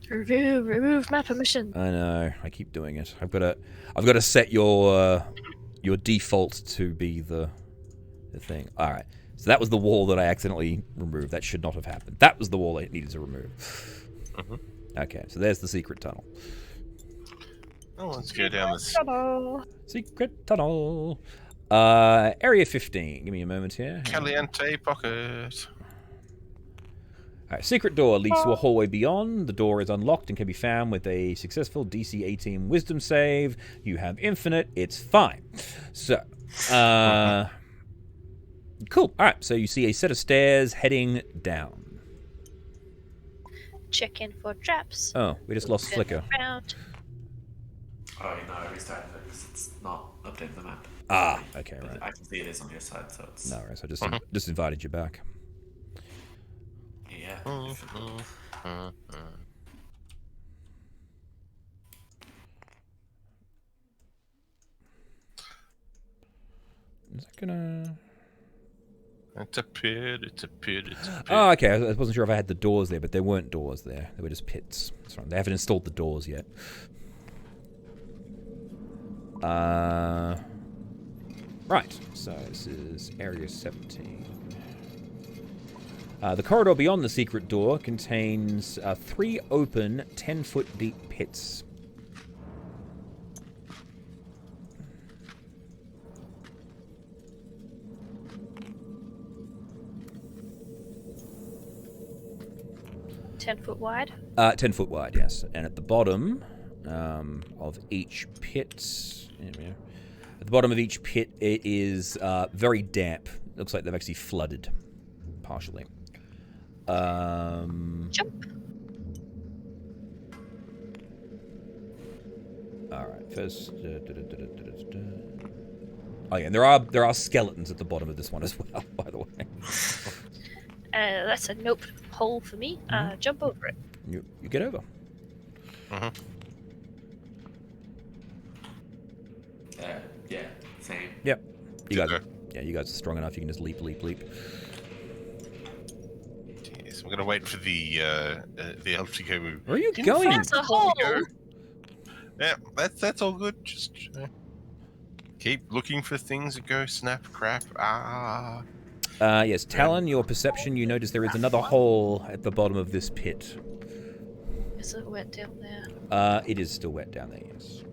Remove my permission. I know, I keep doing it. I've got to set your your default to be the thing. All right. So that was the wall that I accidentally removed. That should not have happened. That was the wall I needed to remove. Okay, so there's the secret tunnel. Oh, let's go down this. Secret tunnel. Area 15. Give me a moment here. Caliente pocket. Alright, secret door leads to a hallway beyond. The door is unlocked and can be found with a successful DC 18 wisdom save. You have infinite. It's fine. So, cool. Alright, so you see a set of stairs heading down. Check in for traps. Oh, we just lost Flicker. Found. Oh, I restarted it because it's not updated the map. Ah, okay, But right. I can see it is on your side, so it's... No, right, so I just invited you back. Yeah. Is that gonna... It's a pit, it's a pit, it's a pit. Oh, okay. I wasn't sure if I had the doors there, but there weren't doors there. They were just pits. That's right. They haven't installed the doors yet. Right. So this is Area 17. The corridor beyond the secret door contains 3 open, 10-foot deep pits. $10 wide. 10 foot wide, yes. And at the bottom of each pit, at the bottom of each pit, it is very damp. Looks like they've actually flooded, partially. Jump. All right. First. Oh yeah, and there are skeletons at the bottom of this one as well. By the way. That's a nope hole for me. Jump over it. You get over. Yeah, same. Yep. You guys. Okay. Yeah, you guys are strong enough. You can just leap. Yes, we're gonna wait for the elf to go. Where are you going? That's a hole. Yeah, that's all good. Just keep looking for things that go snap, crap. Yes, Talon, your perception, you notice there is another hole at the bottom of this pit. Is it wet down there? It is still wet down there, yes.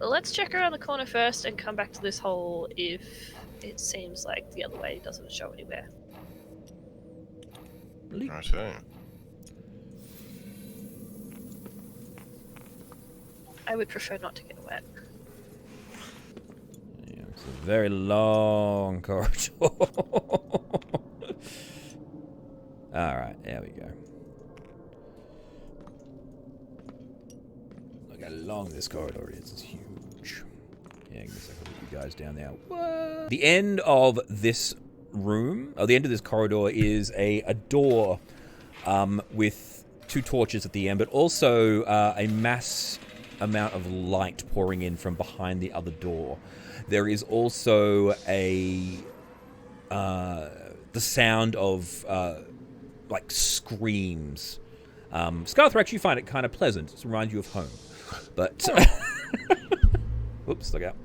Let's check around the corner first and come back to this hole if it seems like the other way doesn't show anywhere. Righto. I would prefer not to get wet. Yeah, it's a very long corridor. Alright, there we go. Look how long this corridor is. It's huge. Yeah, give me a second. I'll put you guys down there. What? The end of this room, or the end of this corridor, is a door with 2 torches at the end, but also a mass amount of light pouring in from behind the other door. There is also the sound of like screams. Scarthrax, you find it kind of pleasant. It reminds you of home, but whoops, look out.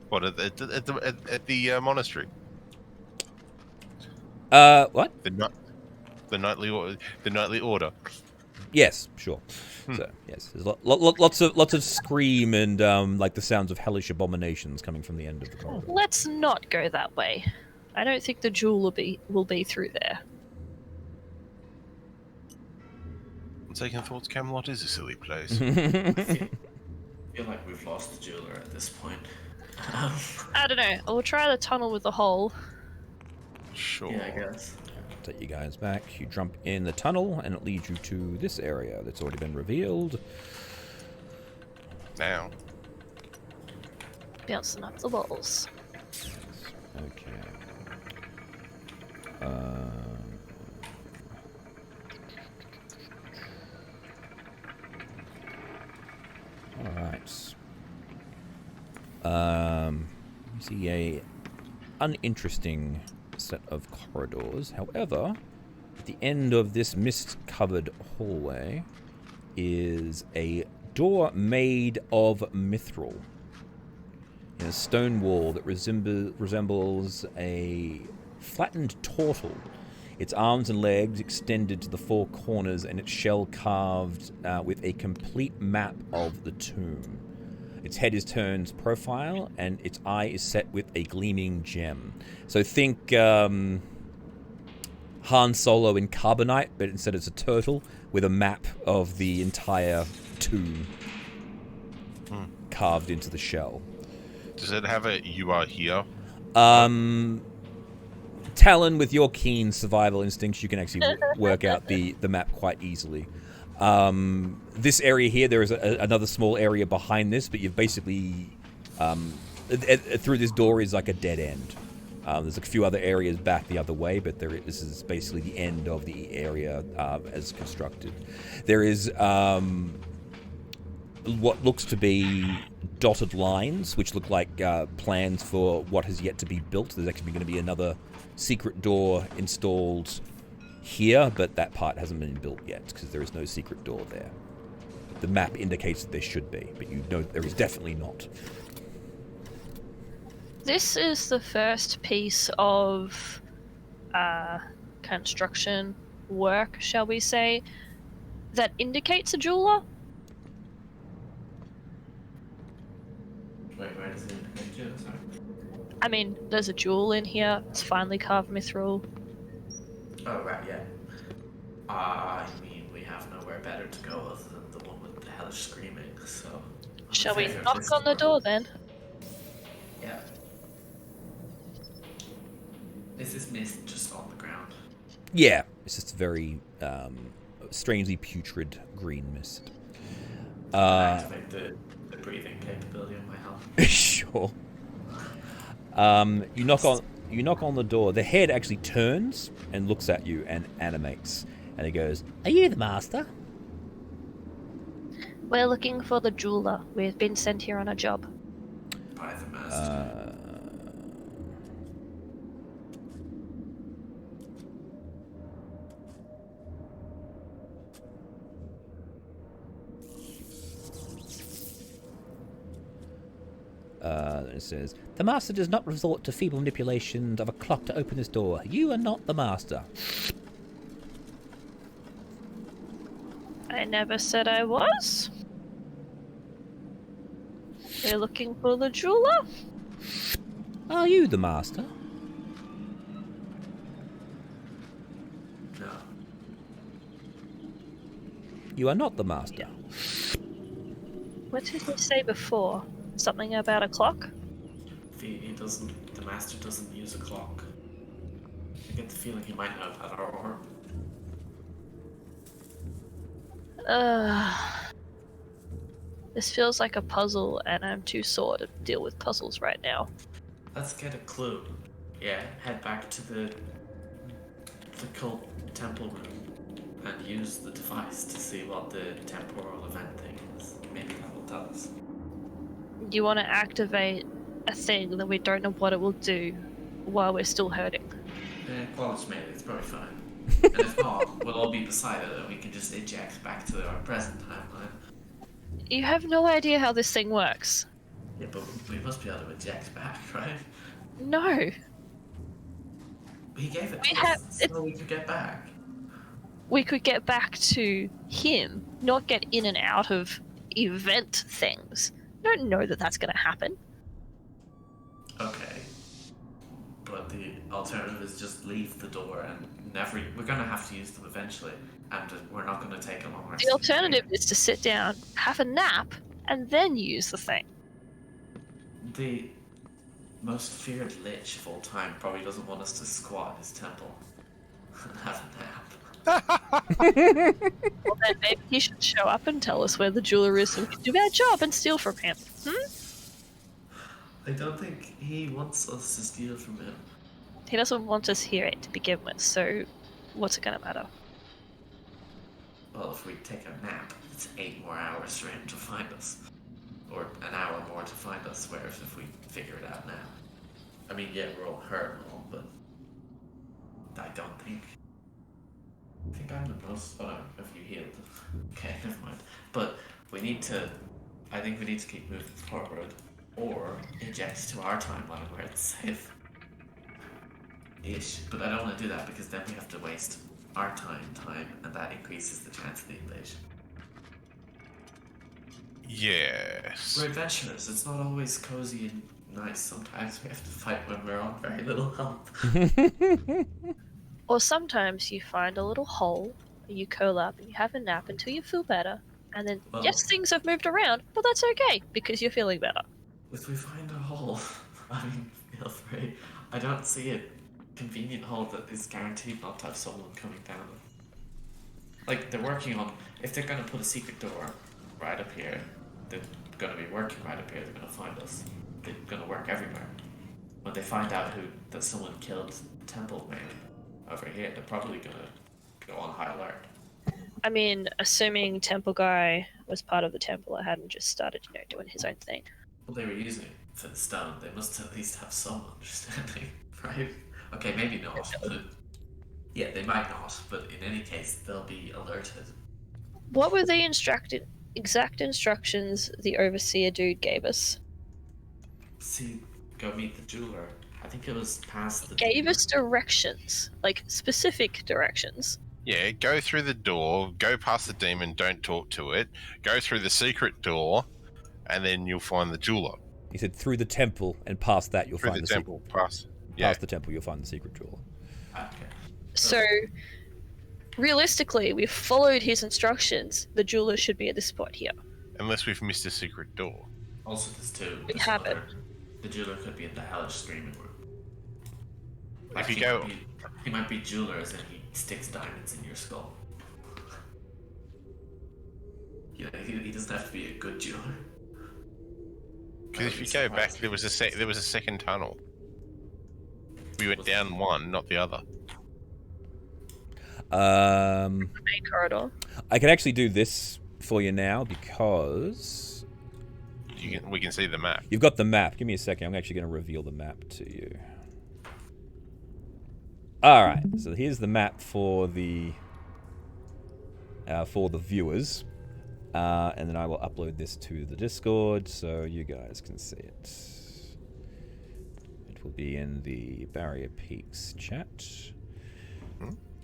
What at the monastery? What? The nightly order. Yes, sure. So yes, there's lots of scream and like the sounds of hellish abominations coming from the end of the corridor. Let's not go that way. I don't think the jewel will be through there. On second thoughts, Camelot is a silly place. I feel like we've lost the jeweler at this point. I don't know. We'll try the tunnel with the hole. Sure. Yeah, I guess. Take you guys back. You jump in the tunnel, and it leads you to this area that's already been revealed. Now. Bouncing up the walls. Okay. All right. You see a uninteresting set of corridors. However, at the end of this mist-covered hallway is a door made of mithril. in a stone wall that resembles a flattened turtle. Its arms and legs extended to the four corners, and its shell carved with a complete map of the tomb. Its head is turned profile, and its eye is set with a gleaming gem. So think Han Solo in Carbonite, but instead it's a turtle with a map of the entire tomb carved into the shell. Does it have a "you are here"? Talon, with your keen survival instincts, you can actually work out the map quite easily. This area here, there is another small area behind this, but you've basically through this door is like a dead end. There's a few other areas back the other way, but this is basically the end of the area as constructed. There is what looks to be dotted lines, which look like plans for what has yet to be built. There's actually going to be another secret door installed here, but that part hasn't been built yet because there is no secret door there. The map indicates that there should be, but you know there is definitely not. This is the first piece of construction work, shall we say, that indicates a jeweler. Wait, where does it indicate jeweler? Sorry. I mean, there's a jewel in here. It's finely carved mithril. Oh, right, yeah. I mean, we have nowhere better to go other than the one with the hellish screaming, so... Shall we knock on the door then? Yeah. Is this mist just on the ground? Yeah, it's just a very strangely putrid green mist. Activate the breathing capability on my helm. Sure. You knock on the door. The head actually turns and looks at you and animates. And it goes, "Are you the master?" We're looking for the jeweler. We've been sent here on a job. By the master. It says, "The master does not resort to feeble manipulations of a clock to open this door. You are not the master." I never said I was. We're looking for the jeweler. Are you the master? No. You are not the master. What did he say before? Something about a clock? He doesn't... The master doesn't use a clock. I get the feeling he might know about our orb. This feels like a puzzle, and I'm too sore to deal with puzzles right now. Let's get a clue. Yeah, head back to the cult temple room and use the device to see what the temporal event thing is. Maybe that will tell us. You want to activate a thing that we don't know what it will do while we're still hurting. Kwalish made it, it's probably fine. And if not, we'll all be beside it and we can just eject back to our present timeline. You have no idea how this thing works. Yeah, but we must be able to eject back, right? No. He gave it We to have- us so we could get back. We could get back to him, not get in and out of event things. I don't know that that's going to happen. Okay. But the alternative is just leave the door and never... We're going to have to use them eventually. And we're not going to take a long rest. The alternative is to sit down, have a nap, and then use the thing. The most feared lich of all time probably doesn't want us to squat in his temple and have a nap. Well, then maybe he should show up and tell us where the jeweler is so we can do our job and steal from him. I don't think he wants us to steal from him. He doesn't want us here to begin with, so what's it going to matter? Well, if we take a nap, it's 8 more hours for him to find us. Or an hour more to find us, whereas if we figure it out now. I mean, yeah, we're all hurt and all, but I don't think... I think I'm the most... Oh no, have you healed? Okay, never mind. But we need to... I think we need to keep moving forward. or inject to our timeline where it's safe. Ish. But I don't want to do that because then we have to waste our time, and that increases the chance of the invasion. Yes. We're adventurers. It's not always cozy and nice. Sometimes we have to fight when we're on very little health. Or sometimes you find a little hole, and you curl up and you have a nap until you feel better. And then, Well- yes, things have moved around, but that's okay because you're feeling better. If we find a hole, I mean, feel free. I don't see a convenient hole that is guaranteed not to have someone coming down. Like, they're working on... If they're going to put a secret door right up here, they're going to be working right up here, they're going to find us. They're going to work everywhere. When they find out that someone killed Temple Man over here, they're probably going to go on high alert. I mean, assuming Temple Guy was part of the temple, I hadn't just started, doing his own thing. Well, they were using it for the stone. They must at least have some understanding, right? Okay, maybe not, but... Yeah, they might not, but in any case, they'll be alerted. What were the exact instructions the overseer dude gave us? See, go meet the jeweler. I think it was past the... Gave us directions, like specific directions. Yeah, go through the door, go past the demon, don't talk to it, go through the secret door, and then you'll find the jeweler. He said through the temple, and past that you'll Through find the the temple, secret. Past the temple, you'll find the secret jeweler. Okay. So, realistically, we've followed his instructions. The jeweler should be at this spot here. Unless we've missed a secret door. Also, there's two. We There's haven't. another- The jeweler could be in the hellish screaming room. If you he go- might he might be jewelers and he sticks diamonds in your skull. He doesn't have to be a good jeweler. Because if you go back, there was a second tunnel. We went down one, not the other. Main corridor. I can actually do this for you now because We can see the map. you've got the map. Give me a second. I'm actually going to reveal the map to you. All right. So here's the map for the viewers, and then I will upload this to the Discord so you guys can see it. It will be in the Barrier Peaks chat.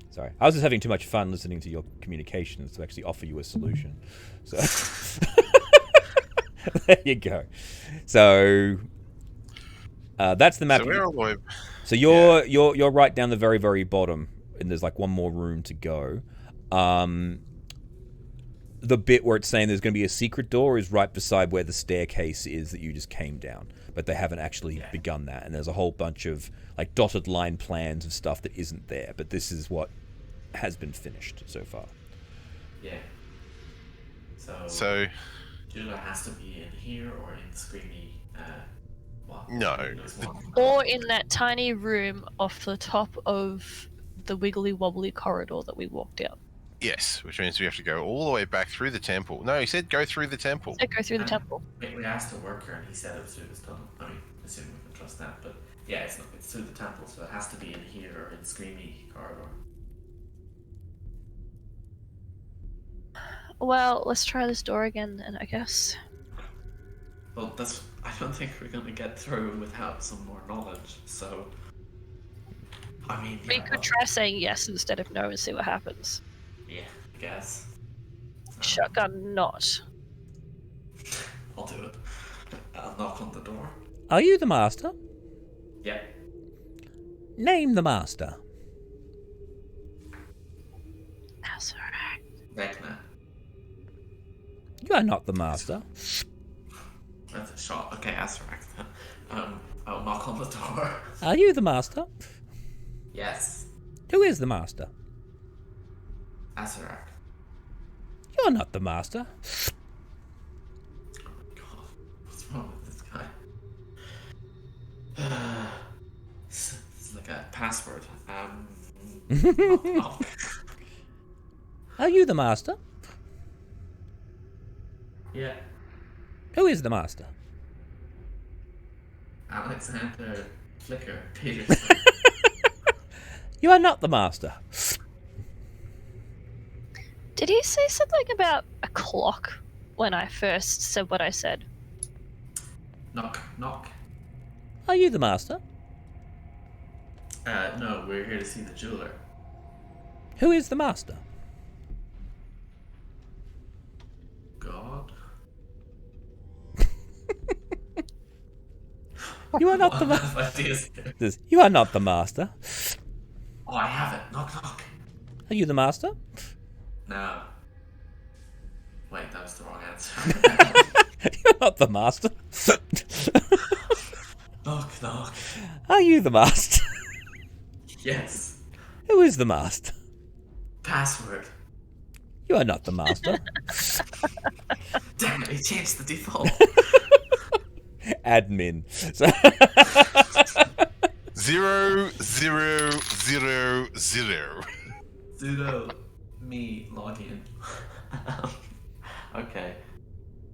Sorry, I was just having too much fun listening to your communications to actually offer you a solution. So there you go. So that's the map. So we're all the way... So you're right down the very, very bottom, and there's like one more room to go. The bit where it's saying there's going to be a secret door is right beside where the staircase is that you just came down, but they haven't actually begun that. And there's a whole bunch of like dotted line plans of stuff that isn't there, but this is what has been finished so far. Yeah. So... Jeweler has to be in here or in Screamy. No. There's one. Or in that tiny room off the top of the wiggly wobbly corridor that we walked out. Yes, which means we have to go all the way back through the temple. No, he said go through the temple. So go through the temple. We asked a worker and he said it was through this tunnel. I mean, assuming we can trust that, but yeah, it's through the temple, so it has to be in here or in Screamy corridor. Well, let's try this door again then, I guess. Well, I don't think we're gonna get through without some more knowledge, so... I mean, We could try saying yes instead of no and see what happens. Yeah, I guess. Shotgun not. I'll do it. I'll knock on the door. Are you the master? Yeah. Name the master. That's alright. Vecna. You are not the master. That's a shot. Okay, Azarak then. I'll knock on the door. Are you the master? Yes. Who is the master? Azarak. You're not the master. Oh my god. What's wrong with this guy? It's like a password. Knock, knock. Are you the master? Yeah. Who is the master? Alexander Flicker Peterson. You are not the master. Did he say something about a clock when I first said what I said? Knock, knock. Are you the master? No, we're here to see the jeweler. Who is the master? God. You are not the What master. ideas there? You are not the master. Oh, I have it. Knock, knock. Are you the master? No. Wait, that was the wrong answer. You're not the master. Knock, knock. Are you the master? Yes. Who is the master? Password. You are not the master. Damn it, he changed the default. Admin. So 0, 0, 0, 0. Sudo me login. Okay.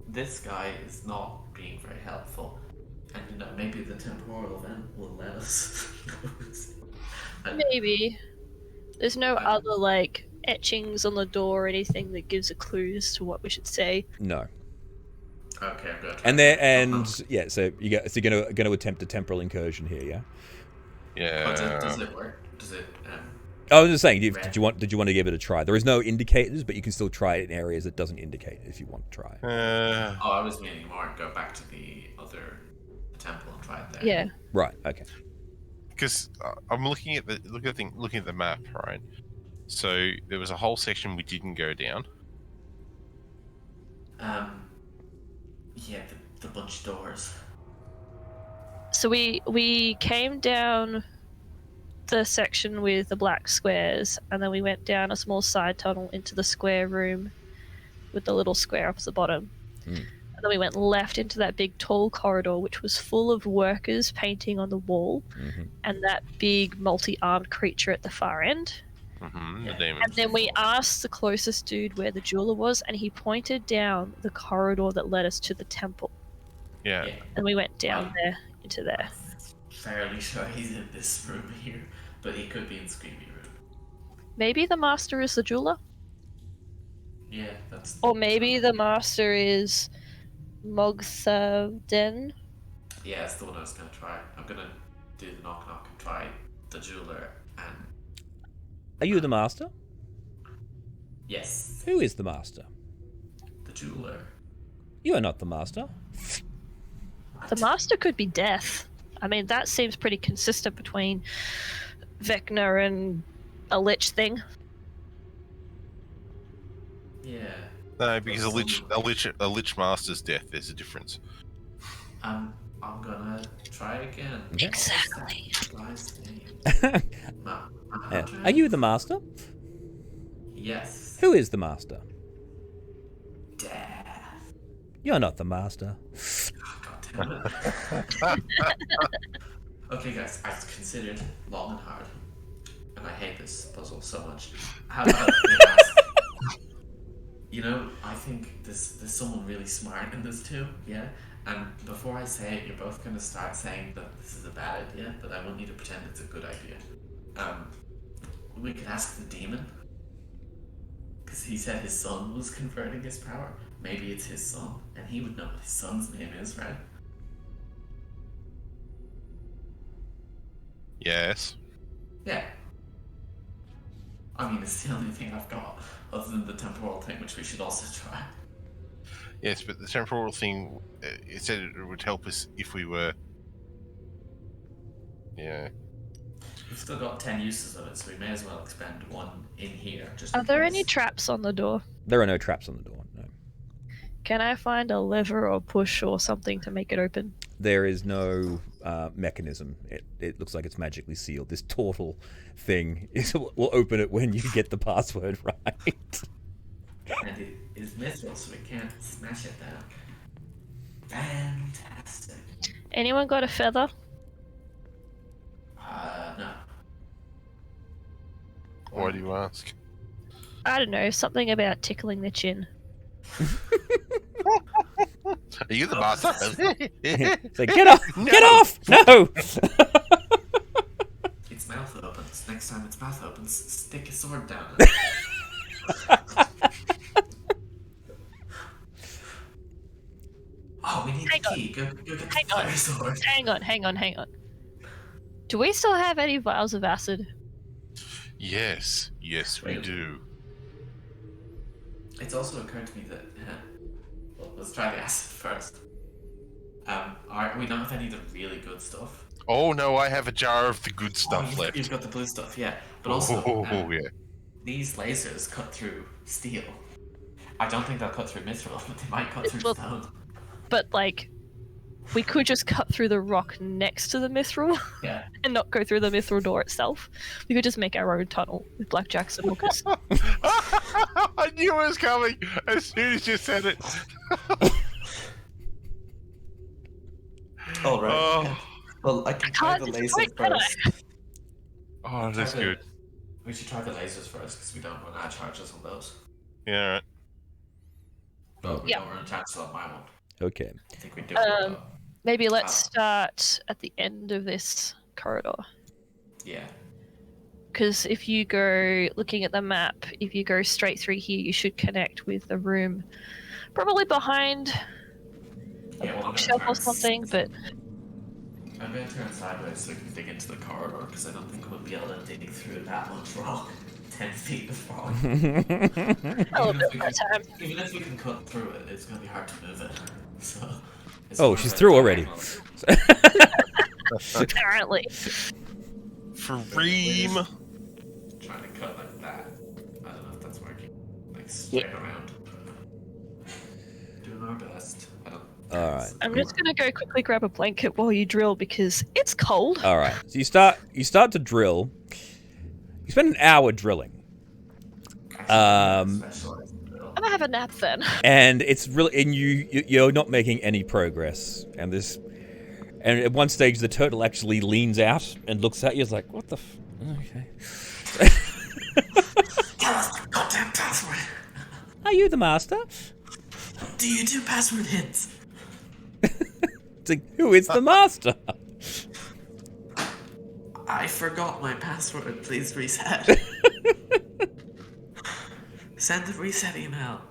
This guy is not being very helpful. And maybe the temporal event will let us. Maybe. There's no other, etchings on the door or anything that gives a clue as to what we should say. no. Okay, I'm good. So you're gonna attempt a temporal incursion here, yeah? Yeah. Does it work? Does it? I was just saying, did you want to give it a try? There is no indicators, but you can still try it in areas it doesn't indicate if you want to try. I was meaning more go back to the other temple and try it there. Yeah. Right. Okay. Because I'm looking at the map, right? So there was a whole section we didn't go down. Yeah, the bunch of doors. So we came down the section with the black squares, and then we went down a small side tunnel into the square room with the little square off the bottom. And then we went left into that big tall corridor, which was full of workers painting on the wall, and that big multi-armed creature at the far end. The demon. And then we asked the closest dude where the jeweler was, and he pointed down the corridor that led us to the temple. Yeah. And we went down there, into there. Fairly sure he's in this room here, but he could be in Screamy Room. Maybe the master is the jeweler? Yeah, that's. Or maybe the master is Mogthavden? Yeah, it's the one I was gonna try. I'm gonna do the knock knock and try the jeweler and. Are you the master? Yes, Who is the master? the jeweler. You are not the master. The master could be death. I mean, that seems pretty consistent between Vecna and a lich thing. Yeah. No, because a lich master's death. There's a difference. I'm gonna try again. Exactly. Guy's name. Are you the master? Yes. Who is the master? Death. You're not the master. God damn it. Okay, guys, I've considered long and hard, and I hate this puzzle so much. How about we ask? I think there's someone really smart in this too, yeah? And before I say it, you're both gonna start saying that this is a bad idea, but I want you to pretend it's a good idea. We could ask the demon, because he said his son was converting his power. Maybe it's his son, and he would know what his son's name is, right? Yes. Yeah. I mean, it's the only thing I've got, other than the temporal thing, which we should also try. Yes, but the temporal thing, it said it would help us if we were. Yeah. We've still got 10 uses of it, so we may as well expend one in here. Just Are there in any case. traps on the door? There are no traps on the door. No. Can I find a lever or push or something to make it open? There is no mechanism. It looks like it's magically sealed. This turtle thing will open it when you get the password right. And it is mithril, so we can't smash it down. Fantastic. Anyone got a feather? No. Why do you ask? I don't know, something about tickling the chin. Are you the master? It's like, get off! No. Get off! No! Its mouth opens. Next time its mouth opens, stick a sword down it. Oh, we need Hey hang on. Key, go get the Hang on. fire sword. Hang on. Do we still have any vials of acid? Yes, we Wait. do. It's also occurred to me that well, let's try the acid first. We don't have any of the really good stuff. Oh no, I have a jar of the good stuff left. You've got the blue stuff, yeah. But also, yeah. these lasers cut through steel. I don't think they'll cut through mithril, but they might cut through Well- stone. But like, we could just cut through the rock next to the mithril Yeah. and not go through the mithril door itself. We could just make our own tunnel with blackjacks and hookers. I knew it was coming as soon as you said it. All right. Oh. Well, I can try the can't lasers destroy that. first. Oh, that's good. We should try the lasers first because we don't run out of charges on those. Yeah, all right. But we Yeah. don't run chances on my one. Okay. I think we do. Maybe let's start at the end of this corridor. Yeah. Because if you go looking at the map, if you go straight through here, you should connect with the room, probably behind a Yeah, well, I'm bookshelf gonna or something. But I'm going to turn sideways so we can dig into the corridor because I don't think we'll be able to dig through that much rock. 10 feet of rock. a little bit more time. Even if we can cut through it, it's going to be hard to move it. So. Oh, she's through already. Apparently. Freem. Trying to cut like that. I don't know if that's working. Like straight around. Doing our best. I don't. Alright. I'm just gonna go quickly grab a blanket while you drill because it's cold. Alright. So you start to drill. You spend an hour drilling. Specialized in drill. I'm gonna have a nap then. And it's really, and you're not making any progress. And at one stage the turtle actually leans out and looks at you. It's like, what the? Okay. Tell us the goddamn password. Are you the master? Do you do password hints? It's like, who is the master? I forgot my password. Please reset. Send the reset email.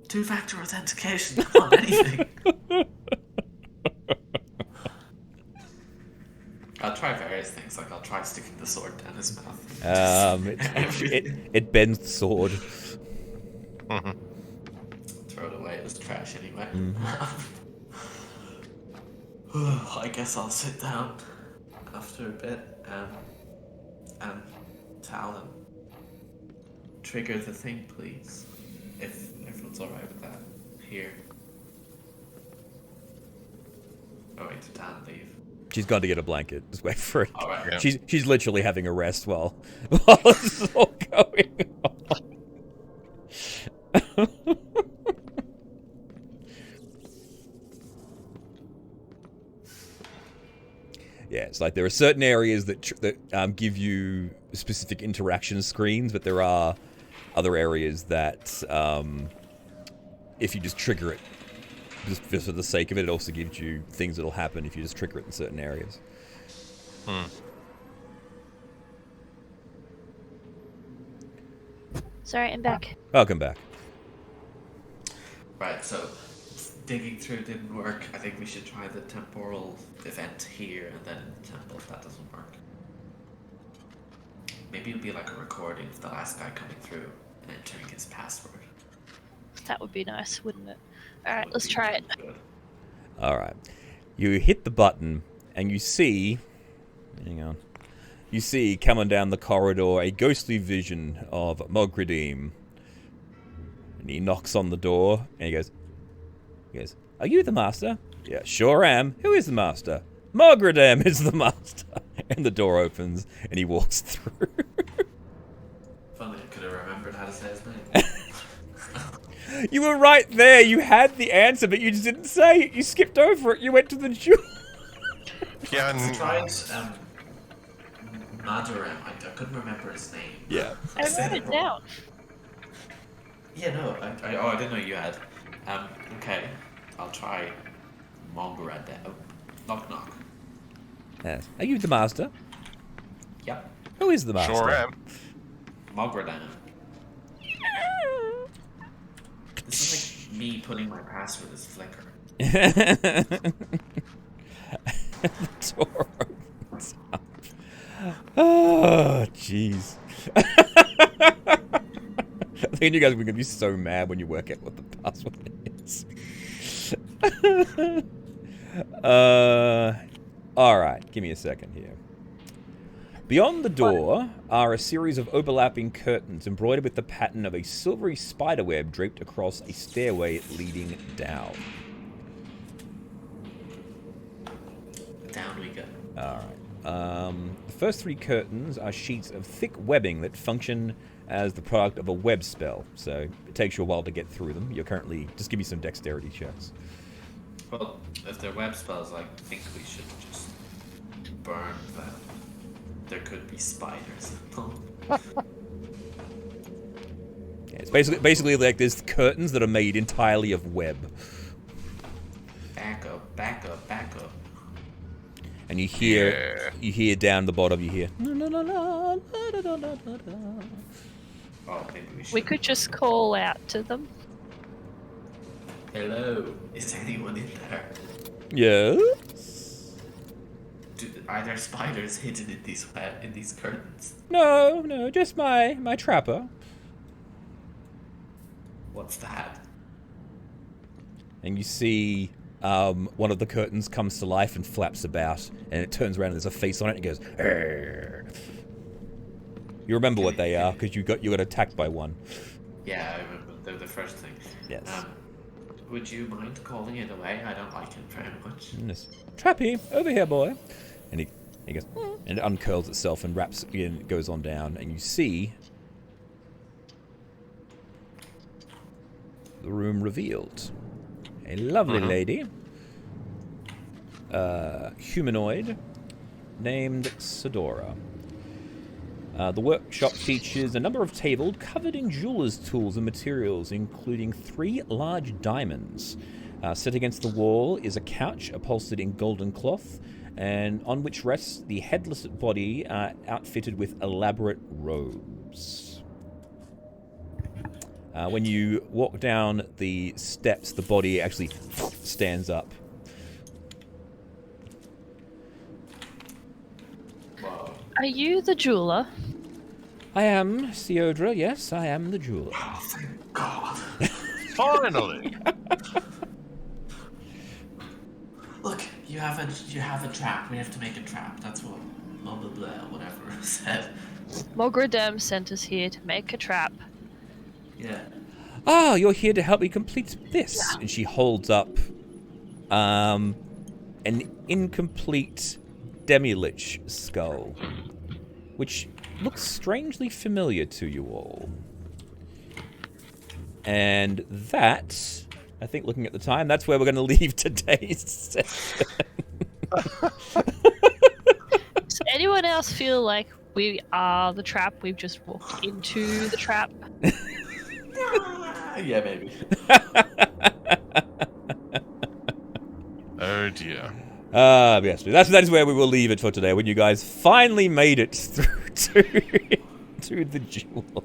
2-factor authentication on anything. I'll try various things, like I'll try sticking the sword down his mouth. It bends the sword. Throw it away, it was trash anyway. I guess I'll sit down after a bit and Talon, trigger the thing, please. If everyone's alright with that. Here. Oh wait, did Talon leave? She's gone to get a blanket. Just wait for it. Alright. Yeah. She's literally having a rest while this is all going on. Yeah, it's like there are certain areas that give you specific interaction screens, but there are other areas that if you just trigger it, just for the sake of it, it also gives you things that'll happen if you just trigger it in certain areas. Sorry, I'm back. Welcome back. Right, so digging through didn't work. I think we should try the temporal event here and then the temple if that doesn't work. Maybe it'll be like a recording of the last guy coming through and entering his password. That would be nice, wouldn't it? Alright, Would let's be try it. good. Alright. You hit the button, and you see... Hang on. You see, coming down the corridor, a ghostly vision of Mogridim. And he knocks on the door, and he goes, are you the master? Yeah, sure am. Who is the master? Mogridim is the master. And the door opens, and he walks through. If only I could have remembered how to say his name. You were right there. You had the answer, but you just didn't say it. You skipped over it. You went to the jewel. Yeah, I tried Maduram. I couldn't remember his name. Yeah. I said wrote it wrong. down. Yeah, no. I didn't know you had. Okay. I'll try Mongrad then. Oh, knock knock. Yes. Are you the master? Yep. Who is the master? sure am. Mogradan. This is like me putting my password as Flickr. The door opens up. Oh, jeez. I think you guys are going to be so mad when you work out what the password is. Alright, give me a second here. Beyond the door are a series of overlapping curtains embroidered with the pattern of a silvery spiderweb draped across a stairway leading down. Down we go. Alright. The first 3 curtains are sheets of thick webbing that function as the product of a web spell, so it takes you a while to get through them. You're currently... Just give me some dexterity checks. Well, if they're web spells, I think we should just burn them. There could be spiders. Yeah, it's basically like there's curtains that are made entirely of web. Back up, back up, back up. And you hear down the bottom, you hear... La, la, la, la, la, la, la, la. Oh, maybe we should. We could just call out to them. Hello, is anyone in there? Yes? Are there spiders hidden in these curtains? No, just my trapper. What's that? And you see one of the curtains comes to life and flaps about, and it turns around and there's a face on it and it goes, "Arr." You remember what they are, because you got attacked by one. Yeah, I remember. They're the first thing. Yes. Would you mind calling it away? I don't like it very much. Yes. Trappy, over here, boy. And he goes, and it uncurls itself and wraps again, goes on down, and you see the room revealed. A lovely lady, humanoid, named Sedora. The workshop features a number of tables covered in jeweler's tools and materials, including 3 large diamonds. Set against the wall is a couch upholstered in golden cloth, and on which rests the headless body outfitted with elaborate robes. When you walk down the steps, the body actually stands up. Are you the jeweler? I am Theodra, yes, I am the jeweler. Oh, thank God. Finally! Look, you have a trap. We have to make a trap. That's what blah blah blah whatever said. Mogradem sent us here to make a trap. Yeah. Ah, you're here to help me complete this. Yeah. And she holds up an incomplete demi-lich skull, which looks strangely familiar to you all. And that, I think looking at the time, that's where we're going to leave today's session. Does anyone else feel like we are the trap? We've just walked into the trap? Yeah, maybe. Oh dear. Yes, that is where we will leave it for today, when you guys finally made it through to the jeweler.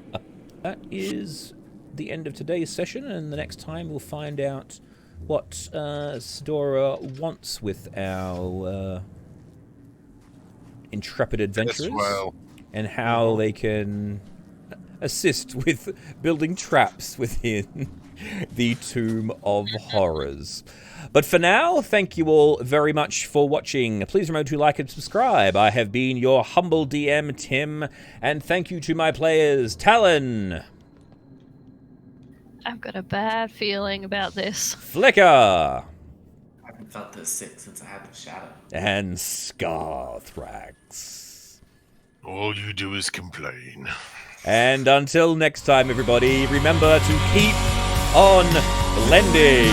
That is the end of today's session, and the next time we'll find out what Sedora wants with our intrepid adventurers, and how they can assist with building traps within the Tomb of Horrors. But for now, thank you all very much for watching. Please remember to like and subscribe. I have been your humble DM, Tim, and thank you to my players, Talon. I've got a bad feeling about this. Flicker. I haven't felt this sick since I had the shadow. And Scarthrax. All you do is complain. And until next time, everybody, remember to keep on blending.